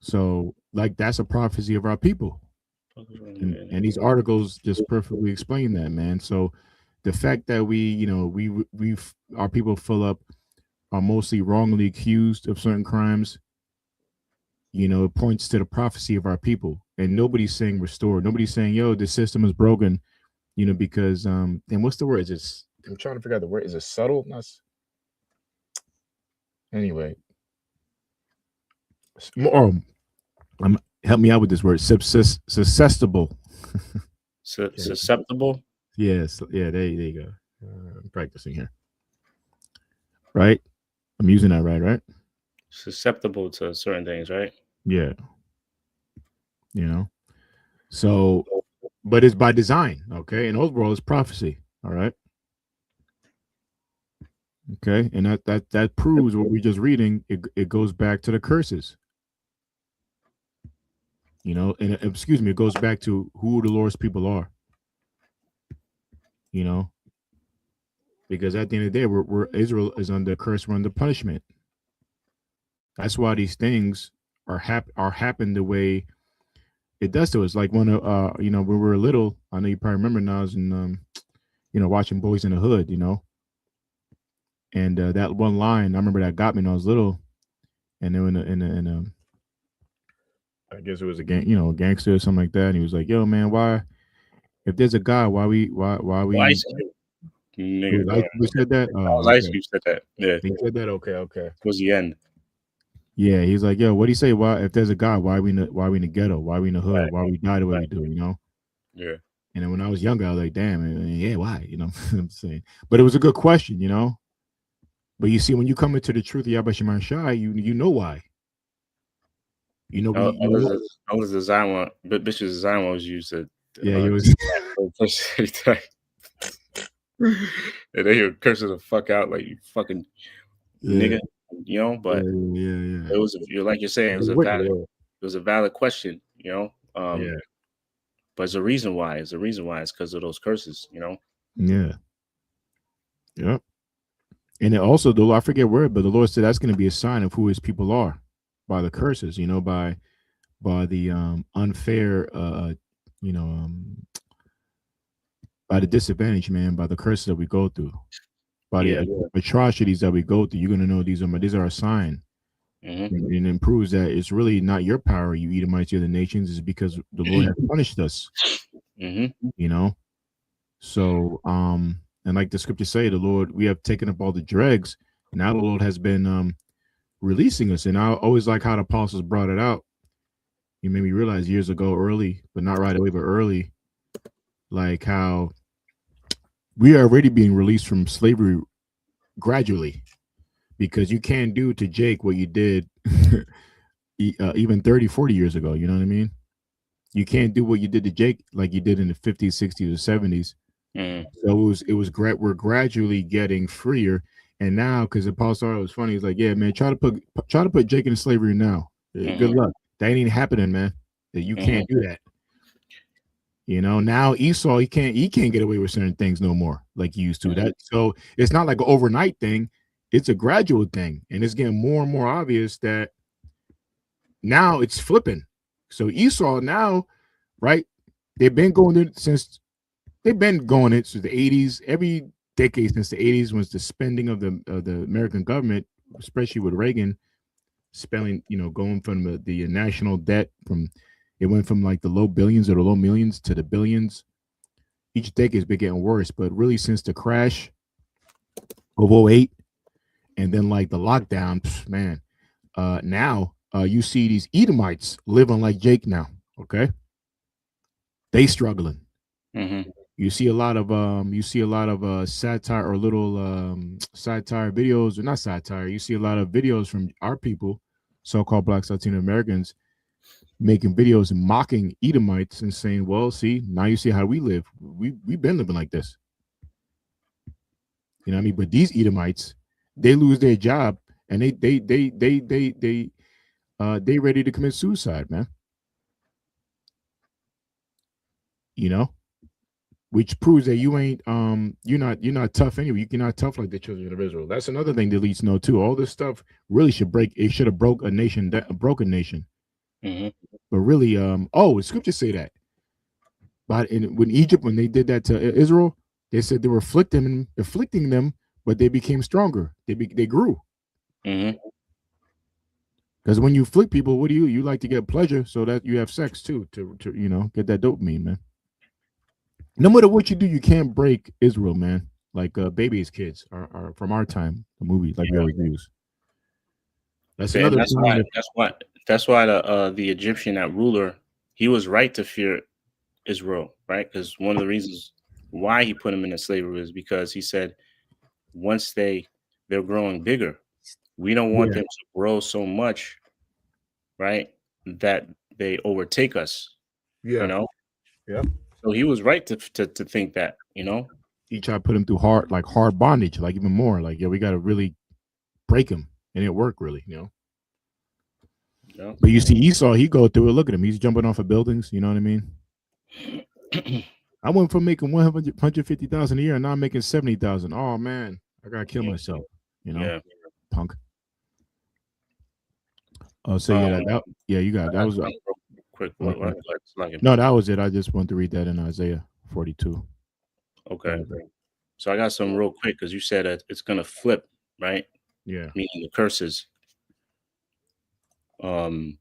So like that's a prophecy of our people, and these articles just perfectly explain that, man. So the fact that we our people are mostly wrongly accused of certain crimes, it points to the prophecy of our people, and nobody's saying restore. Nobody's saying, yo, the system is broken, because and what's the word? I'm trying to figure out the word. Is it subtle? Anyway, help me out with this word. Susceptible. Susceptible. Yes. Yeah. There you go. I'm practicing here. Right. I'm using that right. Susceptible to certain things, right? Yeah. So, but it's by design. Okay. And overall, it's prophecy. All right. Okay. And that proves what we're just reading. It goes back to the curses. And excuse me, it goes back to who the Lord's people are. Because at the end of the day, we're Israel is under curse, we're under punishment. That's why these things are happen the way it does to us. Like when when we were little, I know you probably remember now, I was in watching Boys in the Hood, and that one line I remember that got me when I was little, and then in a I guess it was a gangster or something like that, and he was like, "Yo, man, why? If there's a God, why we?" Ice Cube. Nigga, we said that. Oh, Ice Cube said that. Yeah, he said that. Okay. Was the end. Yeah, he's like, "Yo, what do you say? Why, if there's a God, why we in the ghetto? Why we in the hood? Right. Why we die the way we do? Yeah. And then when I was younger, I was like, "Damn, yeah, why?" I'm saying, but it was a good question, But you see, when you come into the truth of Yahweh Shema Shai, you know why. I was the Zion one, but Bishop's Zion was used to. Yeah, he was. And they were cursing the fuck out like you fucking nigga, But yeah. It was like you're saying, it was a valid question, Yeah. But it's a reason why. It's because of those curses, Yeah. Yep. And it also, though, I forget where, but the Lord said that's going to be a sign of who His people are, by the curses, by the unfair, by the disadvantage, man, by the curses that we go through, by the atrocities that we go through. You're going to know these are a sign. Mm-hmm. And it proves that it's really not your power, you Edomites, the other nations, is because the Lord has punished us. Mm-hmm. So and like the scriptures say, the Lord, we have taken up all the dregs, and now the Lord has been releasing us. And I always like how the apostles brought it out. You made me realize years ago, early, but not right away, but early, like how we are already being released from slavery gradually, because you can't do to Jake what you did even 30, 40 years ago. You know what I mean? You can't do what you did to Jake like you did in the 50s, 60s, or 70s. Mm-hmm. So we're gradually getting freer. And now, because Apostle was funny, he's like, yeah, man, try to put Jake into slavery now. Good Mm-hmm. luck. That ain't happening, man. You Mm-hmm. can't do that. Now Esau, he can't get away with certain things no more like he used to. Mm-hmm. That so it's not like an overnight thing, it's a gradual thing. And it's getting more and more obvious that now it's flipping. So Esau now, right? They've been going it since they've been going it since the 80s. Every decade since the 80s was the spending of the American government, especially with Reagan spelling, going from the national debt from it went from like the low billions or the low millions to the billions. Each decade's been getting worse, but really since the crash of '08 and then like the lockdown, man, now you see these Edomites living like Jake now. Okay, they struggling. Mm-hmm. You see a lot of satire or little satire videos, or not satire. You see a lot of videos from our people, so-called Black Latino Americans, making videos and mocking Edomites and saying, "Well, see, now you see how we live. We've been living like this." You know what I mean? But these Edomites, they lose their job and they ready to commit suicide, man. You know, which proves that you're not tough anyway. You're not tough like the children of Israel. That's another thing the elites know too. All this stuff really should break. It should have broke a nation, a broken nation. Mm-hmm. But really, the scriptures say that. But when Egypt, when they did that to Israel, they said they were afflicting them, but they became stronger. They grew. Mm-hmm. Because when you afflict people, what do you like to get pleasure, so that you have sex too to get that dopamine, man. No matter what you do, you can't break Israel, man. Like baby's kids are from our time, the movie, like we Yeah. always use. That's And another that's sign why that the Egyptian, that ruler, he was right to fear Israel, right? Because one of the reasons why he put him into slavery is because he said once they're growing bigger, we don't want yeah, them to grow so much, right, that they overtake us, you yeah, know. yeah. So he was right to think that, you know. He tried to put him through hard bondage, like even more. Like, yeah, we got to really break him, and it worked really. Yeah. But you see Esau, he go through it. Look at him, he's jumping off of buildings. You know what I mean? I went from making 150,000 a year, and now I'm making 70,000. Oh man, I gotta kill Yeah. myself. Yeah. Punk. Oh, so yeah, Um, yeah, you got I that got was something real quick. okay. It's like No, that was it. I just want to read that in Isaiah 42. okay. Whatever. So I got some real quick because you said that it's gonna flip, right? Yeah. Meaning the curses. Um,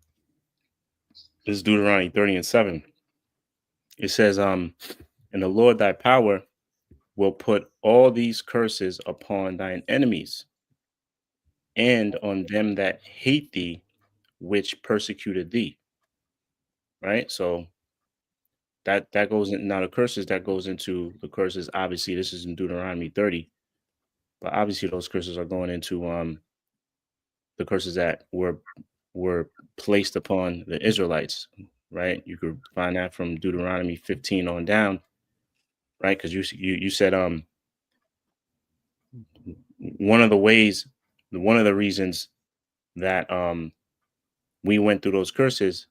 this is Deuteronomy 30:7. It says, and the Lord thy power will put all these curses upon thine enemies and on them that hate thee, which persecuted thee. Right. So that goes in now the curses that goes into the curses. Obviously, this is in Deuteronomy 30, but obviously those curses are going into the curses that were placed upon the Israelites, right? You could find that from Deuteronomy 15 on down, right? Because you said one of the ways, one of the reasons that we went through those curses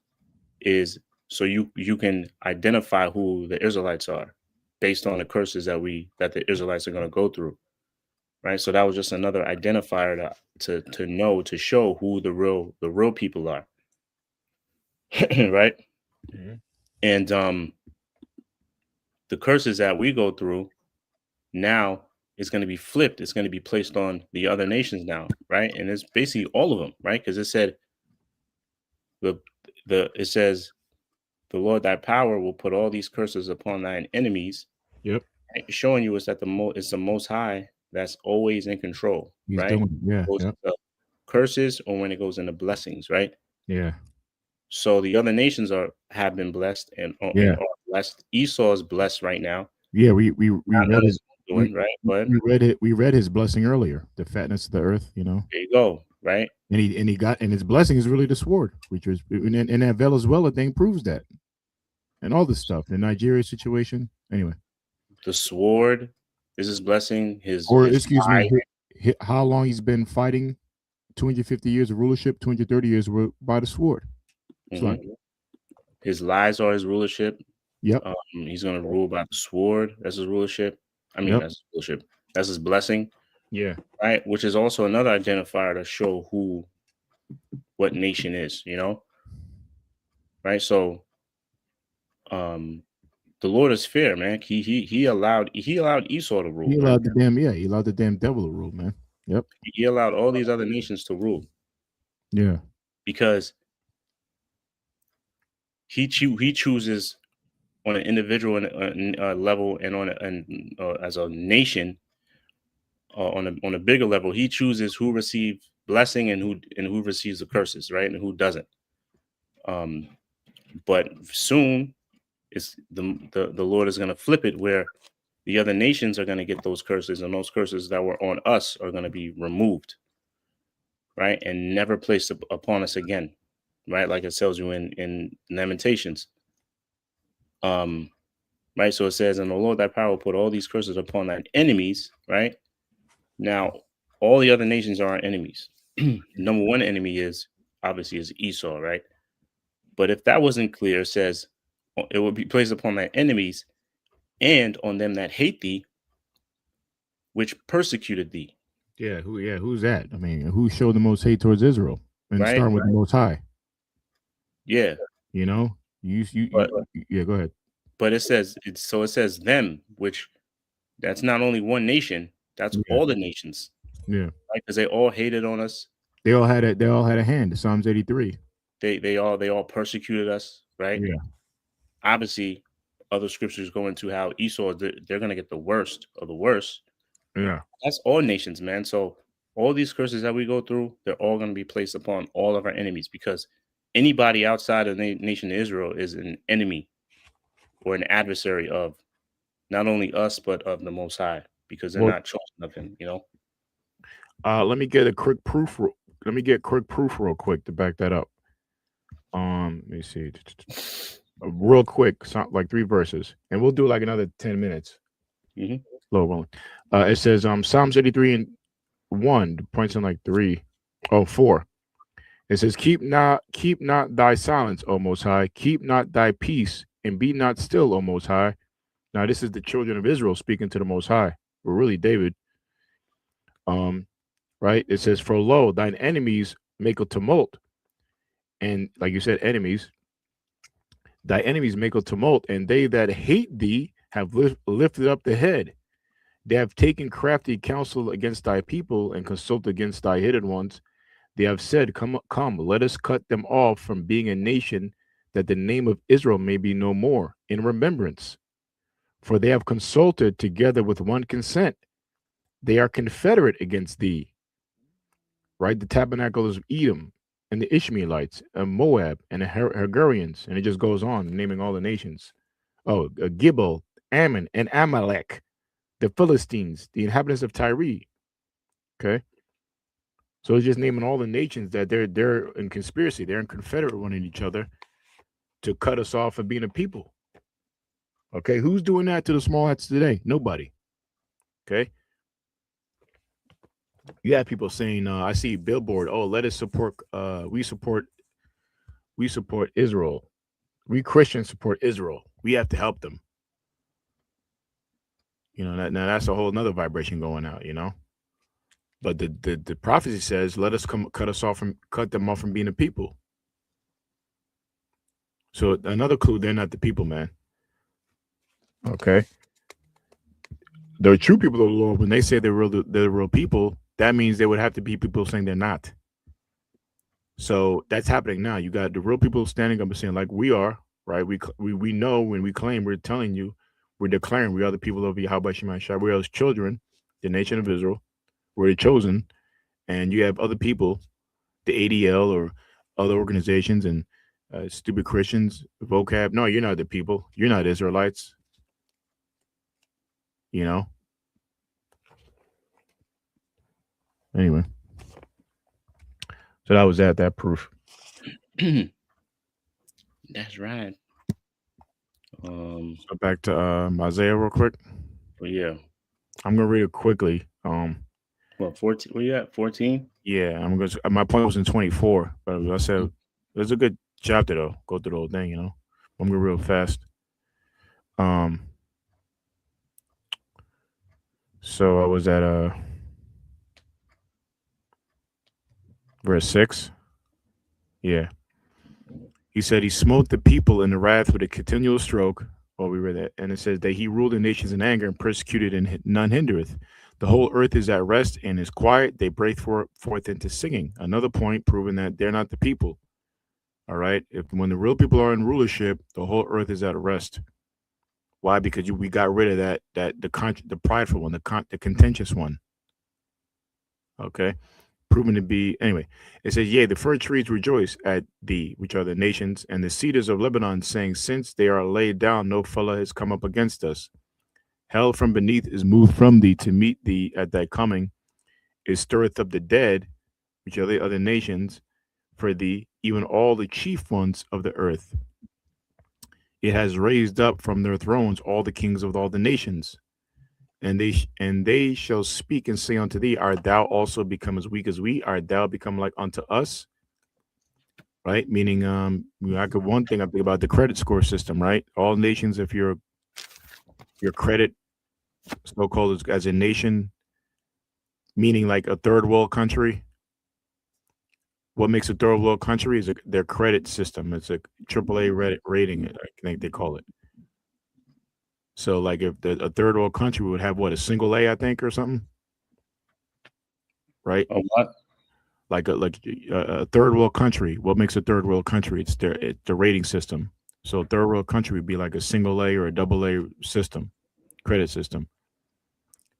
is so you can identify who the Israelites are based on the curses that the Israelites are going to go through, right? So that was just another identifier to know, to show who the real people are, right? Mhm. And the curses that we go through now is going to be flipped. It's going to be placed on the other nations now, right? And it's basically all of them, right? Because it said the it says the Lord thy power will put all these curses upon thine enemies. Yep. Right? Showing you is that it's the Most High that's always in control, He's right? doing it. Yeah. Goes Yep. into curses or when it goes into blessings, right? Yeah. So the other nations have been blessed and Yeah. are blessed. Esau is blessed right now. Yeah, we Not read his his we doing, right? But we read his blessing earlier, the fatness of the earth, you know. there you go, right? And he got, and his blessing is really the sword, which was, and that Venezuela thing proves that, and all this stuff, the Nigeria situation. Anyway, The sword is his blessing. or His excuse me, lie. how long he's been fighting, 250 years of rulership, 230 years by the sword. It's like, His lies are his rulership. yep, He's going to rule by the sword. That's his rulership. I mean, yep, that's his rulership. That's his blessing, yeah, right? Which is also another identifier to show what nation is, right? So, the Lord is fair, man. He allowed Esau to he rule, man. allowed he allowed the damn devil to rule, man. Yep, He allowed all these other nations to rule yeah, because he chooses on an individual level and as a nation on a bigger level. He chooses who receive blessing and who receives the curses, right, and who doesn't. But soon, it's the Lord is going to flip it where the other nations are going to get those curses, and those curses that were on us are going to be removed, right, and never placed upon us again, right, like it tells you in Lamentations. Right, so it says, "And the Lord thy power will put all these curses upon thine enemies." Right now, all the other nations are our enemies. Number one enemy is Esau, right? But if that wasn't clear, it says it will be placed upon thy enemies and on them that hate thee, which persecuted thee. yeah. Who's that? I mean, who showed the most hate towards Israel? And Right? starting with the Most High, Yeah. you know. But Yeah. Go ahead. it says them, which that's not only one nation, that's Yeah, all the nations, yeah. right? Because they all hated on us. They all had They all had a hand. Psalms 83. They all persecuted us, right? Yeah, Obviously, other scriptures go into how Esau, they're going to get the worst of the worst. yeah. That's all nations, man. So all these curses that we go through, they're all going to be placed upon all of our enemies, because anybody outside of the nation of Israel is an enemy or an adversary of not only us, but of the Most High, because they're Well, not chosen of him. let me get a quick proof. Let me get quick proof real quick to back that up. Let me see. Real quick, like 3 verses, and we'll do like another 10 minutes. Mhm. Slow rolling. It says Psalms 83 and 1 points in like 4. It says, keep not thy silence, O Most High, keep not thy peace, and be not still, O Most High. Now this is the children of Israel speaking to the Most High, or really David. Right? It says, for lo, thine enemies make a tumult, and like you said, enemies, thy enemies make a tumult, and they that hate thee have lifted up the head. They have taken crafty counsel against thy people, and consult against thy hidden ones. They have said, come, let us cut them off from being a nation, that the name of Israel may be no more in remembrance. For they have consulted together with one consent. They are confederate against thee. Right? The tabernacles of Edom and the Ishmaelites and Moab and the Hagarians. And it just goes on, naming all the nations. Oh, Gibel, Ammon, and Amalek, the Philistines, the inhabitants of Tyre. Okay. So it's just naming all the nations that they're in conspiracy, they're in confederate one in each other to cut us off from being a people. Okay, who's doing that to the small hats today? Nobody. Okay. You have people saying, I see billboard, oh, let us support we support Israel. We Christians support Israel. We have to help them. Now that's a whole another vibration going out, But the prophecy says, let us cut them off from being a people. So another clue, they're not the people, man. Okay. The true people of the Lord, when they say they're real people, that means they would have to be people saying they're not. So that's happening now. You got the real people standing up and saying, like we are, right? We know when we claim, we're telling you, we're declaring we are the people of Yahweh Shemai. We are his children, the nation of Israel. We're the chosen. And you have other people, the ADL or other organizations and Stupid Christians vocab. No, you're not the people. You're not Israelites. You know. Anyway, so that was that proof. That's right. So back to Isaiah real quick. But yeah. I'm gonna read it quickly. What 14? Where you at? 14? Yeah, I'm gonna. My point was in 24, but I said it's a good chapter though. Go through the whole thing, you know. I'm gonna real fast. Um, so I was at verse 6. Yeah, he said he smote the people in the wrath with a continual stroke. Well, we read that, and it says that he ruled the nations in anger and persecuted, and none hindereth. The whole earth is at rest and is quiet. They break forth into singing. Another point proving that they're not the people. All right. If when the real people are in rulership, the whole earth is at rest. Why? Because we got rid of the prideful one, the contentious one. Okay, proven to be anyway. It says, "Yea, the fir trees rejoice at thee, which are the nations, and the cedars of Lebanon, saying, Since they are laid down, no fellow has come up against us. Hell from beneath is moved from thee to meet thee at thy coming. It stirreth up the dead, which are the other nations, for thee, even all the chief ones of the earth. It has raised up from their thrones all the kings of all the nations, and they shall speak and say unto thee, Art thou also become as weak as we? Art thou become like unto us? Right? Meaning, I could one thing I think about the credit score system, right? All nations, if your credit so called as a nation, meaning like a third world country. What makes a third world country is their credit system. It's a AAA rating, I think they call it. So, like, if a third world country would have what, a single A, I think, or something, right? A what? Like a third world country. What makes a third world country? It's the rating system. So, a third world country would be like a single A or a double A system, credit system.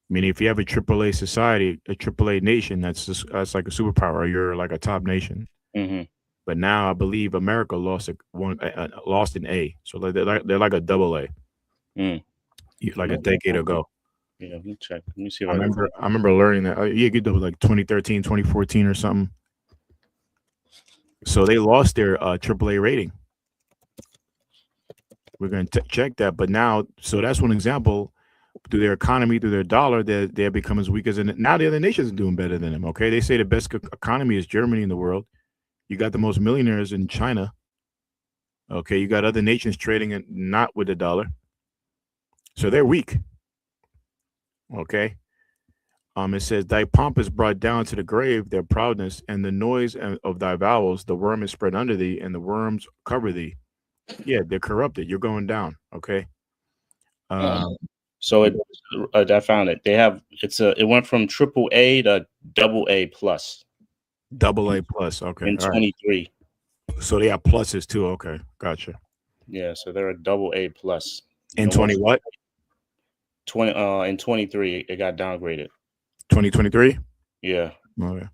Meaning, if you have a AAA society, a AAA nation, that's like a superpower. Or you're like a top nation. Mm-hmm. But now I believe America lost lost an A, so they're like a double A, like a decade ago. Yeah, let me check. Let me see if I remember learning that. Yeah, you do like 2013, 2014 or something. So they lost their AAA rating. We're going to check that, but now, so that's one example. Through their economy, through their dollar, they have become as weak as. And now the other nations are doing better than them. Okay, they say the best economy is Germany in the world. You got the most millionaires in China. Okay, you got other nations trading it not with the dollar, so they're weak. Okay, it says, "Thy pomp is brought down to the grave; their proudness and the noise of thy vowels. The worm is spread under thee, and the worms cover thee." Yeah, they're corrupted. You're going down. Okay. So I found it. They have it went from AAA to AA plus. Double A plus. Okay. In 23. Right. So they have pluses too. Okay, gotcha. Yeah, so they're a AA plus. In 20 what? 20 in 23 it got downgraded. 2023? Yeah. Okay.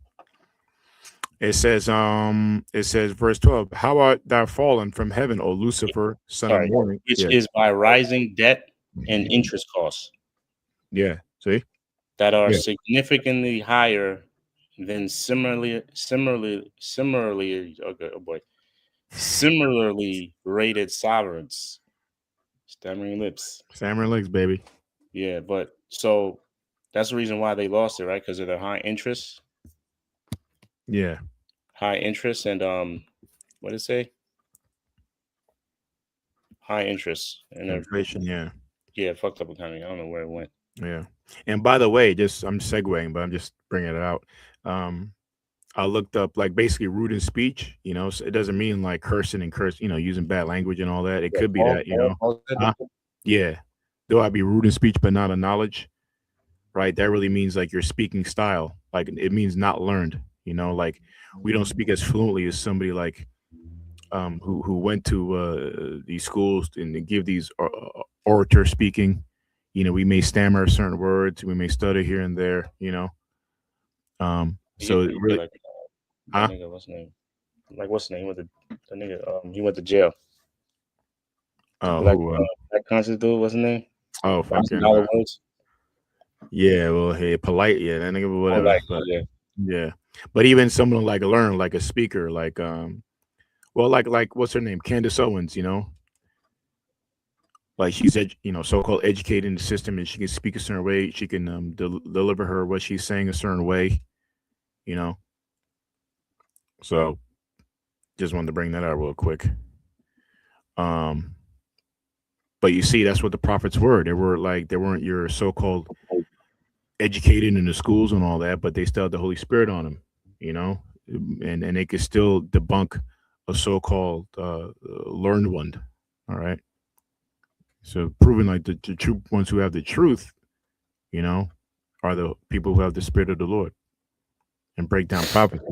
It says verse 12, how art thou fallen from heaven, O Lucifer, son of morning? Which is by rising debt and interest costs. Yeah. See? That are significantly higher than similarly rated sovereigns. Stammering lips. Stammering lips, baby. Yeah, but so that's the reason why they lost it, right? Because of their high interest. Yeah. High interest and what did it say? High interest and inflation, yeah. Yeah, fucked up economy. I don't know where it went. Yeah. And by the way, I'm segueing, but I'm just bringing it out. I looked up like basically rude in speech, so it doesn't mean like cursing and using bad language and all that. It could be that, yeah. Though I be rude in speech, but not in knowledge, right? That really means like your speaking style. Like it means not learned, like we don't speak as fluently as somebody like who went to these schools and give these orator speaking. We may stammer certain words, we may stutter here and there, So it really, nigga, what's his name? like what's the name of the nigga? He went to jail. The black Who? black conscious dude. What's his name? Oh, Thousand fucking. dollar words. Yeah. Well, hey, polite. Yeah, that nigga, Oh, whatever. like But yeah. yeah. But even someone like learn, like a speaker, like well, like what's her name, Candace Owens. Like she's so-called educated in the system, and she can speak a certain way. She can deliver her what she's saying a certain way. You know. So just wanted to bring that out real quick. Um, but you see, that's what the prophets were. They weren't your so-called educated in the schools and all that, but they still had the Holy Spirit on them, you know, and they could still debunk a so-called learned one. All right, so proving like the true ones who have the truth, you know, are the people who have the Spirit of the Lord and break down prophecy.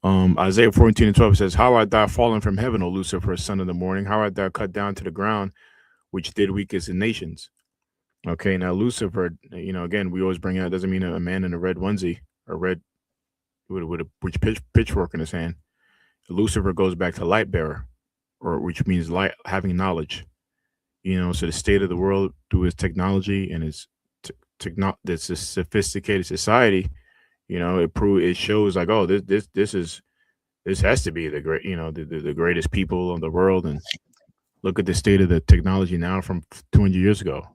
Isaiah 14:12 says, "How art thou fallen from heaven, O Lucifer, son of the morning? How art thou cut down to the ground, which did weakest in nations?" Okay, now Lucifer, again, we always bring out, doesn't mean a man in a red onesie or red with a pitchfork in his hand. Lucifer goes back to light bearer, or which means light, having knowledge. So the state of the world through his technology and his this is sophisticated society. It shows like, oh, this has to be the great, the greatest people in the world, and look at the state of the technology now from 200 years ago.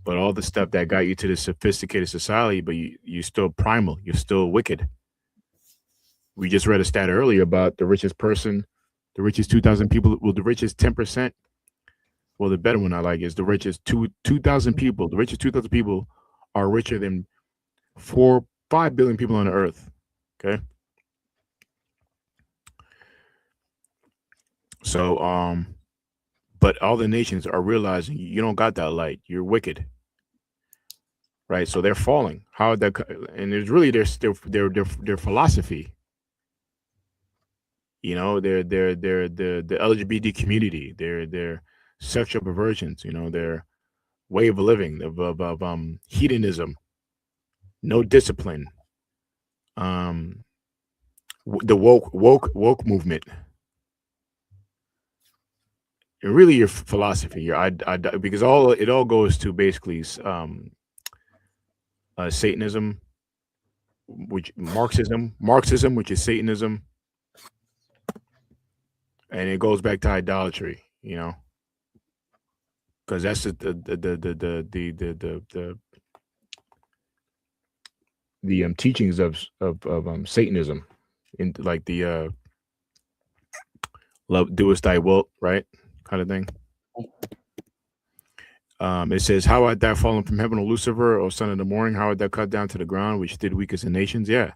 But all the stuff that got you to this sophisticated society, but you're still primal, you're still wicked. We just read a stat earlier about the richest person, the richest 2,000 people. Well, the richest 10%. Well, the better one I like is the richest 2,000 people. The richest 2,000 people are richer than 5 billion people on the earth. Okay. So, but all the nations are realizing you don't got that light. You're wicked, right? So they're falling. How that? And it's really their philosophy. They're the LGBT community. Their sexual perversions. Their way of living of hedonism, no discipline. Um, the woke movement. And really your philosophy, because it all goes to basically Satanism, which Marxism, which is Satanism, and it goes back to idolatry. Because that's the teachings of Satanism, in like the love doest thy will, right, kind of thing. It says, "How art thou fallen from heaven, O Lucifer, O son of the morning? How art thou cut down to the ground, which did weakest in nations?" Yeah,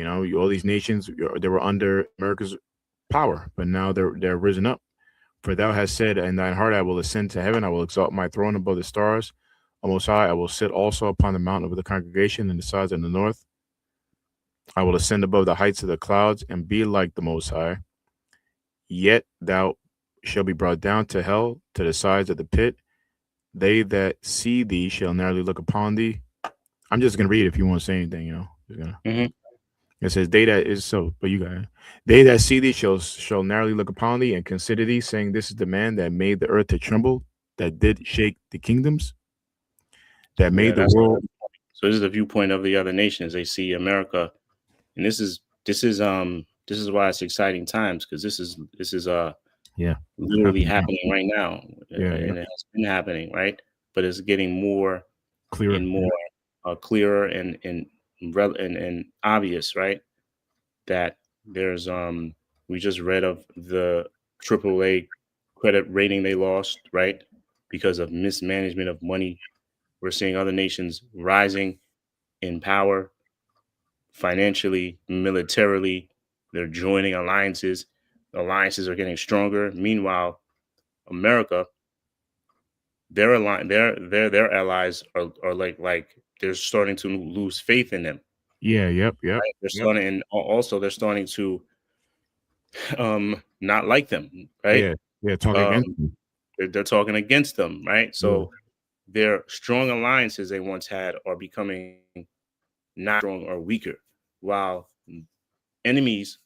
all these nations, they were under America's power, but now they're risen up. For thou hast said in thine heart, I will ascend to heaven, I will exalt my throne above the stars. O Most High, I will sit also upon the mountain of the congregation in the sides of the north. I will ascend above the heights of the clouds and be like the Most High. Yet thou shalt be brought down to hell, to the sides of the pit. They that see thee shall narrowly look upon thee. I'm just gonna read it if you want to say anything. Mm-hmm. It says, "They that is so," but you got it. "They that see thee shall narrowly look upon thee and consider thee, saying, This is the man that made the earth to tremble, that did shake the kingdoms, that Yeah, made the that's world." so. This is the viewpoint of the other nations. They see America, and this is why it's exciting times, because this is Yeah, literally happening now. happening right now, Yeah, yeah, and it has been happening, right? But it's getting more clearer. and Yeah, more clearer and obvious, right? That there's we just read of the AAA credit rating they lost, right? Because of mismanagement of money. We're seeing other nations rising in power financially, militarily. They're joining alliances. The alliances are getting stronger. Meanwhile, America, their allies are like they're starting to lose faith in them. yeah, yep, yep, Right? They're yep. starting, and also they're starting to not like them, right? Yeah, yeah. Talk Um, against me. they're talking against them, right? Yeah, So their strong alliances they once had are becoming not strong or weaker, while enemies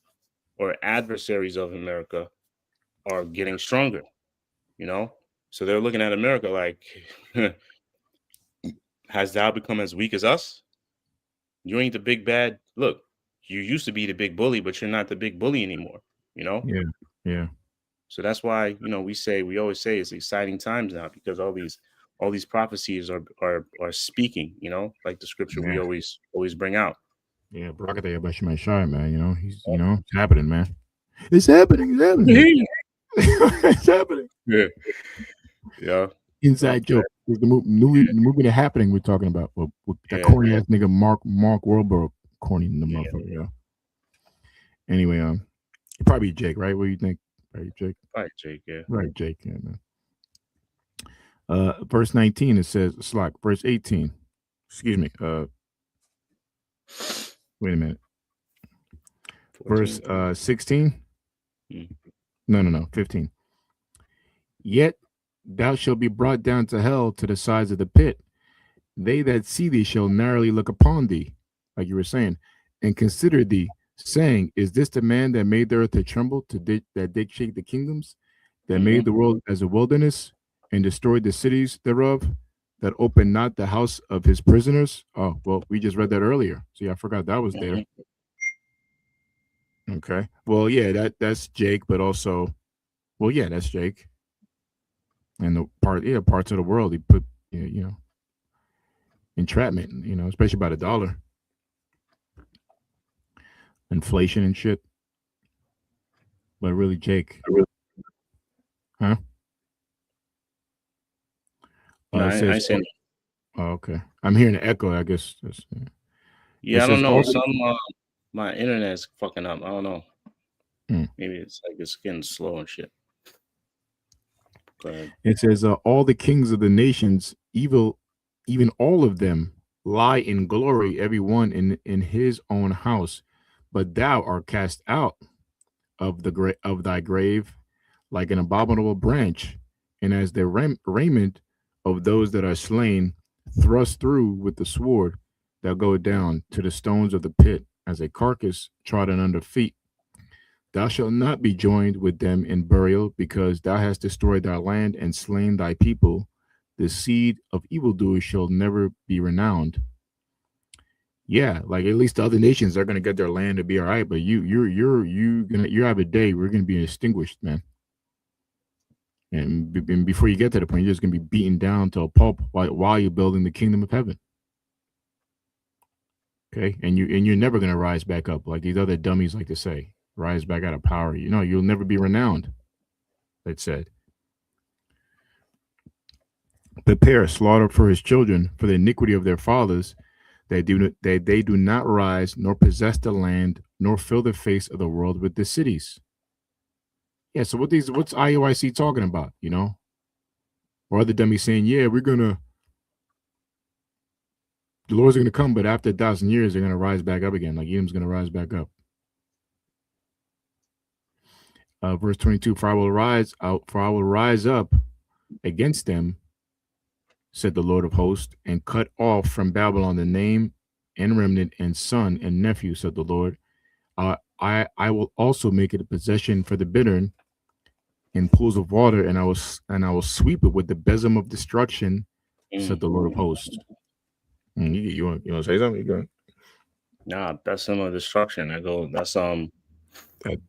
or adversaries of America are getting stronger, you know? So they're looking at America like, has thou become as weak as us? You ain't the big bad. Look, you used to be the big bully, but you're not the big bully anymore, you know? Yeah. Yeah. So that's why, we always say it's exciting times now because all these prophecies are speaking, like the scripture we Yeah. always bring out. Yeah. Barakatah Yabashima Shai, man. It's happening, man. It's happening. It's happening. It's happening. Yeah. Yeah. Inside joke. It's the movie The Happening we're talking about. With that Yeah. corny ass nigga Mark Wahlberg, corny in the Yeah. motherfucker. Yeah. Anyway, probably Jake, right? What do you think? Right, Jake. Right, Jake. Yeah. Right, Jake. Yeah, man. Verse 19 it says slack. Verse 18. Excuse me. Wait a minute. 14. Verse 16. Hmm. No. 15. Yet thou shalt be brought down to hell to the sides of the pit. They that see thee shall narrowly look upon thee, like you were saying, and consider thee, saying, Is this the man that made the earth to tremble, that did shake the kingdoms, that made the world as a wilderness, and destroyed the cities thereof, that opened not the house of his prisoners? Oh, well, we just read that earlier. See, I forgot that was there. Okay. Well, yeah, that's Jake, but also, well, yeah, that's Jake. And parts of the world he put, entrapment, especially by the dollar, inflation and shit. But really, Jake, huh? No, It says, I said. oh, okay. I'm hearing an echo. I guess. Yeah, I don't know. My internet's fucking up. I don't know. Maybe it's like it's getting slow and shit. Go ahead. It says, all the kings of the nations, evil, even all of them, lie in glory, every one in his own house. But thou art cast out of thy grave like an abominable branch, and as the raiment of those that are slain, thrust through with the sword, thou go down to the stones of the pit as a carcass trodden under feet. Thou shalt not be joined with them in burial, because thou hast destroyed thy land and slain thy people. The seed of evildoers shall never be renowned. Yeah, like at least the other nations are gonna get their land to be all right, but you have a day we're gonna be extinguished, man. And before you get to the point, you're just gonna be beaten down to a pulp while you're building the kingdom of heaven. Okay, and you're never gonna rise back up like these other dummies like to say. Rise back out of power. You'll never be renowned. It said. Prepare slaughter for his children for the iniquity of their fathers. They do not rise nor possess the land nor fill the face of the world with the cities. Yeah. So what's IUIC talking about? Or other dummies saying, yeah, the Lord's going to come, but after 1,000 years, they're going to rise back up again. Like Edom's going to rise back up. Verse 22, for I will rise up against them, said the Lord of hosts, and cut off from Babylon the name and remnant and son and nephew, said the Lord. I will also make it a possession for the bittern in pools of water, and I will sweep it with the besom of destruction, said the Lord of hosts. You want to say something? You go. Nah, that's some of destruction. That's that's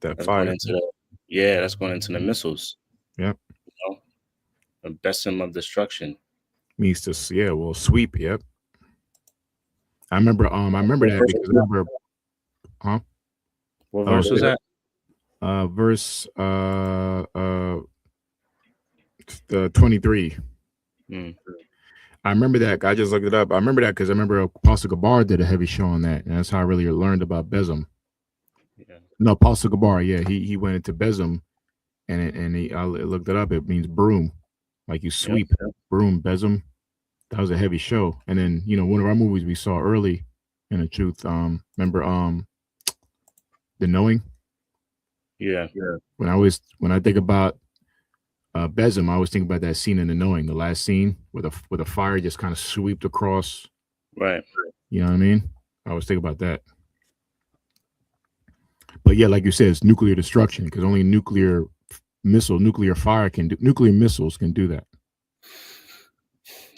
that's fire. going into that's going into the missiles. Yep. The besom of destruction means to sweep. Yep. I remember that because I remember. Huh? What verse was that? Verse 23. I remember that. I just looked it up. I remember that because I remember Apostle Gabar did a heavy show on that, and that's how I really learned about besom. Yeah. No, Apostle Gabar. Yeah, he went into besom, and I looked it up. It means broom, like you sweep. Yep. Broom, besom. That was a heavy show. And then one of our movies we saw early in the truth. Remember The Knowing? Yeah. When I think about besom, I always think about that scene in The Knowing, the last scene where the fire just kind of swept across. Right. You know what I mean? I always think about that. But yeah, like you said, it's nuclear destruction because only nuclear nuclear missiles can do that.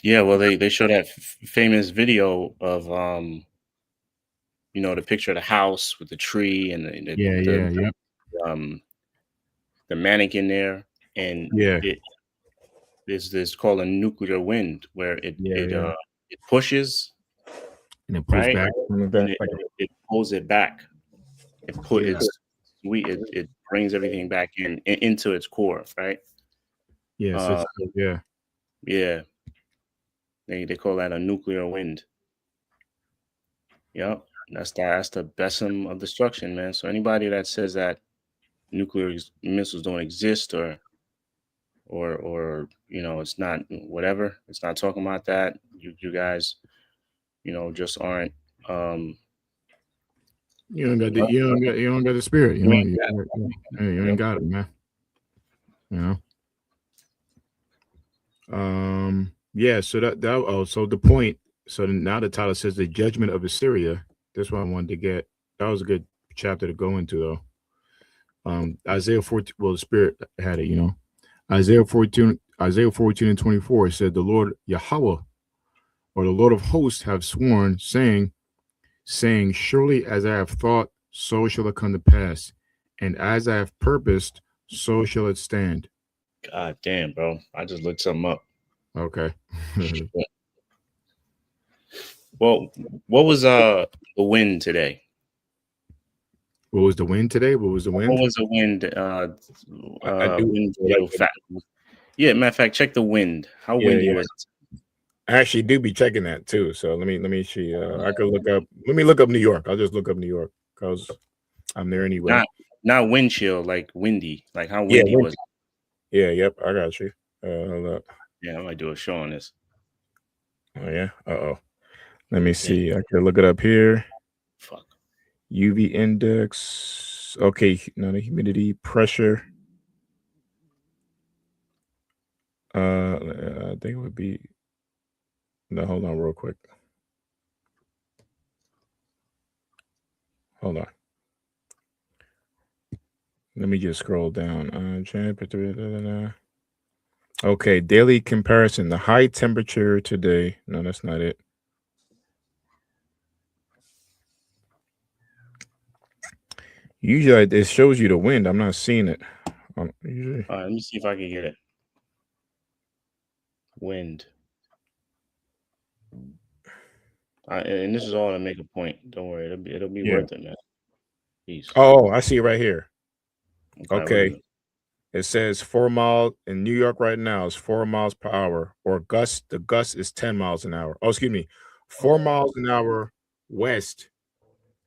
Yeah, well, they show that famous video of the picture of the house with the tree and Yeah, yeah, yep, um the mannequin there, and yeah, there's this called a nuclear wind where yeah, yeah. it pushes, And it pulls right, back from the and back, like it pulls it back. yeah, It brings everything back into its core, right? yeah, Uh, yeah. yeah, they call that a nuclear wind. Yep, that's the besom of destruction, man. So anybody that says that nuclear missiles don't exist, or it's not whatever, it's not talking about that. You guys, just aren't. Um, You don't got the spirit. you ain't got You Yep. ain't got it, man. You know. Yeah. So so the point. So now the title says the judgment of Assyria. That's what I wanted to get. That was a good chapter to go into, though. Isaiah 14. Well, the Spirit had it. Isaiah 14 and 24 said, "The Lord Yahweh, or the Lord of hosts, have sworn, saying, surely as I have thought, so shall it come to pass, and as I have purposed, so shall it stand." God damn, bro! I just looked something up. Okay. Well, what was the wind today? What was the wind today? What was the What wind? was the wind? I do Wind like fact. Yeah, matter of fact, check the wind. How yeah, windy yeah. was it? I actually do be checking that too. So let me see. I could look up. Let me look up New York. I'll just look up New York because I'm there anyway. Not wind chill, like windy. Like how Yeah, windy was it? yeah, yep. I got you. Hold up. Yeah, I might do a show on this. Oh yeah. Oh. Let me Yeah, see. I could look it up here. fuck. UV index. Okay, no, the humidity, pressure. I think it would be. No, hold on, real quick. Hold on. Let me just scroll down. Okay, daily comparison. The high temperature today. No, that's not it. Usually, it shows you the wind. I'm not seeing it. Usually. All right, let me see if I can get it. Wind. And this is all to make a point. Don't worry, it'll be Yeah. worth it, man. Peace. Oh, I see it right here. Okay, what is Okay. it? It says 4 miles in New York right now is 4 miles per hour, or gust. The gust is 10 miles an hour. Oh, excuse me, 4 miles an hour west,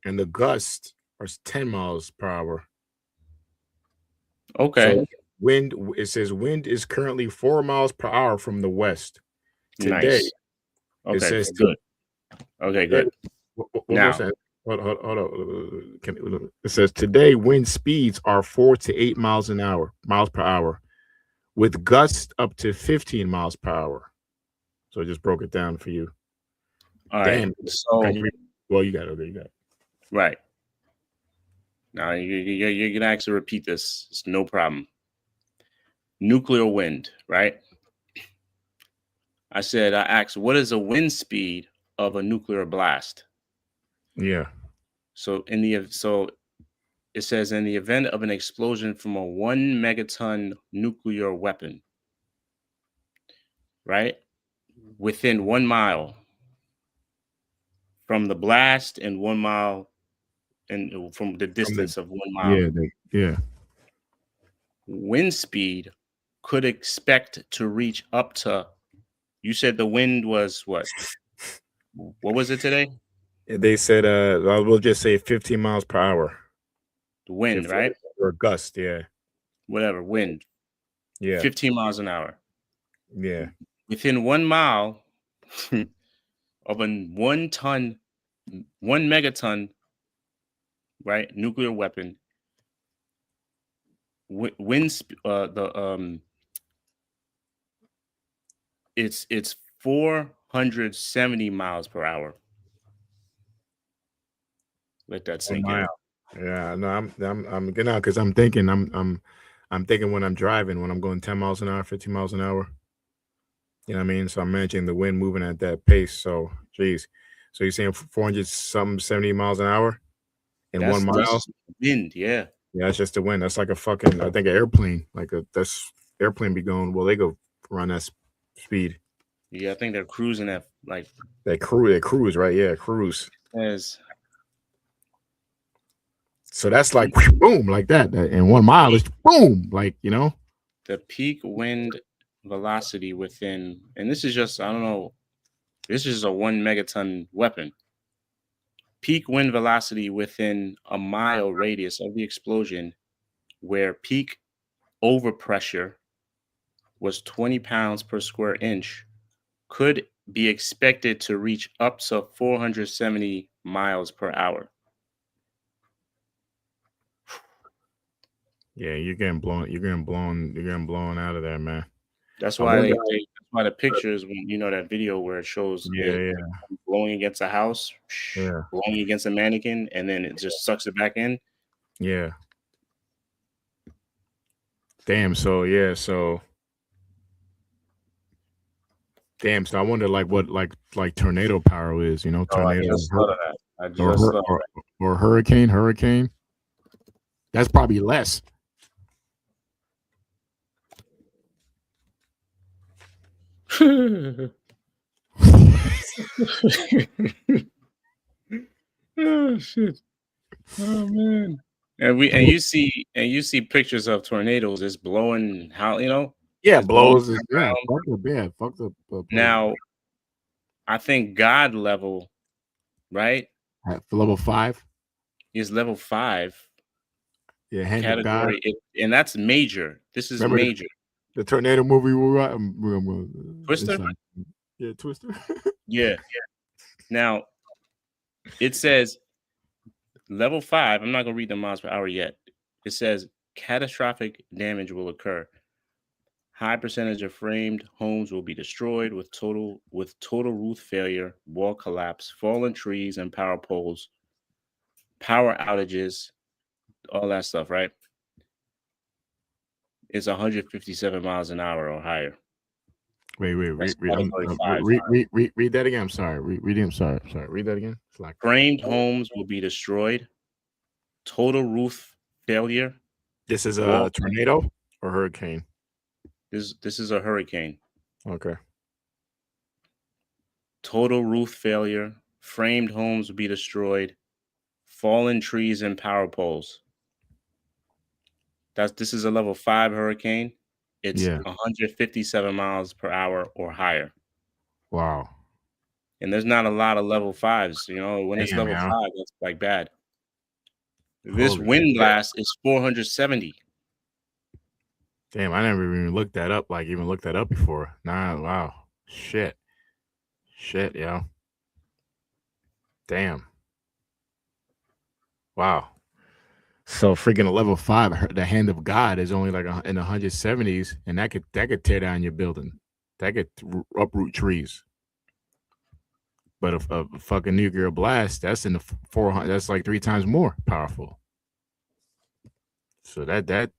and the gust is 10 miles per hour. Okay, So wind. It says wind is currently 4 miles per hour from the west. Today, nice. it Okay, says good. Okay, today. good. What was Now, that? Hold on. It says today wind speeds are 4 to 8 miles an hour, miles per hour, with gusts up to 15 miles per hour. So I just broke it down for you. all right. Damn. So, Well, you got it. Okay, you got it. right now, you're gonna actually repeat this. It's no problem. Nuclear wind, right? I asked, what is the wind speed of a nuclear blast? Yeah. So it says in the event of an explosion from a 1 megaton nuclear weapon, right? Within 1 mile from the blast and 1 mile and from the From the distance of 1 mile, yeah. wind speed could expect to reach up to, you said the wind was what? What was it today? They said I will just say 15 miles per hour. The wind, If right? or gust, yeah. Whatever, wind. Yeah. 15 miles an hour. Yeah. Within 1 mile of a 1 megaton, right, nuclear weapon, it's 470 miles per hour. Let that Per sink in. mile. Yeah, no, I'm getting out because I'm thinking I'm thinking when I'm driving, when I'm going 10 miles an hour, 15 miles an hour. You know what I mean? So I'm imagining the wind moving at that pace. So, geez. So you're saying 400 some 70 miles an hour in That's 1 mile? just wind, yeah. Yeah, that's just the wind. That's like a fucking, I think, an airplane. That's airplane be going, well, they go around that speed. Yeah, I think they're cruising at like They cruise, right? Yeah, cruise. as So that's like boom, like that. In 1 mile, it's boom, like, the peak wind velocity within, and this is just, I don't know, this is a 1 megaton weapon. Peak wind velocity within a mile radius of the explosion, where peak overpressure was 20 pounds per square inch, could be expected to reach up to 470 miles per hour. Yeah, you're getting blown out of there, man. That's I why wonder. that's why the pictures, when you know that video where it shows Yeah, it blowing against a house, yeah, blowing against a mannequin, and then it just sucks it back in. yeah. Damn. So yeah. So damn. So I wonder like what like tornado power is. Oh, I Tornado just thought of that. I or just thought of or hurricane. Hurricane. That's probably less. that. Oh shit! Oh man! And you see pictures of tornadoes. It's blowing how Yeah, it's blowing blows is yeah. around. Fuck the yeah. Fuck the Now I think God level, right, level 5. is level 5 Yeah, hand of God. category, and that's major. This is Remember major. the tornado movie we were Twister? yeah, Twister. Yeah. Now it says level 5. I'm not gonna read the miles per hour yet. It says catastrophic damage will occur. High percentage of framed homes will be destroyed with total roof failure, wall collapse, fallen trees and power poles, power outages, all that stuff, right? It's 157 miles an hour or higher. Wait, That's read, category 5. read that again. I'm sorry. Read it. I'm sorry. Read that again. It's like Framed homes will be destroyed. Total roof failure. this is Wall. a tornado or hurricane. This is a hurricane. Okay. Total roof failure. Framed homes will be destroyed. Fallen trees and power poles. This is a level 5 hurricane. It's Yeah. 157 miles per hour or higher. Wow. And there's not a lot of level 5s. When it's Damn, level 5, that's like bad. This Holy wind shit. blast is 470. Damn, I never even looked that up. Like even looked that up before. Nah. Wow. Shit, yo. Damn. Wow. So freaking a level 5, the hand of God is only like in the 170s, and that could tear down your building. That could uproot trees. But a fucking nuclear blast, that's in the 400. That's like 3 times more powerful. So that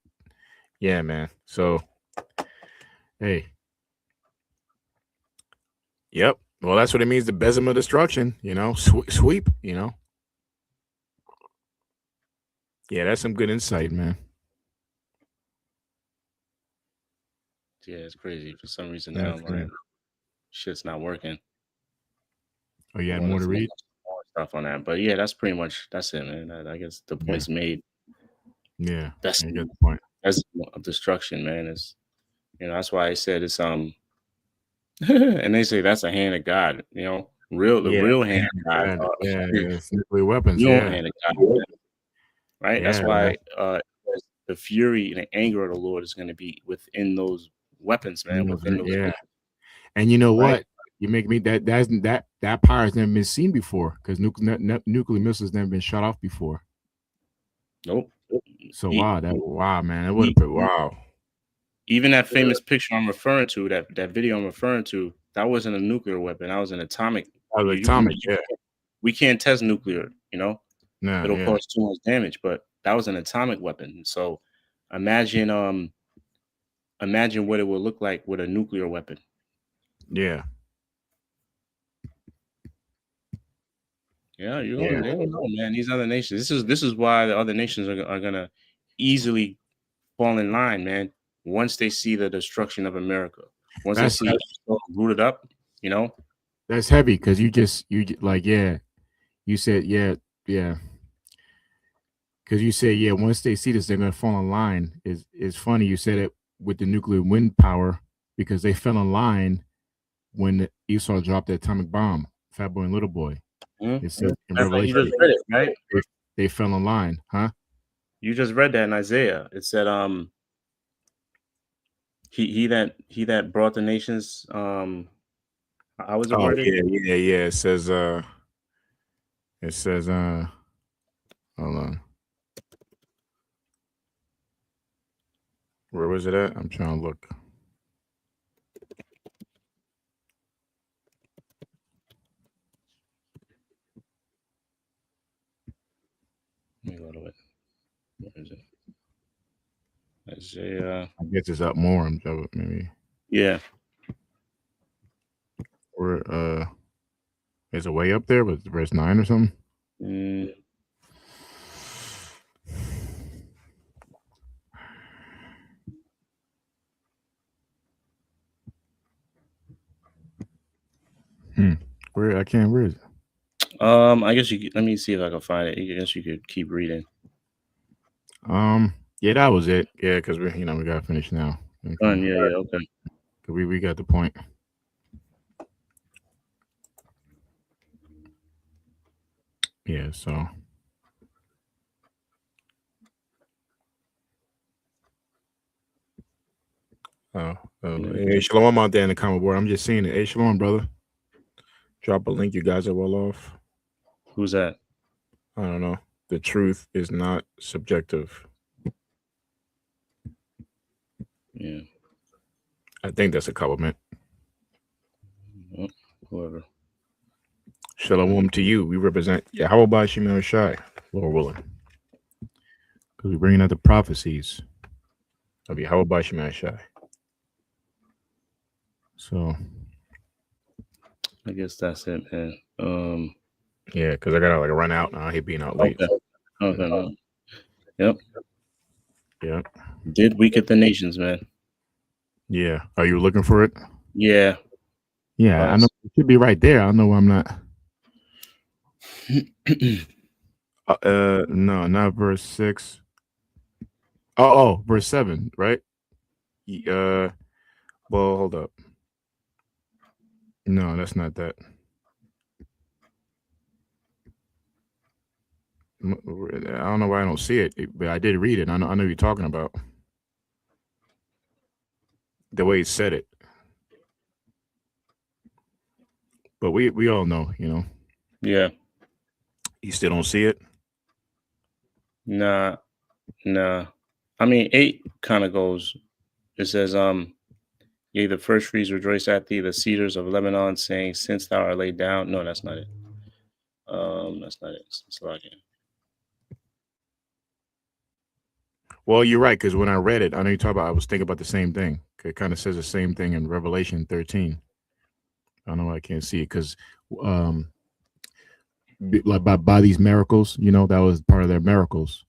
yeah, man. So hey, yep. Well, that's what it means. The besom of destruction. Sweep. Yeah, that's some good insight, man. Yeah, it's crazy. For some reason Yeah, now, shit's not working. Oh, you had more to read? More stuff on that. But yeah, that's it, man. I guess the point's made. Yeah, That's you got the point. That's destruction, man. That's why I said it's and they say that's a hand of God. The real hand of God. Yeah, it's nuclear weapons. Real Yeah, hand of God, right? That's yeah, why the fury and the anger of the Lord is going to be within those weapons, man. Within those yeah. weapons. And you know Right? what? You make me that power has never been seen before because nuclear missiles never been shot off before. Nope. So wow, man, that would have been wow. Even that famous picture I'm referring to, that video I'm referring to, that wasn't a nuclear weapon. That was an atomic. Atomic, yeah. We can't test nuclear, Nah, It'll yeah, cause too much damage. But that was an atomic weapon. So imagine imagine what it would look like with a nuclear weapon. yeah, Yeah, you yeah. don't they don't know, man. These other nations. This is why the other nations are gonna easily fall in line, man. Once they see the destruction of America, once they That's see it rooted up, you know. that's heavy because like yeah, you said yeah, because you said yeah. Once they see this, they're gonna fall in line. Is funny you said it with the nuclear wind power because they fell in line when Esau dropped the atomic bomb, Fat Boy and Little Boy. Mhm. It says in That's like you Revelation just read it, right? they, they fell in line, huh? You just read that in Isaiah. It said, he that brought the nations. How was it Oh worded? yeah. It says hold on. Where was it at? I'm trying to look. Let me go to it. Where is it? Isaiah. I guess it's up more. I'm joking, maybe. Yeah. Or is it way up there with verse 9 or something? Mm, Where I can't where is it? I guess you. Let me see if I can find it. I guess you could keep reading. Yeah, that was it. Yeah, because we gotta finish now. Okay. Done. Yeah. Okay. We got the point. Yeah, so hey, Shalom out there in the comment board. I'm just seeing it. Hey, Shalom, brother. Drop a link. You guys are well off. Who's that? I don't know. The truth is not subjective. Yeah. I think that's a compliment. Well, whoever. Shalom to you. We represent Yahweh by Shemel Shai, Lord willing. Because we're bringing out the prophecies of Yahweh by Shemel Shai. So, I guess that's it, man. yeah, because I got to run out now. I hate being out late. Okay. Okay. Man. Yep. Yeah. Did weaken the nations, man. Yeah. Are you looking for it? Yeah. Yeah, I know it should be right there. I know I'm not. No, not verse 6. Oh, verse 7, right? Well, hold up. No, that's not that. I don't know why I don't see it, but I did read it. I know you're talking about the way he said it. But we all know, Yeah. You still don't see it? Nah. I mean, 8 kind of goes. It says, yea, the first trees rejoice at thee, the cedars of Lebanon, saying, since thou art laid down. No, that's not it. That's not it. It's like it. Well, you're right, because when I read it, I know you talk about. I was thinking about the same thing. It kind of says the same thing in Revelation 13. I don't know why I can't see it because, like by these miracles, that was part of their miracles.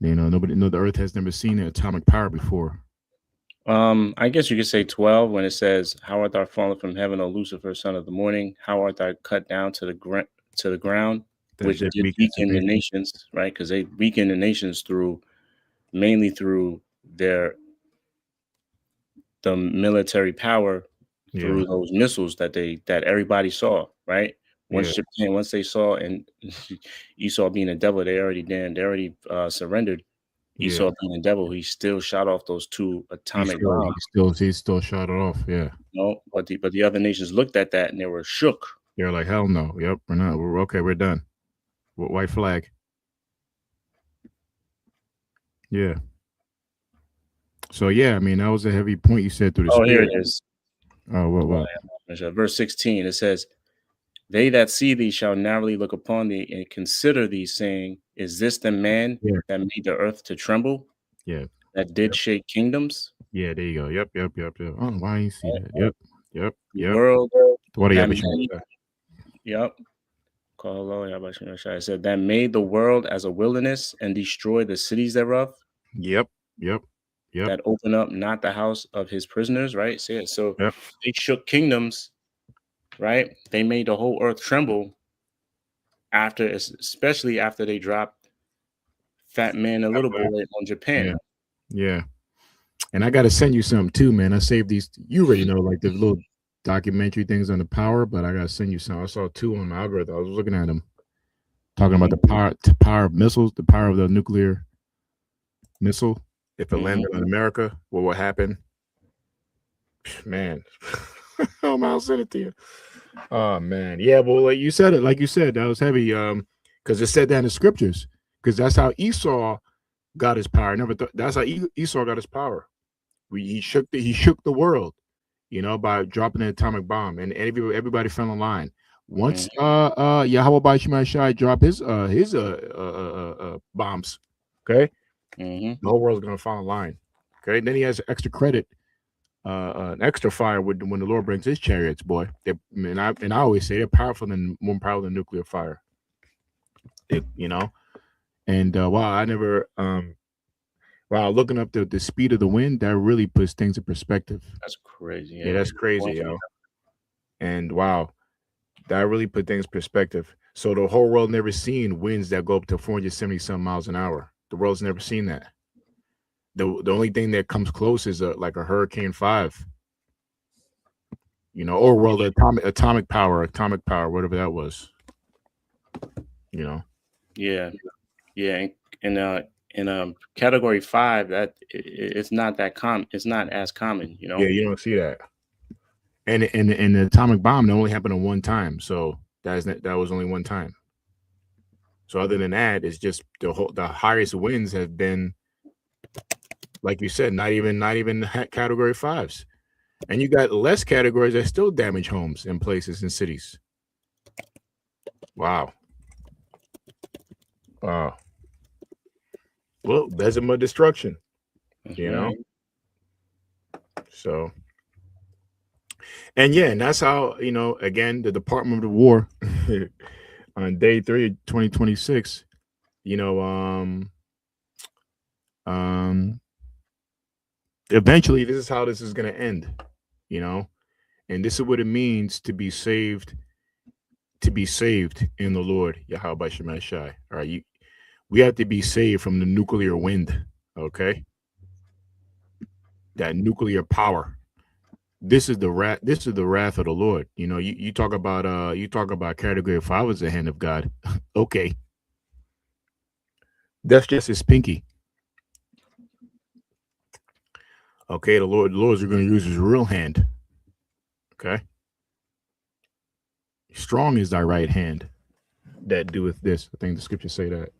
Nobody, the earth has never seen an atomic power before. I guess you could say 12 when it says, how art thou fallen from heaven, O Lucifer, son of the morning? How art thou cut down to the ground, which did weaken the nations, right? Because they weakened the nations mainly through the military power through those missiles that everybody saw, right? Once they saw and Esau being a devil, they already surrendered. Esau being a devil, he still shot off those 2 atomic bombs. He still shot it off, yeah. No, but the other nations looked at that and they were shook. They're like, hell no. Yep, we're not. We're okay. We're done. White flag. Yeah. So yeah, I mean that was a heavy point you said through the spirit. Here it is. Oh, what? Verse 16. It says, They that see thee shall narrowly look upon thee and consider thee, saying, Is this the man Yeah. that made the earth to tremble, Yeah. that did shake kingdoms? Yeah. There you go. Yep. Oh, why didn't you see that? Yep. The world What are you that having? made, yep. It said, that made the world as a wilderness and destroyed the cities thereof, Yep. that open up not the house of his prisoners, right? So Yep. they shook kingdoms, right? They made the whole earth tremble after, especially after they dropped Fat Man and Little Boy on Japan. Yeah. And I got to send you some too, man. I saved these. You already know, like the little documentary things on the power, but I got to send you some. I saw two on my algorithm. I was looking at them, talking about the power of missiles, the power of the nuclear missile. If it landed on America, what would happen? Man, I'll send it to you. Oh man, yeah. Well, like you said, that was heavy. Because it said that in the scriptures. Because that's how Esau got his power. That's how Esau got his power. He shook the world, by dropping an atomic bomb, and everybody fell in line. Once Yahweh by Shemai dropped his bombs, okay, the whole world's gonna fall in line. Okay, and then he has extra credit, an extra fire when the Lord brings his chariots, boy. And I always say they're more powerful than nuclear fire. And wow, I never wow, looking up the speed of the wind, that really puts things in perspective. That's crazy. Yeah, that's crazy, yo. And wow, that really put things in perspective. So the whole world never seen winds that go up to 470 some miles an hour. The world's never seen that. The only thing that comes close is like a Hurricane 5. Or world atomic power, whatever that was. Yeah. In category 5, that it's not that common. It's not as common. Yeah, you don't see that. And the atomic bomb, that only happened one time. So that was only one time. So other than that, it's just the highest winds have been, like you said, not even category 5s. And you got less categories that still damage homes and places and cities. Wow. Well, Bezim of destruction. So, and that's how, again, the Department of War on day 3 of 2026, eventually this is how this is going to end, and this is what it means to be saved in the Lord, Yahweh Shemai Shai. All right, we have to be saved from the nuclear wind, okay? That nuclear power. This is the wrath of the Lord. You talk about category 5 as the hand of God. Okay. That's just his pinky. Okay, the Lord's going to use his real hand. Okay. Strong is thy right hand that doeth this. I think the scriptures say that.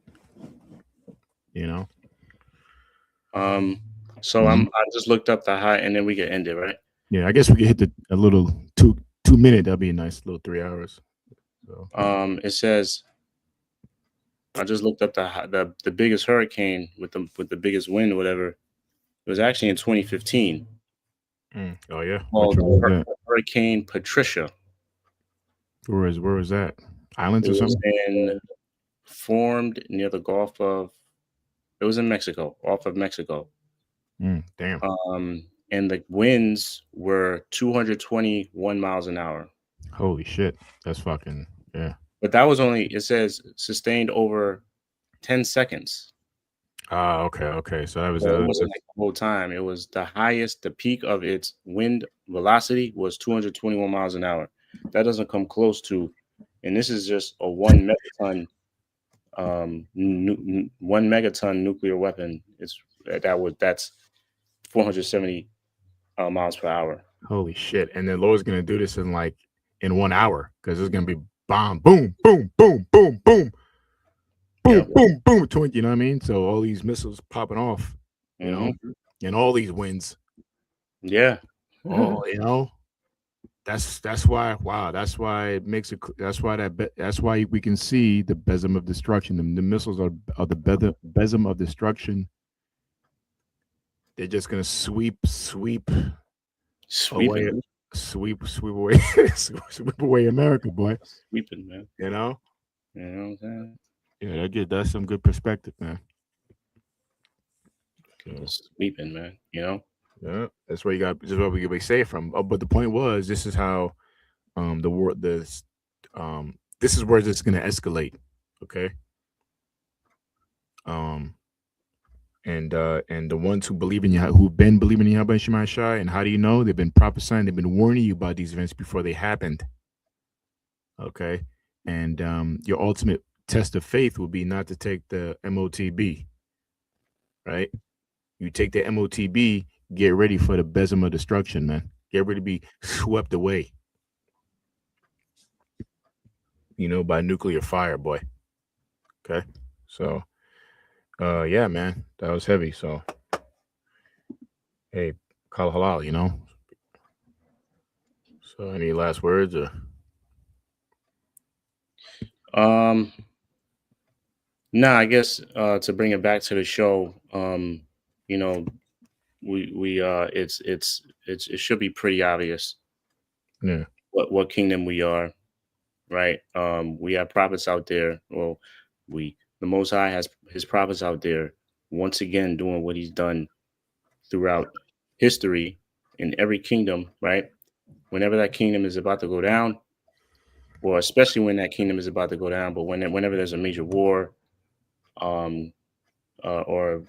So I just looked up the high, and then we can end it, right? Yeah, I guess we could hit a little 2 minute. That'd be a nice little 3 hours. So. It says, I just looked up the biggest hurricane with the biggest wind or whatever. It was actually in 2015. Oh yeah. Called Hurricane Patricia. Where was that? Islands or something? Formed near the Gulf of. It was in Mexico, off of Mexico. Damn. And the winds were 221 miles an hour. Holy shit. That's fucking, yeah. But that was only, it says, sustained over 10 seconds. Okay. So that was it wasn't like the whole time. It was the highest, the peak of its wind velocity was 221 miles an hour. That doesn't come close to, and this is just a 1 megaton 1 megaton nuclear weapon. That's 470 miles per hour. Holy shit. And the Lord's gonna do this in 1 hour, because it's gonna be bomb, boom, boom, boom, boom, boom, boom, boom, boom, boom. You know what I mean? So all these missiles popping off, you know, and all these winds. Yeah. Oh, That's why. Wow. That's why it makes it. That's why that's why we can see the besom of destruction. The missiles are the besom of destruction. They're just gonna sweep away, Sweeping, sweep away, sweep away America, boy. sweeping, man. You know. You know what I'm saying? Yeah, that's some good perspective, man. So, Just sweeping, man. You know? yeah, that's where you got. This is where we say it from. But the point was, this is how the war this is where it's going to escalate. Okay. Um, and the ones who believe in Yah, who've been believing in Yahweh Shema Shai, and how do you know? They've been prophesying, they've been warning you about these events before they happened. Okay. And your ultimate test of faith will be not to take the MOTB, right? You take the MOTB, get ready for the besom of destruction, man. Get ready to be swept away, by nuclear fire, boy. Okay. So, yeah, man, that was heavy. So, hey, kal halal. So, any last words or? No, I guess to bring it back to the show, you know, we it should be pretty obvious Yeah. what kingdom we are, right? We have prophets out there. Well, the Most High has his prophets out there once again doing what he's done throughout history in every kingdom, right? Whenever that kingdom is about to go down, or especially when that kingdom is about to go down, but whenever there's a major war, um, or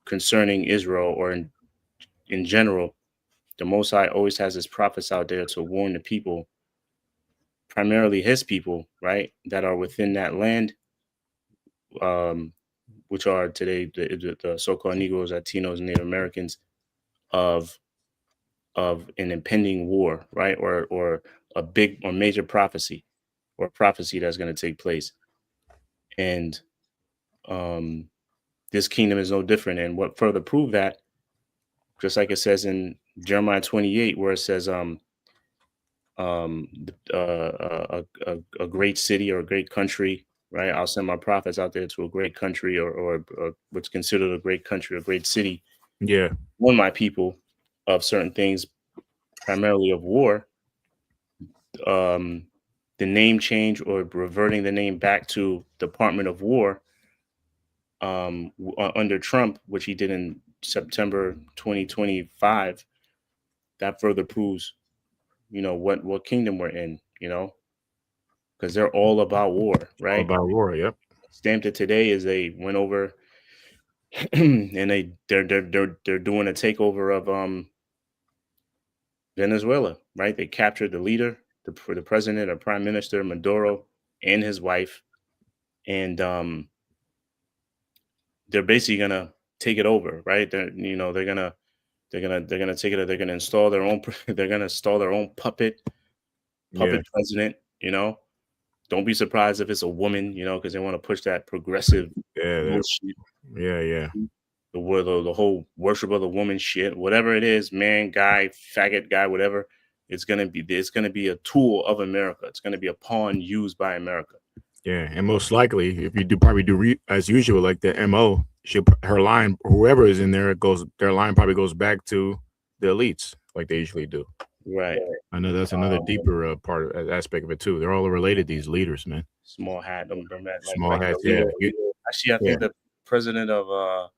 concerning Israel, or in general, the Most High always has his prophets out there to warn the people, primarily his people, right, that are within that land, um, which are today the so-called Negroes, Latinos, and Native Americans, of an impending war, right, or a big or major prophecy, or prophecy that's going to take place. And um, this kingdom is no different. And what further prove that, just like it says in Jeremiah 28, where it says, a great city or a great country, right? I'll send my prophets out there to a great country, or what's considered a great country, a great city, Yeah. warn my people of certain things, primarily of war. Um, the name change, or reverting the name back to Department of War, under Trump, which he did in September 2025, that further proves, what kingdom we're in, because they're all about war, All right? about war. Yep. Stamped it today as they went over and they're doing a takeover of Venezuela, right? They captured the leader, the president or prime minister Maduro, and his wife, and they're basically gonna take it over, right? They're gonna take it. They're gonna install their own. They're gonna install their own Yeah. president. Don't be surprised if it's a woman. Because they want to push that progressive Yeah. bullshit. Yeah. Yeah. The whole worship of the woman shit, whatever it is, man, guy, faggot guy, whatever. It's gonna be a tool of America. It's gonna be a pawn used by America. Yeah. And most likely, if you do as usual, like the MO, her line, whoever is in there, their line probably goes back to the elites, like they usually do. Right. I know that's another deeper aspect of it too. They're all related. These leaders, man. Small hat. Them that Small like the hats. Yeah. leader. Actually, I think the president of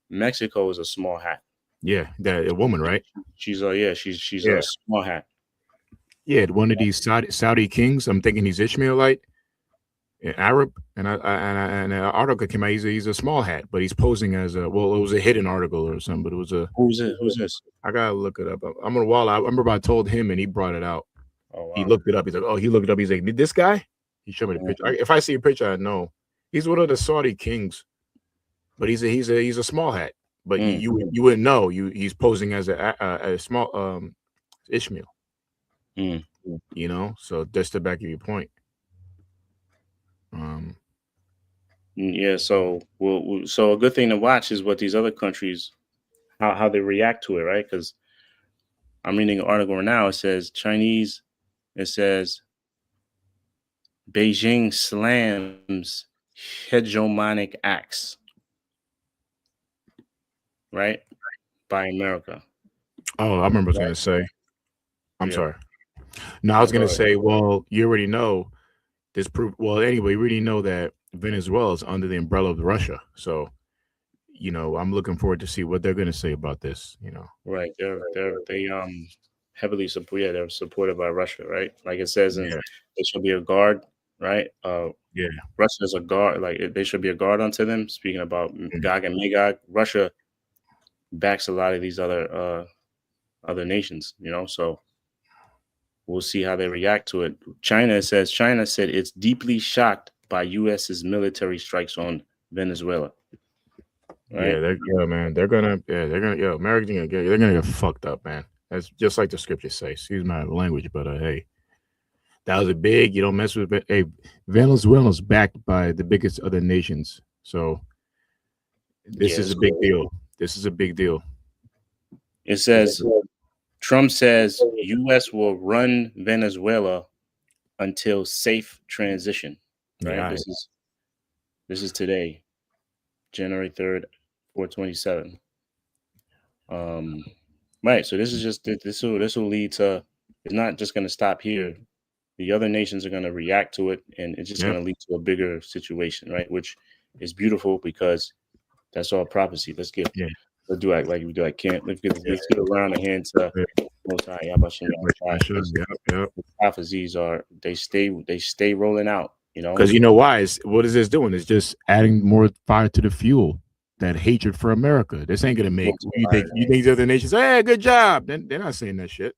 Mexico is a small hat. Yeah. That a woman, right? She's she's Yeah. a small hat. Yeah. One of these Saudi kings. I'm thinking he's Ishmaelite, Arab, and an article came out. He's a small hat, but he's posing as it was a hidden article or something, but it was a. Who's it? Who's this? I gotta look it up. I'm gonna wall. I remember I told him, and he brought it out. Oh, wow. He looked it up. He's like, "Oh, he looked it up." He's like, "This guy?" He showed me the picture. If I see a picture, I know he's one of the Saudi kings, but he's a small hat. But you wouldn't know. He's posing as a small Ishmael. So just to back of your point. Yeah. So so a good thing to watch is what these other countries, how they react to it, right? Because I'm reading an article now. It says Chinese. It says Beijing slams hegemonic acts, right, by America. Oh, I remember I was Right. gonna say. I'm Yeah. sorry. No, I was Go gonna ahead. say. Well, you already know this proof. Well, anyway, we already know that Venezuela is under the umbrella of Russia. So, I'm looking forward to see what they're gonna say about this. Right. They heavily support. Yeah, they're supported by Russia. Right. Like it says in, Yeah, they should be a guard. Right. yeah, Russia is a guard. Like they should be a guard unto them. Speaking about mm, Gog and Magog, Russia backs a lot of these other nations. So we'll see how they react to it. China said it's deeply shocked by U.S.'s military strikes on Venezuela. yeah. Right? Man. Yeah. Americans they're gonna get fucked up, man. That's just like the scriptures say. Excuse my language, but hey, that was a big. You don't mess with it. Hey, Venezuela's backed by the biggest other nations, so this Yeah. is a big deal. This is a big deal. It says Trump says U.S. will run Venezuela until safe transition. Right? Yeah, This is today, January 3rd, 427. Right. So this is just this will lead to. It's not just going to stop here. The other nations are going to react to it, and it's just yep, going to lead to a bigger situation, right? Which is beautiful because that's all prophecy. yeah, Let's do act like we do. I can't. yeah. Let's get around the hand to Yeah, Most High Yahweh pretty much, man, sure. because Yep, yep. the prophecies they stay rolling out. Because you know why? What is this doing? It's just adding more fire to the fuel. That hatred for America. This ain't gonna make you think these other nations. Hey, good job. Then they're not saying that shit.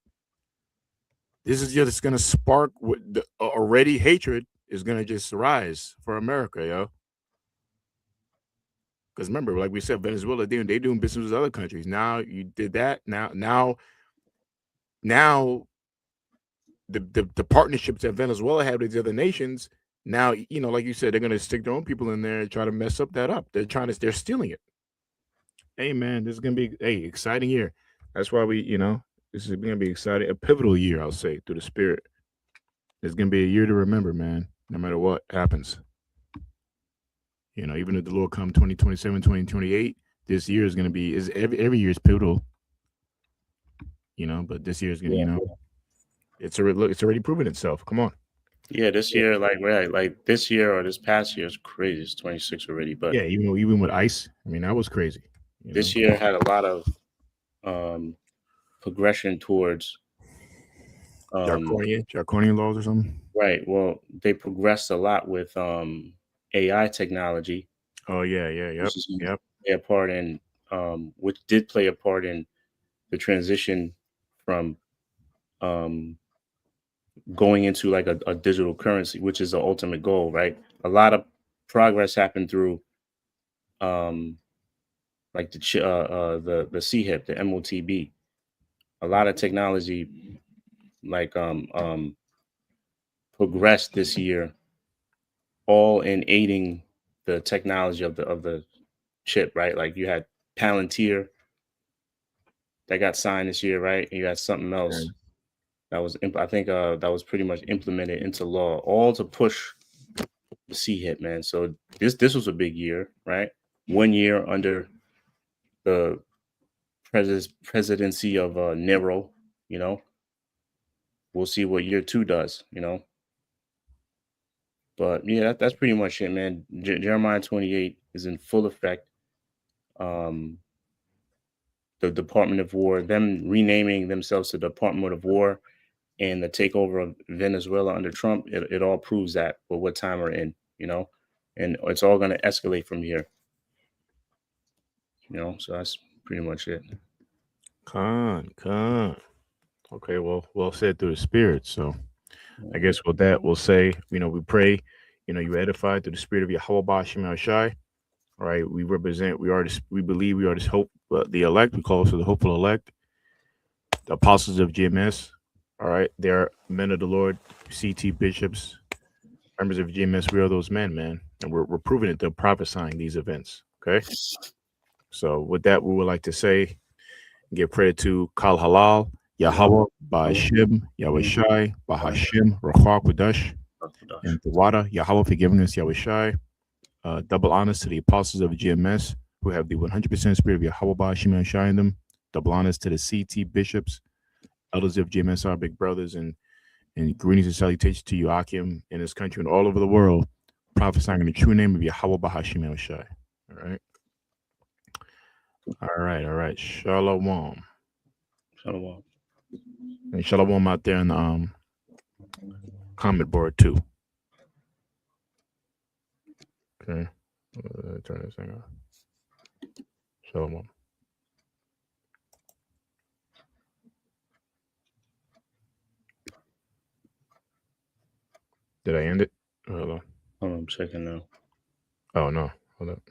This is just gonna spark what the already hatred is gonna just rise for America, yo. Because remember, like we said, Venezuela, they doing business with other countries. Now you did that. Now the partnerships that Venezuela had with the other nations. Now, like you said, they're gonna stick their own people in there and try to mess up that up. They're stealing it. Hey man, this is gonna be exciting year. That's why this is gonna be exciting, a pivotal year, I'll say, through the spirit. It's gonna be a year to remember, man, no matter what happens. Even if the Lord come 2027, 2028, this year is gonna be every year is pivotal, but this year is gonna, it's already proven itself. Come on. Yeah, this year, like this year or this past year is crazy. It's 26 already, but Yeah, even with ice, I mean that was crazy. this year had a lot of progression towards Draconian laws or something. right. Well, they progressed a lot with AI technology, Oh yeah, yep, which is going to yep. play a part in which did play a part in the transition from um, going into like a digital currency, which is the ultimate goal, right? A lot of progress happened through um, like the CHIP, the MOTB. A lot of technology like progressed this year, all in aiding the technology of the chip, right? Like you had Palantir that got signed this year, right? And you had something else that was, I think, that was pretty much implemented into law, all to push the CHIP, man. So this was a big year, right? 1 year under the presidency of Nero, you know. We'll see what year 2 does. But yeah, that's pretty much it, man. Jeremiah 28 is in full effect. Um, the Department of War, them renaming themselves to Department of War, and the takeover of Venezuela under Trump, it all proves that for what time we're in, and it's all going to escalate from here. So that's pretty much it. Con. Okay, well said through the spirit. So I guess with that, we'll say, we pray, you edify through the spirit of Yahweh Bashim Shai. All right, we believe we are this hope, the elect. We call us the hopeful elect, the apostles of GMS. All right, they are men of the Lord, CT bishops, members of GMS. We are those men, man, and we're proving it. They're prophesying these events. Okay, so with that, we would like to say, give credit to Kal Halal, Yahweh Ba'Hashem Yahushai Ba'Hashem Ruach Kodesh, and the water Yahweh for giving us Yahushai. Double honors to the apostles of GMS who have the 100% spirit of Yahweh Ba'Hashem Yahushai in them. Double honors to the CT bishops, elders of GMS, our big brothers, and greetings and salutations to you, Akim, in this country and all over the world, prophesying in the true name of Yahweh Ba'Hashem Yahushai. All right. Shalom. Shalom. And shalom out there in the comment board too. Okay. Turn this thing off. Shalom. Did I end it? Hold on. I'm checking now. Oh no. Hold up.